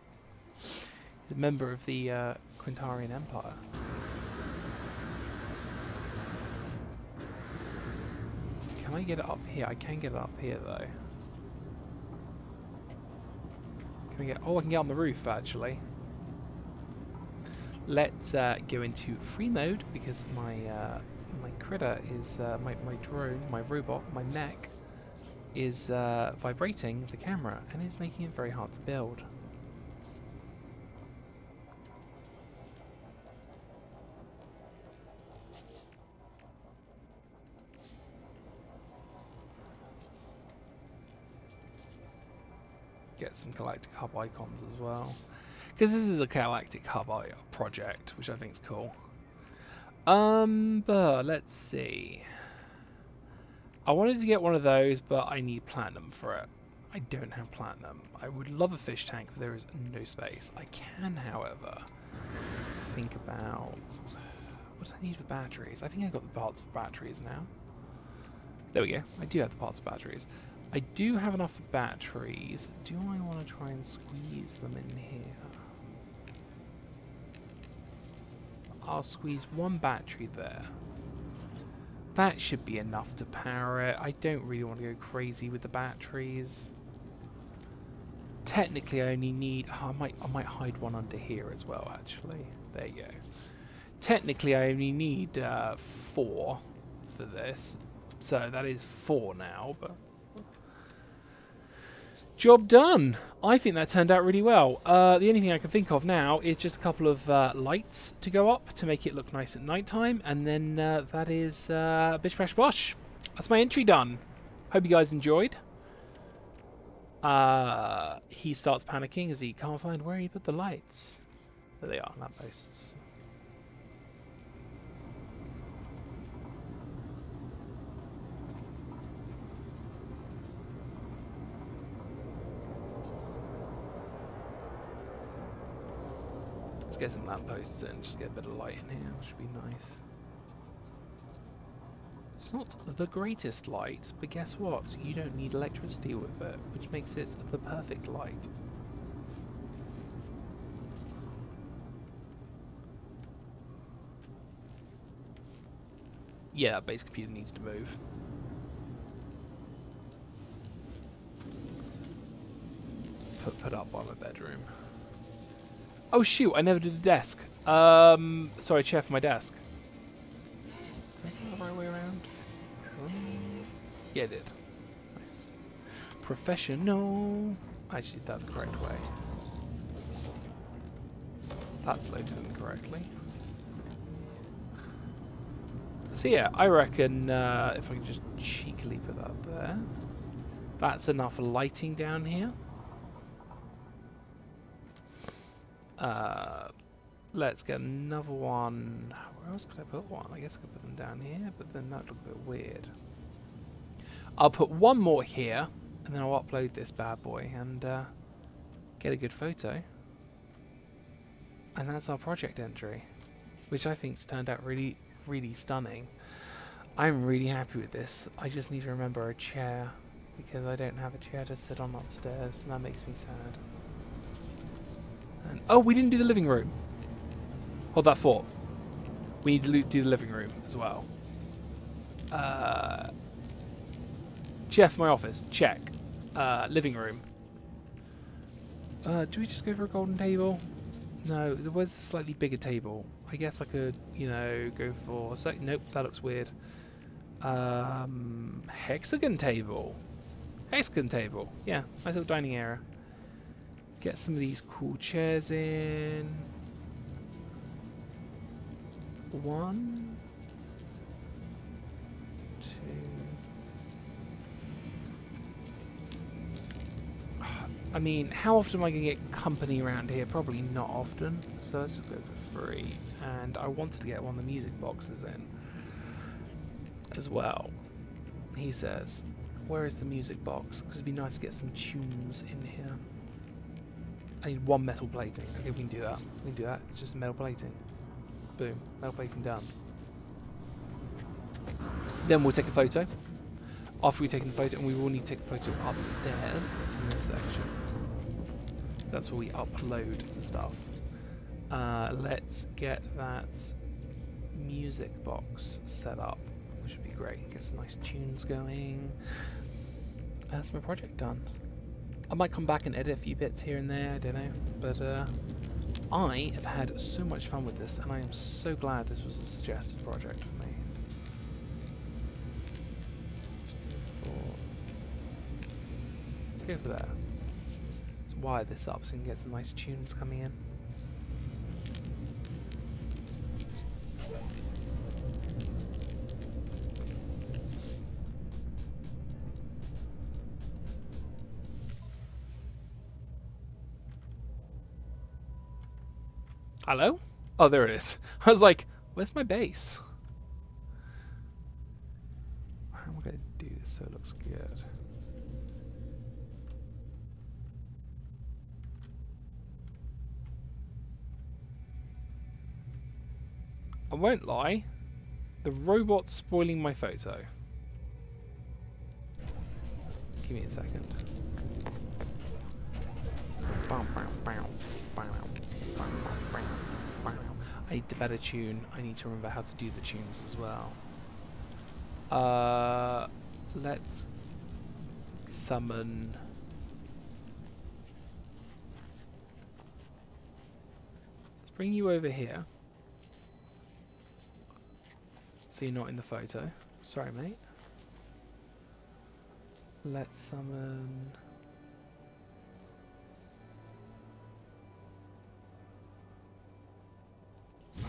S1: is a member of the Quintarian Empire. Can I get it up here? I can get it up here though. Can I get? Oh, I can get on the roof actually. Let's go into free mode because my my critter is my drone, my robot, my mech is vibrating the camera and is making it very hard to build. Get some galactic hub icons as well, because this is a galactic hub project, which I think is cool. But let's see. I wanted to get one of those, but I need platinum for it. I don't have platinum. I would love a fish tank, but there is no space. I can, however, think about what do I need for batteries. I think I got the parts for batteries now. There we go. I do have the parts for batteries. I do have enough batteries. Do I want to try and squeeze them in here? I'll squeeze one battery there. That should be enough to power it. I don't really want to go crazy with the batteries. technically I only need... Oh, I might hide one under here as well, actually. There you go. Technically I only need 4 for this. So that is 4 now, but... Job done! I think that turned out really well. The only thing I can think of now is just a couple of lights to go up to make it look nice at night time, and then that is bish bash bosh. That's my entry done. Hope you guys enjoyed. He starts panicking as he can't find where he put the lights. There they are, lampposts. Let's get some lampposts in, just get a bit of light in here, which should be nice. It's not the greatest light, but guess what? You don't need electricity with it, which makes it the perfect light. Yeah, that base computer needs to move. Put up by my bedroom. Oh shoot, I never did a desk. Sorry, chair for my desk. Did I go the right way around? Yeah, I did. Nice. Professional. I actually did that the correct way. That's loaded incorrectly. So yeah, I reckon if I can just cheekily put that there. That's enough lighting down here. Let's get another one. Where else could I put one? I guess I could put them down here, but then that would look a bit weird. I'll put one more here, and then I'll upload this bad boy and get a good photo. And that's our project entry, which I think's turned out really, really stunning. I'm really happy with this. I just need to remember a chair, because I don't have a chair to sit on upstairs, and that makes me sad. And, oh, we didn't do the living room. Hold that thought. We need to do the living room as well. Chair for my office, check. Living room. Do we just go for a golden table? No, there was a slightly bigger table. I guess I could, you know, go for... Nope, that looks weird. Hexagon table. Hexagon table. Yeah, nice little dining area. Get some of these cool chairs in. 1, 2. I mean, how often am I going to get company around here? Probably not often. So let's just go for 3. And I wanted to get one of the music boxes in as well. He says, where is the music box? Because it'd be nice to get some tunes in here. I need 1 metal plating. Okay, we can do that. We can do that. It's just metal plating. Boom. Metal plating done. Then we'll take a photo. After we've taken the photo, and we will need to take a photo upstairs in this section. That's where we upload the stuff. Let's get that music box set up, which would be great. Get some nice tunes going. That's my project done. I might come back and edit a few bits here and there, I don't know, but I have had so much fun with this, and I am so glad this was a suggested project for me. Go for there. Let's wire this up so we can get some nice tunes coming in. Hello? Oh, there it is. I was like, where's my base? How am I going to do this so it looks good? I won't lie, the robot's spoiling my photo. Give me a second. I need the better tune. I need to remember how to do the tunes as well. Let's summon bring you over here. So you're not in the photo. Sorry, mate. Let's summon...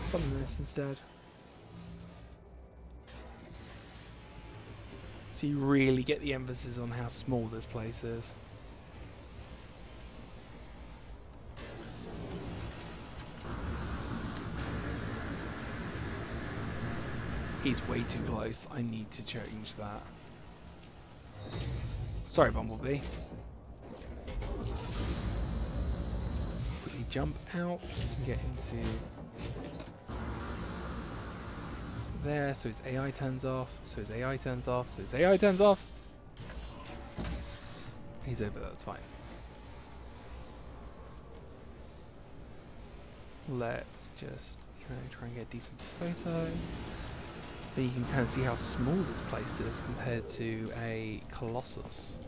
S1: Summon this instead. So you really get the emphasis on how small this place is. He's way too close. I need to change that. Sorry, Bumblebee. Quickly jump out and get into there, so his AI turns off, so his AI turns off, so his AI turns off. He's over there, that's fine. Let's just, try and get a decent photo. Then you can kind of see how small this place is compared to a Colossus.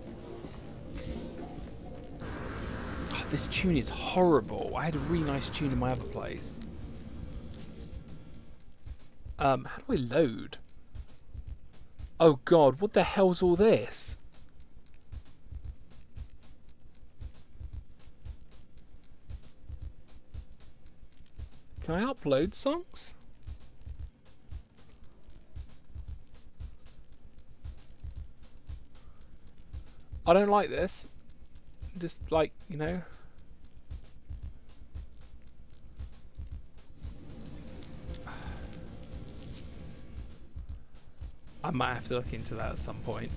S1: Oh, this tune is horrible. I had a really nice tune in my other place. How do I load? Oh god, what the hell's all this? Can I upload songs? I don't like this. Just like, I might have to look into that at some point.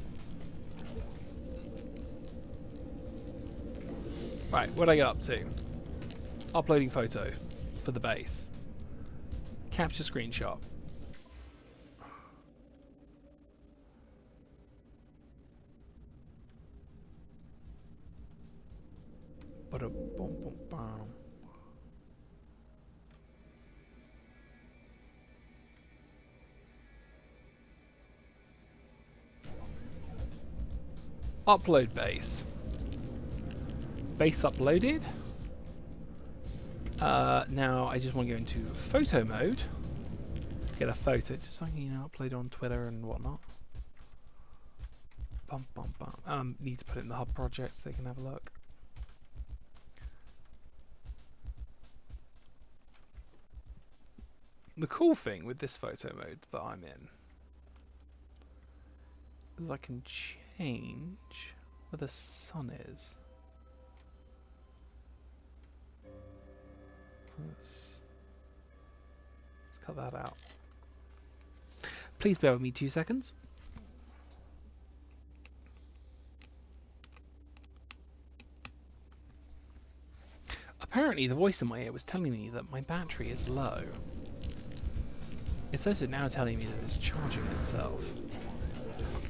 S1: Right, what did I get up to? Uploading photo for the base. Capture screenshot. Upload base. Base uploaded. Now I just want to go into photo mode. Get a photo, just so I can upload on Twitter and whatnot. Need to put it in the hub project so they can have a look. The cool thing with this photo mode that I'm in is I can change where the sun is. Let's cut that out. Please bear with me 2 seconds. Apparently the voice in my ear was telling me that my battery is low. It's also now telling me that it's charging itself.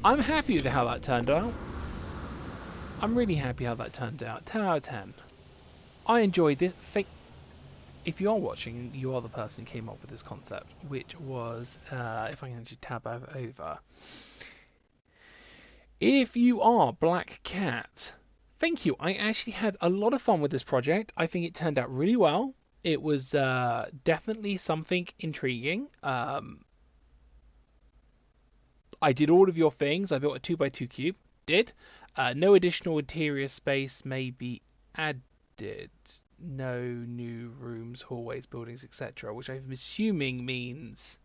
S1: I'm happy with how that turned out. I'm really happy how that turned out. 10 out of 10. I enjoyed this. If you are watching, you are the person who came up with this concept, which was, if I can actually tab over. If you are Black Cat, thank you. I actually had a lot of fun with this project. I think it turned out really well. It was definitely something intriguing. I did all of your things. I built a 2x2 cube. Did. No additional interior space may be added. No new rooms, hallways, buildings, etc. Which I'm assuming means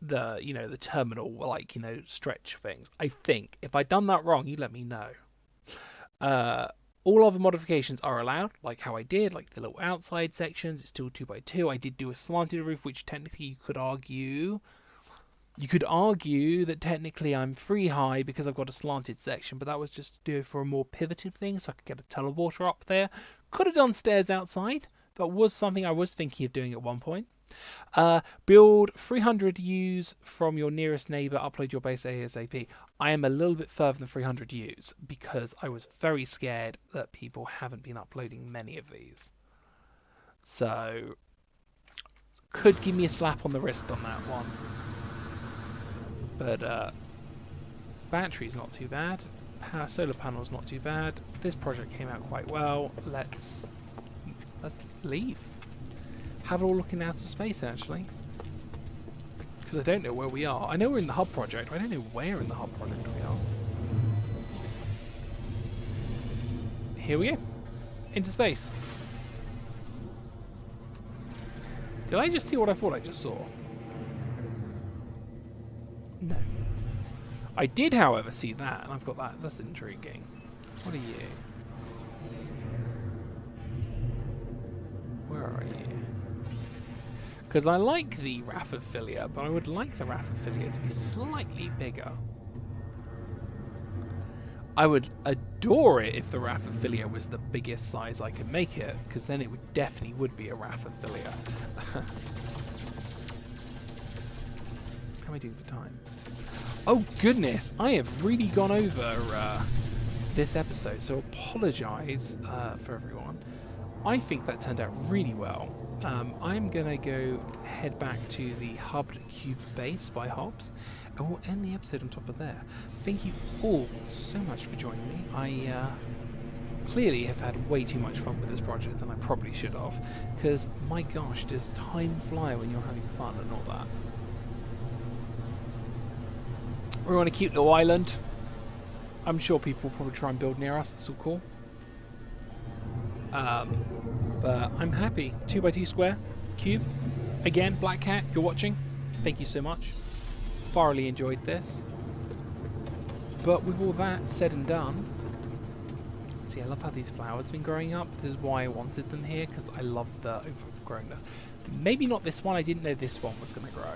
S1: the the terminal stretch things. I think. If I've done that wrong, you let me know. All other modifications are allowed, like how I did, like the little outside sections. It's still 2x2. I did do a slanted roof, which technically you could argue that technically I'm free high because I've got a slanted section, but that was just to do for a more pivoted thing, so I could get a teleporter up there. Could have done stairs outside. That was something I was thinking of doing at one point. Build 300 U's from your nearest neighbor, upload your base ASAP. I am a little bit further than 300 U's because I was very scared that people haven't been uploading many of these. So, could give me a slap on the wrist on that one. But battery's not too bad. Solar panel's not too bad. This project came out quite well. Let's let's leave. Have it all looking out of space, actually. Because I don't know where we are. I know we're in the hub project, but I don't know where in the hub project we are. Here we go. Into space. Did I just see what I thought I just saw? No. I did, however, see that, and I've got that. That's intriguing. What are you? Where are you? Because I like the LittleFilia, but I would like the LittleFilia to be slightly bigger. I would adore it if the LittleFilia was the biggest size I could make it, because then it would definitely be a LittleFilia. How am I doing for time? Oh goodness, I have really gone over this episode, so apologise for everyone. I think that turned out really well. I'm gonna go head back to the Hubbed Cube base by Hobbes, and we'll end the episode on top of there. Thank you all so much for joining me. I clearly have had way too much fun with this project than I probably should have, because my gosh, does time fly when you're having fun and all that. We're on a cute little island. I'm sure people will probably try and build near us. It's all cool. But I'm happy. 2x2 square cube. Again, Black Cat, if you're watching, thank you so much. Thoroughly enjoyed this. But with all that said and done, see, I love how these flowers have been growing up. This is why I wanted them here, because I love the overgrownness. Maybe not this one. I didn't know this one was going to grow.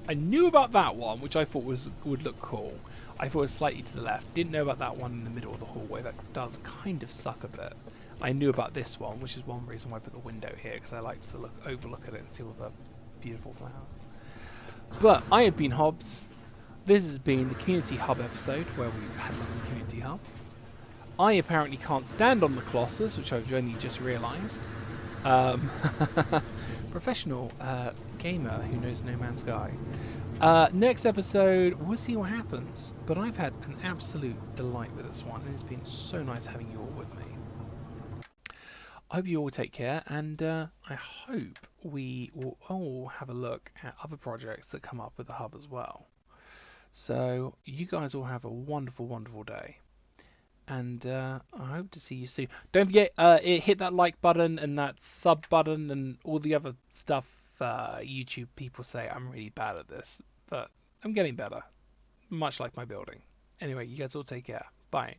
S1: I knew about that one, which I thought would look cool. I thought it was slightly to the left. Didn't know about that one in the middle of the hallway. That does kind of suck a bit. I knew about this one, which is one reason why I put the window here, because I like to overlook at it and see all the beautiful flowers. But I have been Hobbes. This has been the Community Hub episode, where we've had a Community Hub. I apparently can't stand on the Colossus, which I've only just realised. Professional gamer who knows No Man's Sky. Next episode, we'll see what happens. But I've had an absolute delight with this one, and it's been so nice having you all with me. I hope you all take care, and I hope we will all have a look at other projects that come up with the hub as well. So you guys all have a wonderful, wonderful day. And I hope to see you soon. Don't forget, hit that like button and that sub button and all the other stuff. YouTube people say I'm really bad at this, but I'm getting better. Much like my building. Anyway, you guys all take care. Bye.